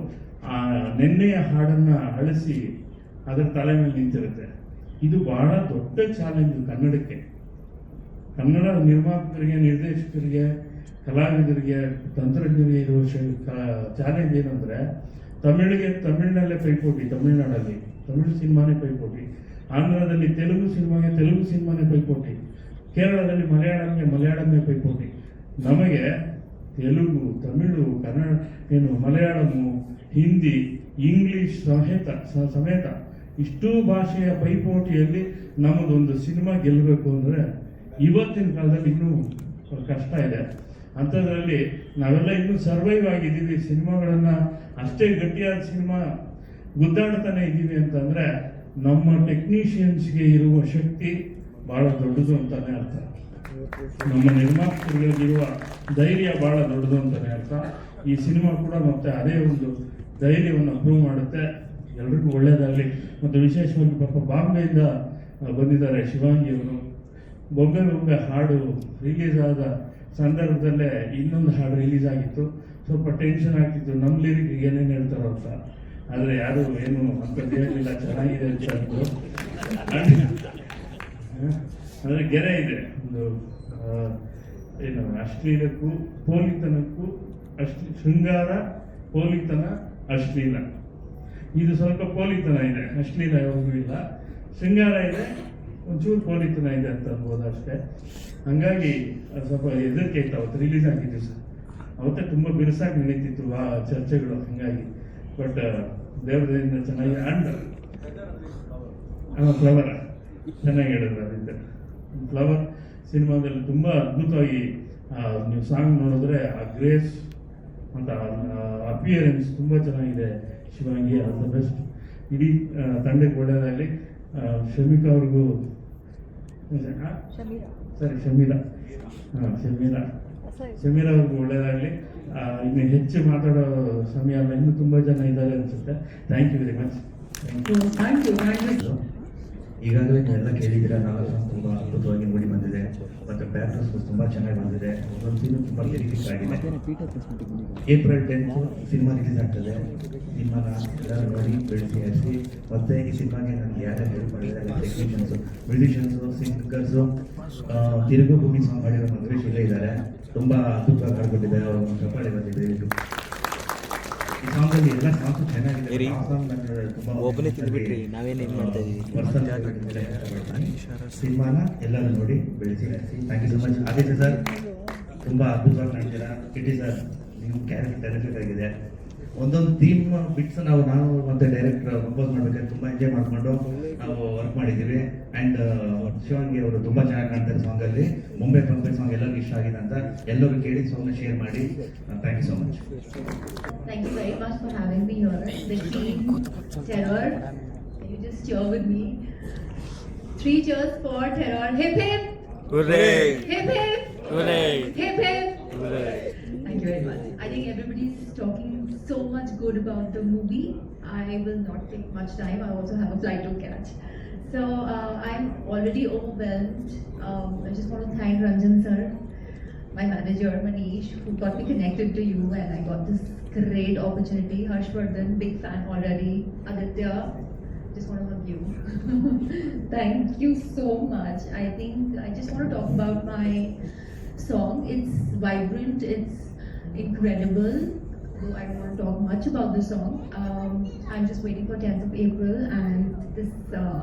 ಆ ನೆನ್ನೆಯ ಹಾಡನ್ನ ಅಳಿಸಿ ಅದರ ತಲೆ ಮೇಲೆ ನಿಂತಿರುತ್ತೆ. ಇದು ಬಹಳ ದೊಡ್ಡ ಚಾಲೆಂಜ್ ಕನ್ನಡಕ್ಕೆ. ಕನ್ನಡ ನಿರ್ಮಾಪಕರಿಗೆ, ನಿರ್ದೇಶಕರಿಗೆ, ಕಲಾವಿದರಿಗೆ, ತಂತ್ರಜ್ಞರಿಗೆ ಇರುವ ಚಾಲೆಂಜ್ ಏನಂದ್ರೆ ತಮಿಳಿನಲ್ಲೇ ಪೈಪೋಟಿ, ತಮಿಳುನಾಡಲ್ಲಿ ತಮಿಳು ಸಿನಿಮಾನೇ ಪೈಪೋಟಿ, ಆಂಧ್ರದಲ್ಲಿ ತೆಲುಗು ಸಿನಿಮಾನೇ ಪೈಪೋಟಿ, ಕೇರಳದಲ್ಲಿ ಮಲಯಾಳಂಗೆ ಪೈಪೋಟಿ. ನಮಗೆ ತೆಲುಗು, ತಮಿಳು, ಕನ್ನಡ, ಮಲಯಾಳಮು, ಹಿಂದಿ, ಇಂಗ್ಲಿಷ್ ಸಮೇತ ಇಷ್ಟೂ ಭಾಷೆಯ ಪೈಪೋಟಿಯಲ್ಲಿ ನಮ್ಮದೊಂದು ಸಿನಿಮಾ ಗೆಲ್ಲಬೇಕು ಅಂದರೆ ಇವತ್ತಿನ ಕಾಲದಲ್ಲಿ ಇನ್ನೂ ಕಷ್ಟ ಇದೆ. ಅಂಥದ್ರಲ್ಲಿ ನಾವೆಲ್ಲ ಇನ್ನೂ ಸರ್ವೈವ್ ಆಗಿದ್ದೀವಿ. ಸಿನಿಮಾಗಳನ್ನು ಅಷ್ಟೇ ಗಟ್ಟಿಯಾದ ಸಿನಿಮಾ ಗುದ್ದಾಡ್ತಾನೆ ಇದ್ದೀವಿ ಅಂತಂದರೆ ನಮ್ಮ ಟೆಕ್ನಿಷಿಯನ್ಸ್ಗೆ ಇರುವ ಶಕ್ತಿ ಭಾಳ ದೊಡ್ಡದು ಅಂತಾನೆ ಅರ್ಥ. ನಮ್ಮ ನಿರ್ಮಾಪಕರಿಗಿರುವ ಧೈರ್ಯ ಭಾಳ ದೊಡ್ಡದು ಅಂತಾನೆ ಅರ್ಥ. ಈ ಸಿನಿಮಾ ಕೂಡ ಮತ್ತೆ ಅದೇ ಒಂದು ಧೈರ್ಯವನ್ನು ಪ್ರೂವ್ ಮಾಡುತ್ತೆ. ಎಲ್ರಿಗೂ ಒಳ್ಳೆಯದಾಗಲಿ. ಮತ್ತು ವಿಶೇಷವಾಗಿ ಪಾಪ ಬಾಂಬೆಯಿಂದ ಬಂದಿದ್ದಾರೆ ಶಿವಾಂಗಿ ಅವರು. ಬೊಂಬೆ ಹಾಡು ರಿಲೀಸ್ ಆದ ಸಂದರ್ಭದಲ್ಲೇ ಇನ್ನೊಂದು ಹಾಡು ರಿಲೀಸ್ ಆಗಿತ್ತು. ಸ್ವಲ್ಪ ಟೆನ್ಷನ್ ಆಗ್ತಿತ್ತು, ನಮ್ಮ ಲಿರಿಕ್ ಏನೇನು ಹೇಳ್ತಾರೋ ಅಂತ. ಆದರೆ ಯಾರು ಏನು ಅಂಥದ್ದು ಹೇಳಲಿಲ್ಲ, ಚೆನ್ನಾಗಿದೆ ಅಂತ ಅಂದ್ರು. ಅಂದರೆ ಗೆರೆ ಇದೆ ಒಂದು ಅಶ್ಲೀಲಕ್ಕೂ ಪೋಲಿತನಕ್ಕೂ ಶೃಂಗಾರ, ಪೋಲಿತನ, ಅಶ್ಲೀಲ. ಇದು ಸ್ವಲ್ಪ ಪೋಲಿತನ ಇದೆ, ಅಶ್ಲೀಲ ಯಾವಾಗೂ ಇಲ್ಲ. ಶೃಂಗಾರ ಇದೆ, ಒಂಚೂರು ಪೋಲಿತನ ಇದೆ ಅಂತ ಅನ್ಬೋದು ಅಷ್ಟೇ. ಹಂಗಾಗಿ ಸ್ವಲ್ಪ ಹೆದರಿಕೆ ಇತ್ತು ಅವತ್ತು ರಿಲೀಸ್ ಆಗಿದ್ದು ಸರ್. ಅವತ್ತೇ ತುಂಬ ಬಿರುಸಾಗಿ ನಡೀತಿತ್ತು ಆ ಚರ್ಚೆಗಳು. ಹಂಗಾಗಿ ಬಟ್ ದೇವರಿಂದ ಚೆನ್ನಾಗಿ ಅಂಡ್ ಫ್ಲವರ್ ಚೆನ್ನಾಗಿ ಹೇಳಿದ್ರು. ಅದರಿಂದ ಫ್ಲವರ್ ಸಿನಿಮಾದಲ್ಲಿ ತುಂಬ ಅದ್ಭುತವಾಗಿ ನೀವು ಸಾಂಗ್ ನೋಡಿದ್ರೆ ಆ ಗ್ರೇಸ್ ಅಂತ ಅಪಿಯರೆನ್ಸ್ ತುಂಬ ಚೆನ್ನಾಗಿದೆ. Shivangi all the best. ಇಡೀ ತಂಡಕ್ಕೆ ಒಳ್ಳೆಯದಾಗಲಿ. ಶಮಿಕಾ ಅವ್ರಿಗೂ ಶಮೀರಾ ಅವ್ರಿಗೂ ಒಳ್ಳೆಯದಾಗಲಿ. ಇನ್ನು ಹೆಚ್ಚು ಮಾತಾಡೋ ಸಮಯ ಅಲ್ಲ, ಇನ್ನೂ ತುಂಬ ಜನ ಇದ್ದಾರೆ ಅನಿಸುತ್ತೆ. Thank you very much. Thank you. ಈಗಾಗಲೇ ಎಲ್ಲ ಕೇಳಿದ್ದೀರಾ. 4 ಸಾಂಗ್ ತುಂಬ ಅದ್ಭುತವಾಗಿ ಮೂಡಿ ಬಂದಿದೆ ಮತ್ತು ಬ್ಯಾಕ್ಗ್ರೌಂಡ್ಸ್ ತುಂಬ ಚೆನ್ನಾಗಿ ಬಂದಿದೆ. ಒಂದೊಂದು ಸೀನು ತುಂಬ ಲಿರಿಕ್ಸ್ ಆಗಿದೆ. April 10th ಸಿನಿಮಾ ರಿಲೀಸ್ ಆಗ್ತದೆ. ಸಿನಿಮಾನ ಎಲ್ಲರೂ ನೋಡಿ ಬೆಳೆಸಿ ಹರಿಸಿ. ಮತ್ತು ಈ ಸಿನಿಮಾಗೆ ನನಗೆ ಯಾರ್ಯಾರು ಹೆಲ್ಪ್ ಮಾಡಿದ್ದಾರೆ, ಟೆಕ್ನಿಷಿಯನ್ಸು, ಮ್ಯೂಸಿಷಿಯನ್ಸು, ಸಿಂಗರ್ಸು, ತಿರುಗು ಭೂಮಿ ಸಾಂಗ್ ಮಾಡಿರೋ ಮದುವೆ ಇಲ್ಲೇ ಇದ್ದಾರೆ. ತುಂಬ ಅದ್ಭುತವಾಗಿ ಹಾಡ್ಕೊಟ್ಟಿದ್ದಾರೆ. ಅವರು ಚಪ್ಪಾಳೆ ಬಂದಿದೆ. ಈ ಸಾಂಗಲ್ಲಿ ಎಲ್ಲ ಸಾಂಗ್ಸು ಚೆನ್ನಾಗಿದೆ. ಸಿನಿಮಾನ ಎಲ್ಲರೂ ನೋಡಿ ಬೆಳೆಸಿ. Thank you so much. Aditya sir ತುಂಬ ಅದ್ಭುತವಾಗಿ ಮಾಡ್ತೀರಾ. ಕಿಟಿ ಸರ್ ನಿಮ್ಮ ಕ್ಯಾರೆಕ್ಟರ್ ಟೆರಿಫಿಕ್ ಆಗಿದೆ. ಒಂದೊಂದು ಥೀಮ್ ಬಿಟ್ಸ್ ನಾನು ಮತ್ತು ಡೈರೆಕ್ಟರ್ ಕಂಪೋಸ್ ಮಾಡ್ಬೇಕಾದ್ರೆ ತುಂಬ ಎಂಜಾಯ್ ಮಾಡಿಕೊಂಡು ನಾವು ವರ್ಕ್ ಮಾಡಿದ್ದೀವಿ. ಆ್ಯಂಡ್ ಶಿವಾಂಗಿ ಅವರು ತುಂಬ ಚೆನ್ನಾಗಿ ಕಾಣ್ತಾರೆ ಸಾಂಗಲ್ಲಿ. ಮುಂಬೈ ಸಾಂಗ್ ಎಲ್ಲರಿಗೂ ಇಷ್ಟ ಆಗಿದೆ ಅಂತ ಎಲ್ಲರೂ ಕೇಳಿ ಸಾಂಗ್ನ ಶೇರ್ ಮಾಡಿ. Thank you so much. Thank you very much for having me here. The team, Terror, can you just cheer with me? 3 cheers for Terror. Hip hip! Hooray! Hip hip! Hooray! Hip hip! Hooray! Thank you very much. I think everybody's talking so much good about the movie. I will not take much time. I also have a flight to catch. So I'm already overwhelmed. I just want to thank Ranjan sir, my manager Manish, who got me connected to you, and I got this great opportunity. Harshvardhan, big fan already. Aditya, just want to hug you. Thank you so much. I think I just want to talk about my song. It's vibrant, it's incredible. Though I don't want to talk much about the song. I'm just waiting for 10th of April, and this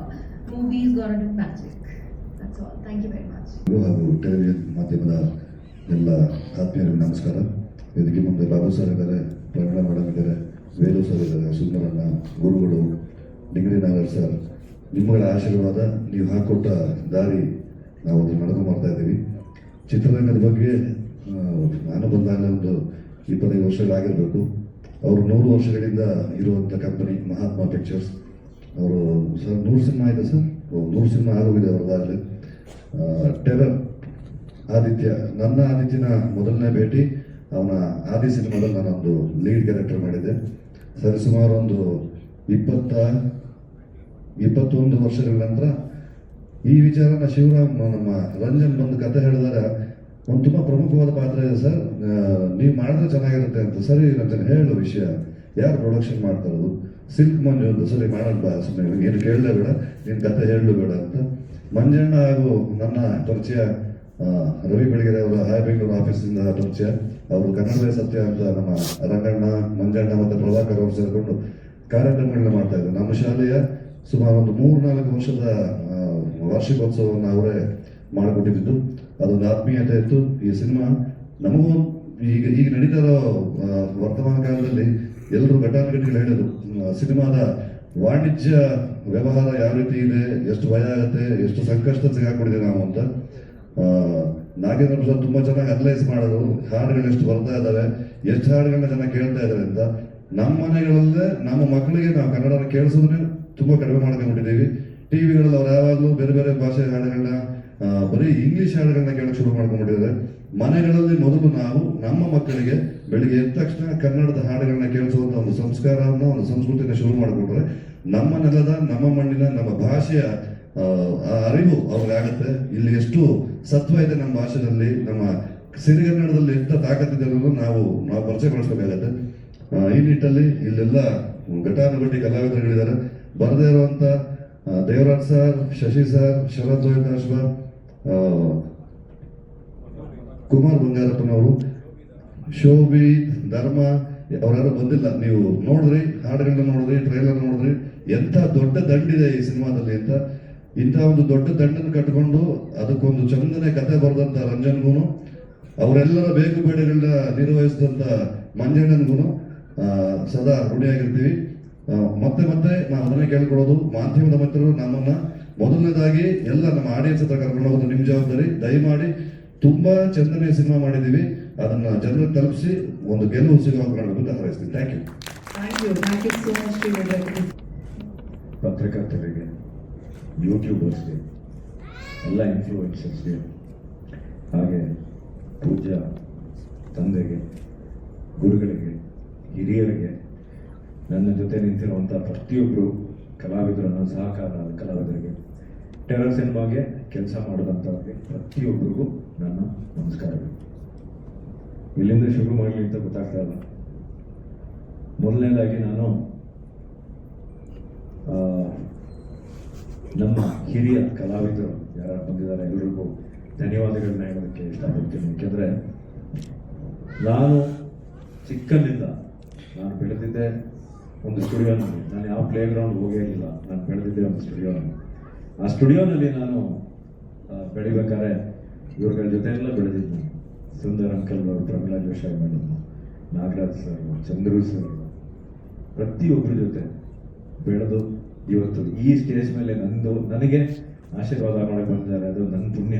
movie is gonna do magic. That's all. Thank you very much. ಹಾಗೂ television ಮಾಧ್ಯಮದ ಎಲ್ಲ ಆತ್ಮೀಯರಿಗೆ ನಮಸ್ಕಾರ. ವೇದಿಕೆ ಮುಂದೆ Babu sir ಇದ್ದಾರೆ, Praveen madam ಇದ್ದಾರೆ, Velu sir ಇದ್ದಾರೆ, ಸುಂದರಣ್ಣ, ಗುರುಗಳು, ಡಿಗ್ರಿ ನಾಗರ್ ಸರ್. ನಿಮ್ಮಗಳ ಆಶೀರ್ವಾದ, ನೀವು ಹಾಕೊಟ್ಟ ದಾರಿ ನಾವು ಅದು ನಡೆದು ಮಾಡ್ತಾ ಇದ್ದೀವಿ. ಚಿತ್ರರಂಗದ ಬಗ್ಗೆ ನಾನು ಬಂದಾಗ ಒಂದು 25 ವರ್ಷಗಳಾಗಿರಬೇಕು. ಅವರು 100 ವರ್ಷಗಳಿಂದ ಇರುವಂಥ ಕಂಪನಿ ಮಹಾತ್ಮ ಪಿಕ್ಚರ್ಸ್. ಅವರು ಸರ್ 100 ಸಿನಿಮಾ ಇದೆ ಸರ್, 100 ಸಿನಿಮಾ ಆಗೋಗಿದೆ ಅವರದಾಗಲೇ. ಟೆರರ್ ಆದಿತ್ಯ, ನನ್ನ ಆದಿತ್ಯನ ಮೊದಲನೇ ಭೇಟಿ ಅವನ ಆದಿ ಸಿನಿಮಾದಲ್ಲಿ ನಾನೊಂದು ಲೀಡ್ ಕ್ಯಾರೆಕ್ಟರ್ ಮಾಡಿದ್ದೆ. ಸರಿಸುಮಾರು ಒಂದು 21 ವರ್ಷಗಳ ನಂತರ ಈ ವಿಚಾರನ ಶಿವರಾಮ್ ನಮ್ಮ ರಂಜನ್ ಬಂದು ಕತೆ ಹೇಳಿದಾಗ ಒಂದು ತುಂಬ ಪ್ರಮುಖವಾದ ಪಾತ್ರ ಇದೆ ಸರ್, ನೀವು ಮಾಡಿದ್ರೆ ಚೆನ್ನಾಗಿರುತ್ತೆ ಅಂತ. ಸರಿ ರಂಜನ್ ಹೇಳು ವಿಷಯ, ಯಾರು ಪ್ರೊಡಕ್ಷನ್ ಮಾಡ್ತಾ ಇರೋದು? ಸಿಲ್ಕ್ ಮಂಜು ಅಂತ. ಸರಿ ಮಾಡೋಣ ಬಾ, ಸುಮ್ಮನೆ ಏನು ಕೇಳಲೇ ಬೇಡ, ನೀನು ಕತೆ ಹೇಳಲು ಬೇಡ ಅಂತ. ಮಂಜಣ್ಣ ಹಾಗೂ ನನ್ನ ಪರಿಚಯ ರವಿ ಬೆಳಗೆರೆ ಅವರ ಹಾಯ್ ಬೆಂಗಳೂರು ಆಫೀಸಿಂದ ಪರಿಚಯ. ಅವರು ಕನ್ನಡವೇ ಸತ್ಯ ಅಂತ ನಮ್ಮ ರಂಗಣ್ಣ, ಮಂಜಣ್ಣ ಮತ್ತು ಪ್ರಭಾಕರ್ ಅವರು ಸೇರಿಕೊಂಡು ಕಾರ್ಯಕ್ರಮಗಳನ್ನ ಮಾಡ್ತಾ ಇದ್ರು. ನಮ್ಮ ಶಾಲೆಯ ಸುಮಾರು ಒಂದು 3-4 ವರ್ಷದ ವಾರ್ಷಿಕೋತ್ಸವವನ್ನು ಅವರೇ ಮಾಡಿಕೊಟ್ಟಿದ್ದು. ಅದೊಂದು ಆತ್ಮೀಯತೆ ಇತ್ತು. ಈ ಸಿನಿಮಾ ನಮಗೂ ಈಗ ನಡೀತಾ ಇರೋ ವರ್ತಮಾನ ಕಾಲದಲ್ಲಿ ಎಲ್ಲರೂ ಘಟಾನುಘಟಿಗಳು ಹೇಳಿದ್ರು, ಸಿನಿಮಾದ ವಾಣಿಜ್ಯ ವ್ಯವಹಾರ ಯಾವ ರೀತಿ ಇದೆ, ಎಷ್ಟು ಭಯ ಆಗುತ್ತೆ, ಎಷ್ಟು ಸಂಕಷ್ಟ ಸಿಗಾಕೊಂಡಿದೆ ನಾವು ಅಂತ. ನಾಗೇಂದ್ರ ಪ್ರಸಾದ್ ತುಂಬಾ ಚೆನ್ನಾಗಿ ಅನಲೈಸ್ ಮಾಡೋದು, ಹಾಡುಗಳು ಎಷ್ಟು ಬರ್ತಾ ಇದ್ದಾವೆ, ಎಷ್ಟು ಹಾಡುಗಳನ್ನ ಜನ ಕೇಳ್ತಾ ಇದ್ದಾರೆ ಅಂತ. ನಮ್ಮ ಮನೆಗಳಲ್ಲೇ ನಮ್ಮ ಮಕ್ಕಳಿಗೆ ನಾವು ಕನ್ನಡನ ಕೇಳಿಸೋದನ್ನೇ ತುಂಬಾ ಕಡಿಮೆ ಮಾಡ್ಕೊಂಡ್ಬಿಟ್ಟಿದ್ದೀವಿ. ಟಿವಿಗಳಲ್ಲಿ ಅವ್ರು ಯಾವಾಗಲೂ ಬೇರೆ ಬೇರೆ ಭಾಷೆ ಹಾಡುಗಳನ್ನ, ಬರೀ ಇಂಗ್ಲಿಷ್ ಹಾಡುಗಳನ್ನ ಕೇಳಕ್ಕೆ ಶುರು ಮಾಡ್ಕೊಂಡ್ಬಿಟ್ಟಿದ್ದಾರೆ. ಮನೆಗಳಲ್ಲಿ ಮೊದಲು ನಾವು ನಮ್ಮ ಮಕ್ಕಳಿಗೆ ಬೆಳಿಗ್ಗೆ ಎದ್ದ ತಕ್ಷಣ ಕನ್ನಡದ ಹಾಡುಗಳನ್ನ ಕೇಳಿಸುವಂತ ಒಂದು ಸಂಸ್ಕಾರವನ್ನ, ಒಂದು ಸಂಸ್ಕೃತಿನ ಶುರು ಮಾಡಿಕೊಂಡ್ರೆ ನಮ್ಮ ನೆಲದ, ನಮ್ಮ ಮಣ್ಣಿನ, ನಮ್ಮ ಭಾಷೆಯ ಅರಿವು ಅವ್ರಿಗಾಗತ್ತೆ. ಇಲ್ಲಿ ಎಷ್ಟು ಸತ್ವ ಇದೆ ನಮ್ಮ ಭಾಷೆಯಲ್ಲಿ, ನಮ್ಮ ಸಿರಿಗನ್ನಡದಲ್ಲಿ ఎంత ತಾಕತ್ತಿದೆ ಅನ್ನೋದು ನಾವು ಪರಿಚಯಗೊಳಿಸಬೇಕಾಗತ್ತೆ. ಈ ನಿಟ್ಟಲ್ಲಿ ಇಲ್ಲೆಲ್ಲ ಘಟಾನುಘಟಿ ಕಲಾವಿದರುಗಳಿದ್ದಾರೆ. ಬರದೇ ಇರುವಂತ ದೇವರಾಜ್ ಸರ್, ಶಶಿ ಸರ್, ಶರತ್ ಗೋವಿಂದಾಶ್ವರ್, ಕುಮಾರ್ ಬಂಗಾರಪ್ಪನವರು, ಶೋಭಿ, ಧರ್ಮ ಅವರಾರು ಬಂದಿಲ್ಲ. ನೀವು ನೋಡಿದ್ರಿ, ಹಾಡುಗಳನ್ನ ನೋಡಿದ್ರಿ, ಟ್ರೈಲರ್ ನೋಡಿದ್ರಿ, ಎಂಥ ದೊಡ್ಡ ದಂಡಿದೆ ಈ ಸಿನಿಮಾದಲ್ಲಿ ಅಂತ. ಇಂಥ ಒಂದು ದೊಡ್ಡ ದಂಡನ್ನು ಕಟ್ಟಿಕೊಂಡು ಅದಕ್ಕೊಂದು ಚಂದನೆ ಕತೆ ಬರೆದಂತ ರಂಜನ್ಗೂ, ಅವರೆಲ್ಲರ ಬೇಕು ಬೇಡಗಳನ್ನ ನಿರ್ವಹಿಸಿದಂತ ಮಂಜಣ್ಣನಿಗೂ ಸದಾ ಋಣಿಯಾಗಿರ್ತೀವಿ. ಮತ್ತೆ ಮತ್ತೆ ನಾವು ಅದನ್ನೇ ಕೇಳ್ಕೊಳ್ಳೋದು, ಮಾಧ್ಯಮದ ಮಿತ್ರರು ನಮ್ಮನ್ನ ಮೊದಲನೇದಾಗಿ ಎಲ್ಲ ನಮ್ಮ ಆಡಿಯನ್ಸ್ ಹತ್ರ ಕರ್ಕೊಂಡು ಹೋಗೋದು ನಿಮ್ಮ ಜವಾಬ್ದಾರಿ. ದಯಮಾಡಿ ತುಂಬಾ ಚಂದನೆ ಸಿನಿಮಾ ಮಾಡಿದೀವಿ, ಅದನ್ನ ಜನರಿಗೆ ತಲುಪಿಸಿ ಒಂದು ಗೆಲುವು ಸಿಗುವ ಮಾಡಬೇಕು ಅಂತ ಹಾರೈಸ್ತೀನಿ. Thank you so much. ಪತ್ರಕರ್ತರಿಗೆ, ಯೂಟ್ಯೂಬರ್ಸ್ಗೆ, ಎಲ್ಲ ಇನ್ಫ್ಲೂಯೆನ್ಸರ್ಸ್ಗೆ, ಹಾಗೆ ಪೂಜ್ಯ ತಂದೆಗೆ, ಗುರುಗಳಿಗೆ, ಹಿರಿಯರಿಗೆ, ನನ್ನ ಜೊತೆ ನಿಂತಿರುವಂಥ ಪ್ರತಿಯೊಬ್ಬರು ಕಲಾವಿದರು, ನನ್ನ ಸಹಕಾರ ಕಲಾವಿದರಿಗೆ, ಟೆರರ್ ಸಿನಿಮಾಗೆ ಕೆಲಸ ಮಾಡಿದಂಥವ್ರಿಗೆ ಪ್ರತಿಯೊಬ್ಬರಿಗೂ ನನ್ನ ನಮಸ್ಕಾರಗಳು. ಇಲ್ಲಿಂದ ಶುರು ಮಾಡಲಿ ಅಂತ ಗೊತ್ತಾಗ್ತಾ ಇಲ್ಲ. ಮೊದಲನೇದಾಗಿ ನಾನು ನಮ್ಮ ಹಿರಿಯ ಕಲಾವಿದರು ಯಾರು ಬಂದಿದ್ದಾರೆ ಎಲ್ಲರಿಗೂ ಧನ್ಯವಾದಗಳನ್ನ ಹೇಳೋದಕ್ಕೆ ಇಷ್ಟಪಡ್ತೀನಿ. ಯಾಕೆಂದರೆ ನಾನು ಚಿಕ್ಕಲ್ಲಿಂದ ನಾನು ಬೆಳೆದಿದ್ದೆ ಒಂದು ಸ್ಟುಡಿಯೋನಲ್ಲಿ. ನಾನು ಯಾವ ಪ್ಲೇ ಗ್ರೌಂಡ್ ಹೋಗೇ ಇಲ್ಲ, ನಾನು ಬೆಳೆದಿದ್ದೆ ಒಂದು ಸ್ಟುಡಿಯೋನಲ್ಲಿ. ಆ ಸ್ಟುಡಿಯೋನಲ್ಲಿ ನಾನು ಬೆಳಿಬೇಕಾದ್ರೆ ಇವ್ರಗಳ ಜೊತೆ ಎಲ್ಲ ಬೆಳೆದಿದ್ದು. ಸುಂದರ್ ಅಂಕಲ್ ಅವರು, Pramila Joshi madam, Nagaraj sir, Chandru sir, ಪ್ರತಿಯೊಬ್ಬರ ಜೊತೆ ಬೆಳೆದು ಇವತ್ತು ಈ ಸ್ಟೇಜ್ ಮೇಲೆ ನನಗೆ ಆಶೀರ್ವಾದ ಮಾಡಕ್ಕೆ ಬಂದಿದ್ದಾರೆ. ಅದು ನನ್ನ ಪುಣ್ಯ.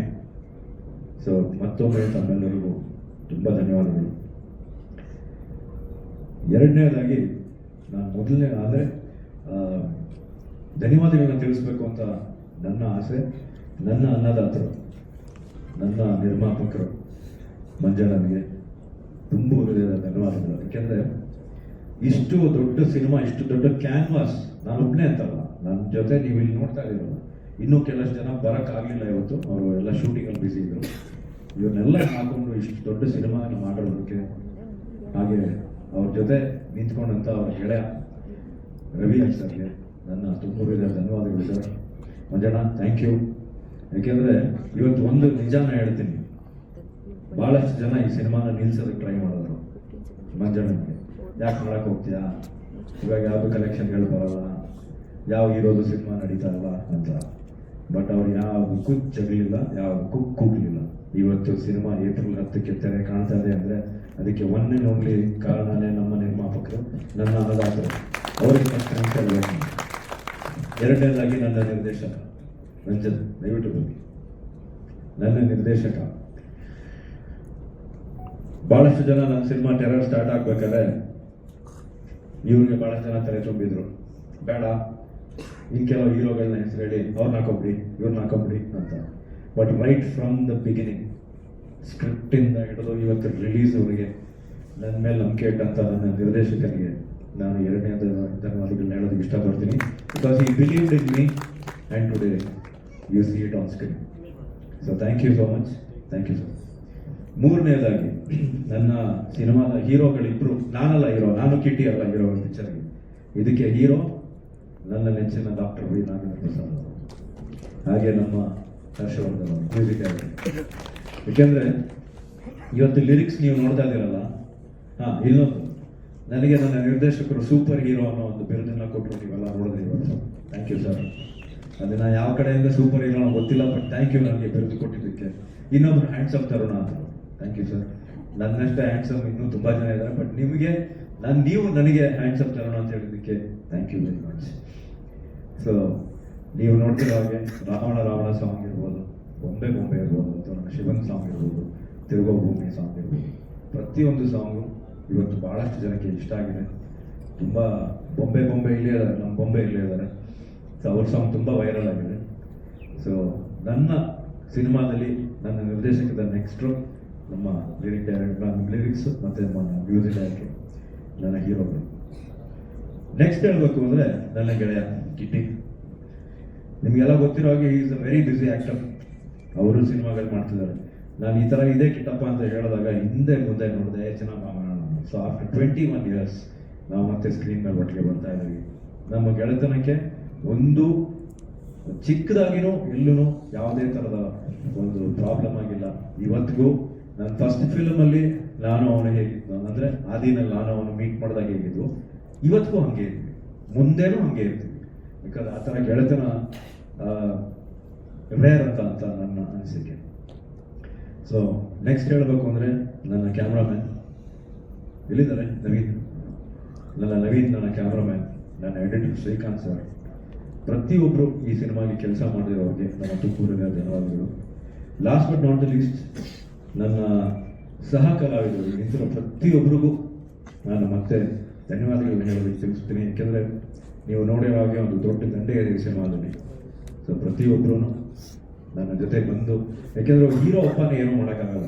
ಸೊ ಮತ್ತೊಮ್ಮೆ ತಮ್ಮೆಲ್ಲರಿಗೂ ತುಂಬ ಧನ್ಯವಾದಗಳು. ಎರಡನೇದಾಗಿ ನಾನು ಮೊದಲನೇ ಆದರೆ ಧನ್ಯವಾದಗಳನ್ನ ತಿಳಿಸ್ಬೇಕು ಅಂತ ನನ್ನ ಆಸೆ. ನನ್ನ ಅನ್ನದಾತರು, ನನ್ನ ನಿರ್ಮಾಪಕರು ಮಂಜಣ್ಣನಿಗೆ ತುಂಬ ಹೃದಯದ ಧನ್ಯವಾದಗಳು. ಯಾಕೆಂದರೆ ಇಷ್ಟು ದೊಡ್ಡ ಸಿನಿಮಾ, ಇಷ್ಟು ದೊಡ್ಡ ಕ್ಯಾನ್ವಾಸ್, ನಾನು ಒಬ್ಬನೇ ಅಂತಲ್ಲ, ನನ್ನ ಜೊತೆ ನೀವು ಇಲ್ಲಿ ನೋಡ್ತಾ ಇದ್ದೀರಲ್ಲ, ಇನ್ನೂ ಕೆಲಷ್ಟು ಜನ ಬರೋಕ್ಕಾಗಲಿಲ್ಲ ಇವತ್ತು, ಅವರು ಎಲ್ಲ ಶೂಟಿಂಗಲ್ಲಿ ಬ್ಯುಸಿ ಇದ್ದರು. ಇವನ್ನೆಲ್ಲ ಹಾಕೊಂಡು ಇಷ್ಟು ದೊಡ್ಡ ಸಿನಿಮಾನ ಮಾಡೋದಕ್ಕೆ, ಹಾಗೆ ಅವ್ರ ಜೊತೆ ನಿಂತ್ಕೊಂಡಂಥ ಅವ್ರ ಗೆಳೆಯ ರವಿ ಸರ್ಗೆ ನನ್ನ ತುಂಬ ಹೃದಯದ ಧನ್ಯವಾದಗಳು ಸರ್. Manjanna, thank you. ಯಾಕೆಂದರೆ ಇವತ್ತು ಒಂದು ನಿಜಾನ ಹೇಳ್ತೀನಿ, ಭಾಳಷ್ಟು ಜನ ಈ ಸಿನಿಮಾನ ನಿಲ್ಸೋದಕ್ಕೆ ಟ್ರೈ ಮಾಡಿದ್ರು. ಮಂಜಣ್ಣನಿಗೆ ಯಾಕೆ ಮಾಡಕ್ಕೆ ಹೋಗ್ತೀಯಾ, ಇವಾಗ ಯಾವುದು ಕಲೆಕ್ಷನ್ಗಳು ಬರಲ್ಲ, ಯಾವ ಹೀರೋದು ಸಿನಿಮಾ ನಡೀತಾ ಇಲ್ಲ ಅಂತ. ಬಟ್ ಅವ್ರು ಯಾವುದಕ್ಕೂ ಜಗಲಿಲ್ಲ, ಯಾವುದಕ್ಕೂ ಕೂಗಲಿಲ್ಲ. ಇವತ್ತು ಸಿನಿಮಾ ಏಪ್ರಿಲ್ 10ಕ್ಕೆ ತೆರೆ ಕಾಣ್ತಾ ಇದೆ ಅಂದರೆ ಅದಕ್ಕೆ ಒನ್ ಆ್ಯಂಡ್ ಓನ್ಲಿ ಕಾರಣನೇ ನಮ್ಮ ನಿರ್ಮಾಪಕರು, ನನ್ನ ಅನ್ನದಾತರು. ಅವರಿಗೆ ಫಸ್ಟ್ ಥ್ಯಾಂಕ್ಸ್ ಹೇಳಬೇಕು. ಎರಡನೇದಾಗಿ ನನ್ನ ನಿರ್ದೇಶಕ ರಂಜನ್, ದಯವಿಟ್ಟು ಬನ್ನಿ. ನನ್ನ ನಿರ್ದೇಶಕ, ಭಾಳಷ್ಟು ಜನ ನನ್ನ ಸಿನಿಮಾ ಟೆರರ್ ಸ್ಟಾರ್ಟ್ ಆಗ್ಬೇಕಾದ್ರೆ ಇವ್ರಿಗೆ ಭಾಳ ಜನ ತಲೆ ತುಂಬಿದ್ರು, ಬೇಡ ಇನ್ನು ಕೆಲವು ಹೀರೋಗಳನ್ನ ಹೆಸರು ಹೇಳಿ ಅವ್ರನ್ನ ಹಾಕೊಂಬಿಡಿ ಇವ್ರನ್ನ ಹಾಕೊಂಬಿಡಿ ಅಂತ. But right from the beginning ಸ್ಕ್ರಿಪ್ಟಿಂದ ಹಿಡಿದು ಇವತ್ತು ರಿಲೀಸ್ವರೆಗೆ ನನ್ನ ಮೇಲೆ ನಂಬಿಕೆ ಇಟ್ಟಂಥ ನನ್ನ ನಿರ್ದೇಶಕನಿಗೆ ನಾನು ಎರಡನೇ ಧನ್ಯವಾದಗಳನ್ನ ಹೇಳೋದಕ್ಕೆ ಇಷ್ಟಪಡ್ತೀನಿ. Because he believed in me and today you see it on screen. So thank you so much, thank you sir. ಮೂರನೇದಾಗಿ ನನ್ನ ಸಿನಿಮಾದ ಹೀರೋಗಳಿಬ್ರು, ನಾನಲ್ಲ ಹೀರೋ, ನಾನು ಕಿಟ್ಟಿ ಅಲ್ಲ ಹೀರೋ ಪಿಕ್ಚರ್ಗೆ. ಇದಕ್ಕೆ ಹೀರೋ ನನ್ನ ನೆಚ್ಚಿನ ಡಾಕ್ಟರ್ ವಿ ನಾಗೇಂದ್ರ ಪ್ರಸಾದ್ ಅವರು, ಹಾಗೆ ನಮ್ಮ ಹರ್ಷವರ್ಧನ್ ಅವರು ಮ್ಯೂಸಿಕ್ ಡೈರೆಕ್ಟರ್. ಏಕೆಂದರೆ ಇವತ್ತು ಲಿರಿಕ್ಸ್ ನೀವು ನೋಡ್ತಾ ಇದ್ದೀರಲ್ಲ, ಇನ್ನೊಂದು ನನಗೆ ನನ್ನ ನಿರ್ದೇಶಕರು ಸೂಪರ್ ಹೀರೋ ಅನ್ನೋ ಒಂದು ಬಿರುದನ್ನ ಕೊಟ್ಟರು, ನೀವೆಲ್ಲ ನೋಡಿದ್ರಿ ಇವತ್ತು. Thank you sir. ಅದನ್ನ ಯಾವ ಕಡೆಯಿಂದ ಸೂಪರ್ ಹೀರೋ ಗೊತ್ತಿಲ್ಲ, ಬಟ್ ಥ್ಯಾಂಕ್ ಯು ನನಗೆ ಬಿರುದು ಕೊಟ್ಟಿದ್ದಕ್ಕೆ. ಇನ್ನೊಬ್ರು ಹ್ಯಾಂಡ್ಸಮ್ ತರುಣ ಅಂತ, ಥ್ಯಾಂಕ್ ಯು ಸರ್. ನನ್ನಷ್ಟೇ ಹ್ಯಾಂಡ್ಸಮ್ ಇನ್ನೂ ತುಂಬ ಜನ ಇದ್ದಾರೆ, ಬಟ್ ನಿಮಗೆ ನೀವು ನನಗೆ ಹ್ಯಾಂಡ್ಸಮ್ ತರುಣ ಅಂತ ಹೇಳಿದ್ದಕ್ಕೆ thank you very much. So ನೀವು ನೋಡ್ತಿರೋ ಹಾಗೆ ರಾವಣ ಸಾಂಗ್ ಇರ್ಬೋದು, ಬೊಂಬೆ ಇರ್ಬೋದು, ಅಥವಾ ನನ್ನ ಶಿವನ್ ಸಾಂಗ್ ಇರ್ಬೋದು, ತಿರುಗೋ ಭೂಮಿ ಸಾಂಗ್ ಇರ್ಬೋದು, ಪ್ರತಿಯೊಂದು ಸಾಂಗು ಇವತ್ತು ಭಾಳಷ್ಟು ಜನಕ್ಕೆ ಇಷ್ಟ ಆಗಿದೆ. ತುಂಬ ಬೊಂಬೆ ಇಲ್ಲೇ ಇದ್ದಾರೆ, ನಮ್ಮ ಬೊಂಬೆ ಇಲ್ಲೇ ಇದ್ದಾರೆ. ಸೊ ಅವ್ರ ಸಾಂಗ್ ತುಂಬ ವೈರಲ್ ಆಗಿದೆ. ಸೊ ನನ್ನ ಸಿನಿಮಾದಲ್ಲಿ ನನ್ನ ನಿರ್ದೇಶಕದ ನೆಕ್ಸ್ಟು ನಮ್ಮ ಲಿರಿಕ್ಸ್ ಮತ್ತು ನಮ್ಮ ಮ್ಯೂಸಿಕ್ ಡೈರೆಕ್ಟರ್, ನನ್ನ ಹೀರೋಗಳು. ನೆಕ್ಸ್ಟ್ ಹೇಳಬೇಕು ಅಂದರೆ ನನ್ನ ಗೆಳೆಯ ಕಿಟ್ಟಿ. ನಿಮಗೆಲ್ಲ ಗೊತ್ತಿರೋ ಹಾಗೆ is a very busy actor. ಅವರು ಸಿನಿಮಾಗಳು ಮಾಡ್ತಿದ್ದಾರೆ. ನಾನು ಈ ಥರ ಇದೇ ಕಿಟ್ಟಪ್ಪ ಅಂತ ಹೇಳಿದಾಗ ಹಿಂದೆ ಮುಂದೆ ನೋಡಿದೆ ಚೆನ್ನಾಗಿ ಮಾಡೋಣ. ಸೊ ಆಫ್ಟರ್ 21 years ನಾವು ಮತ್ತೆ ಸ್ಕ್ರೀನ್ ಮೇಲೆ ಒಟ್ಟಿಗೆ ಬರ್ತಾ ಇದ್ದೀವಿ. ನಮ್ಮ ಗೆಳೆತನಕ್ಕೆ ಒಂದು ಚಿಕ್ಕದಾಗಿನೂ ಎಲ್ಲೂ ಯಾವುದೇ ಥರದ ಒಂದು ಪ್ರಾಬ್ಲಮ್ ಆಗಿಲ್ಲ. ಇವತ್ತಿಗೂ ನನ್ನ ಫಸ್ಟ್ ಫಿಲ್ಮಲ್ಲಿ ನಾನು ಅವನು ಹೇಗಿದ್ದು ಅಂದರೆ ಆದಿನಲ್ಲಿ ನಾನು ಅವನು ಮೀಟ್ ಮಾಡಿದಾಗ ಹೇಗಿದ್ದು, ಇವತ್ತಿಗೂ ಹಾಗೆ ಇರ್ತೀವಿ, ಮುಂದೆನೂ ಹಾಗೆ ಇರ್ತೀವಿ. ಬಿಕಾಸ್ ಆ ಥರ ಗೆಳೆತನ ರೇರ್ ಅಂತ ನನ್ನ ಅನಿಸಿಕೆ. ಸೊ ನೆಕ್ಸ್ಟ್ ಹೇಳಬೇಕು ಅಂದರೆ ನನ್ನ ಕ್ಯಾಮ್ರಾಮ್ಯಾನ್ ಎಲ್ಲಿದ್ದಾರೆ, ನವೀನ್. ನನ್ನ ಕ್ಯಾಮ್ರಾಮ್ಯಾನ್, ನನ್ನ ಎಡಿಟರ್ ಶ್ರೀಕಾಂತ್ ಸರ್, ಪ್ರತಿಯೊಬ್ಬರು ಈ ಸಿನಿಮಾಗೆ ಕೆಲಸ ಮಾಡಿರೋರಿಗೆ ನನ್ನ ತುಕ್ಕೂರಿನ ಧನ್ಯವಾದಗಳು. Last but not the least ನನ್ನ ಸಹ ಕಲಾವಿದರು ನಿಂತಿರೋ ಪ್ರತಿಯೊಬ್ಬರಿಗೂ ನಾನು ಮತ್ತೆ ಧನ್ಯವಾದಗಳನ್ನ ಹೇಳೋದಕ್ಕೆ ತಿಳಿಸ್ತೀನಿ. ಯಾಕೆಂದರೆ ನೀವು ನೋಡಿರೋ ಹಾಗೆ ಒಂದು ದೊಡ್ಡ ದಂಡೆ ಇದೆ ಈ ಸಿನಿಮಾದಲ್ಲಿ. ಸೊ ಪ್ರತಿಯೊಬ್ಬರೂ ನನ್ನ ಜೊತೆ ಬಂದು, ಯಾಕೆಂದರೆ ಹೀರೋ ಒಪ್ಪನೇ ಏನೂ ಮಾಡೋಕ್ಕಾಗಲ್ಲ.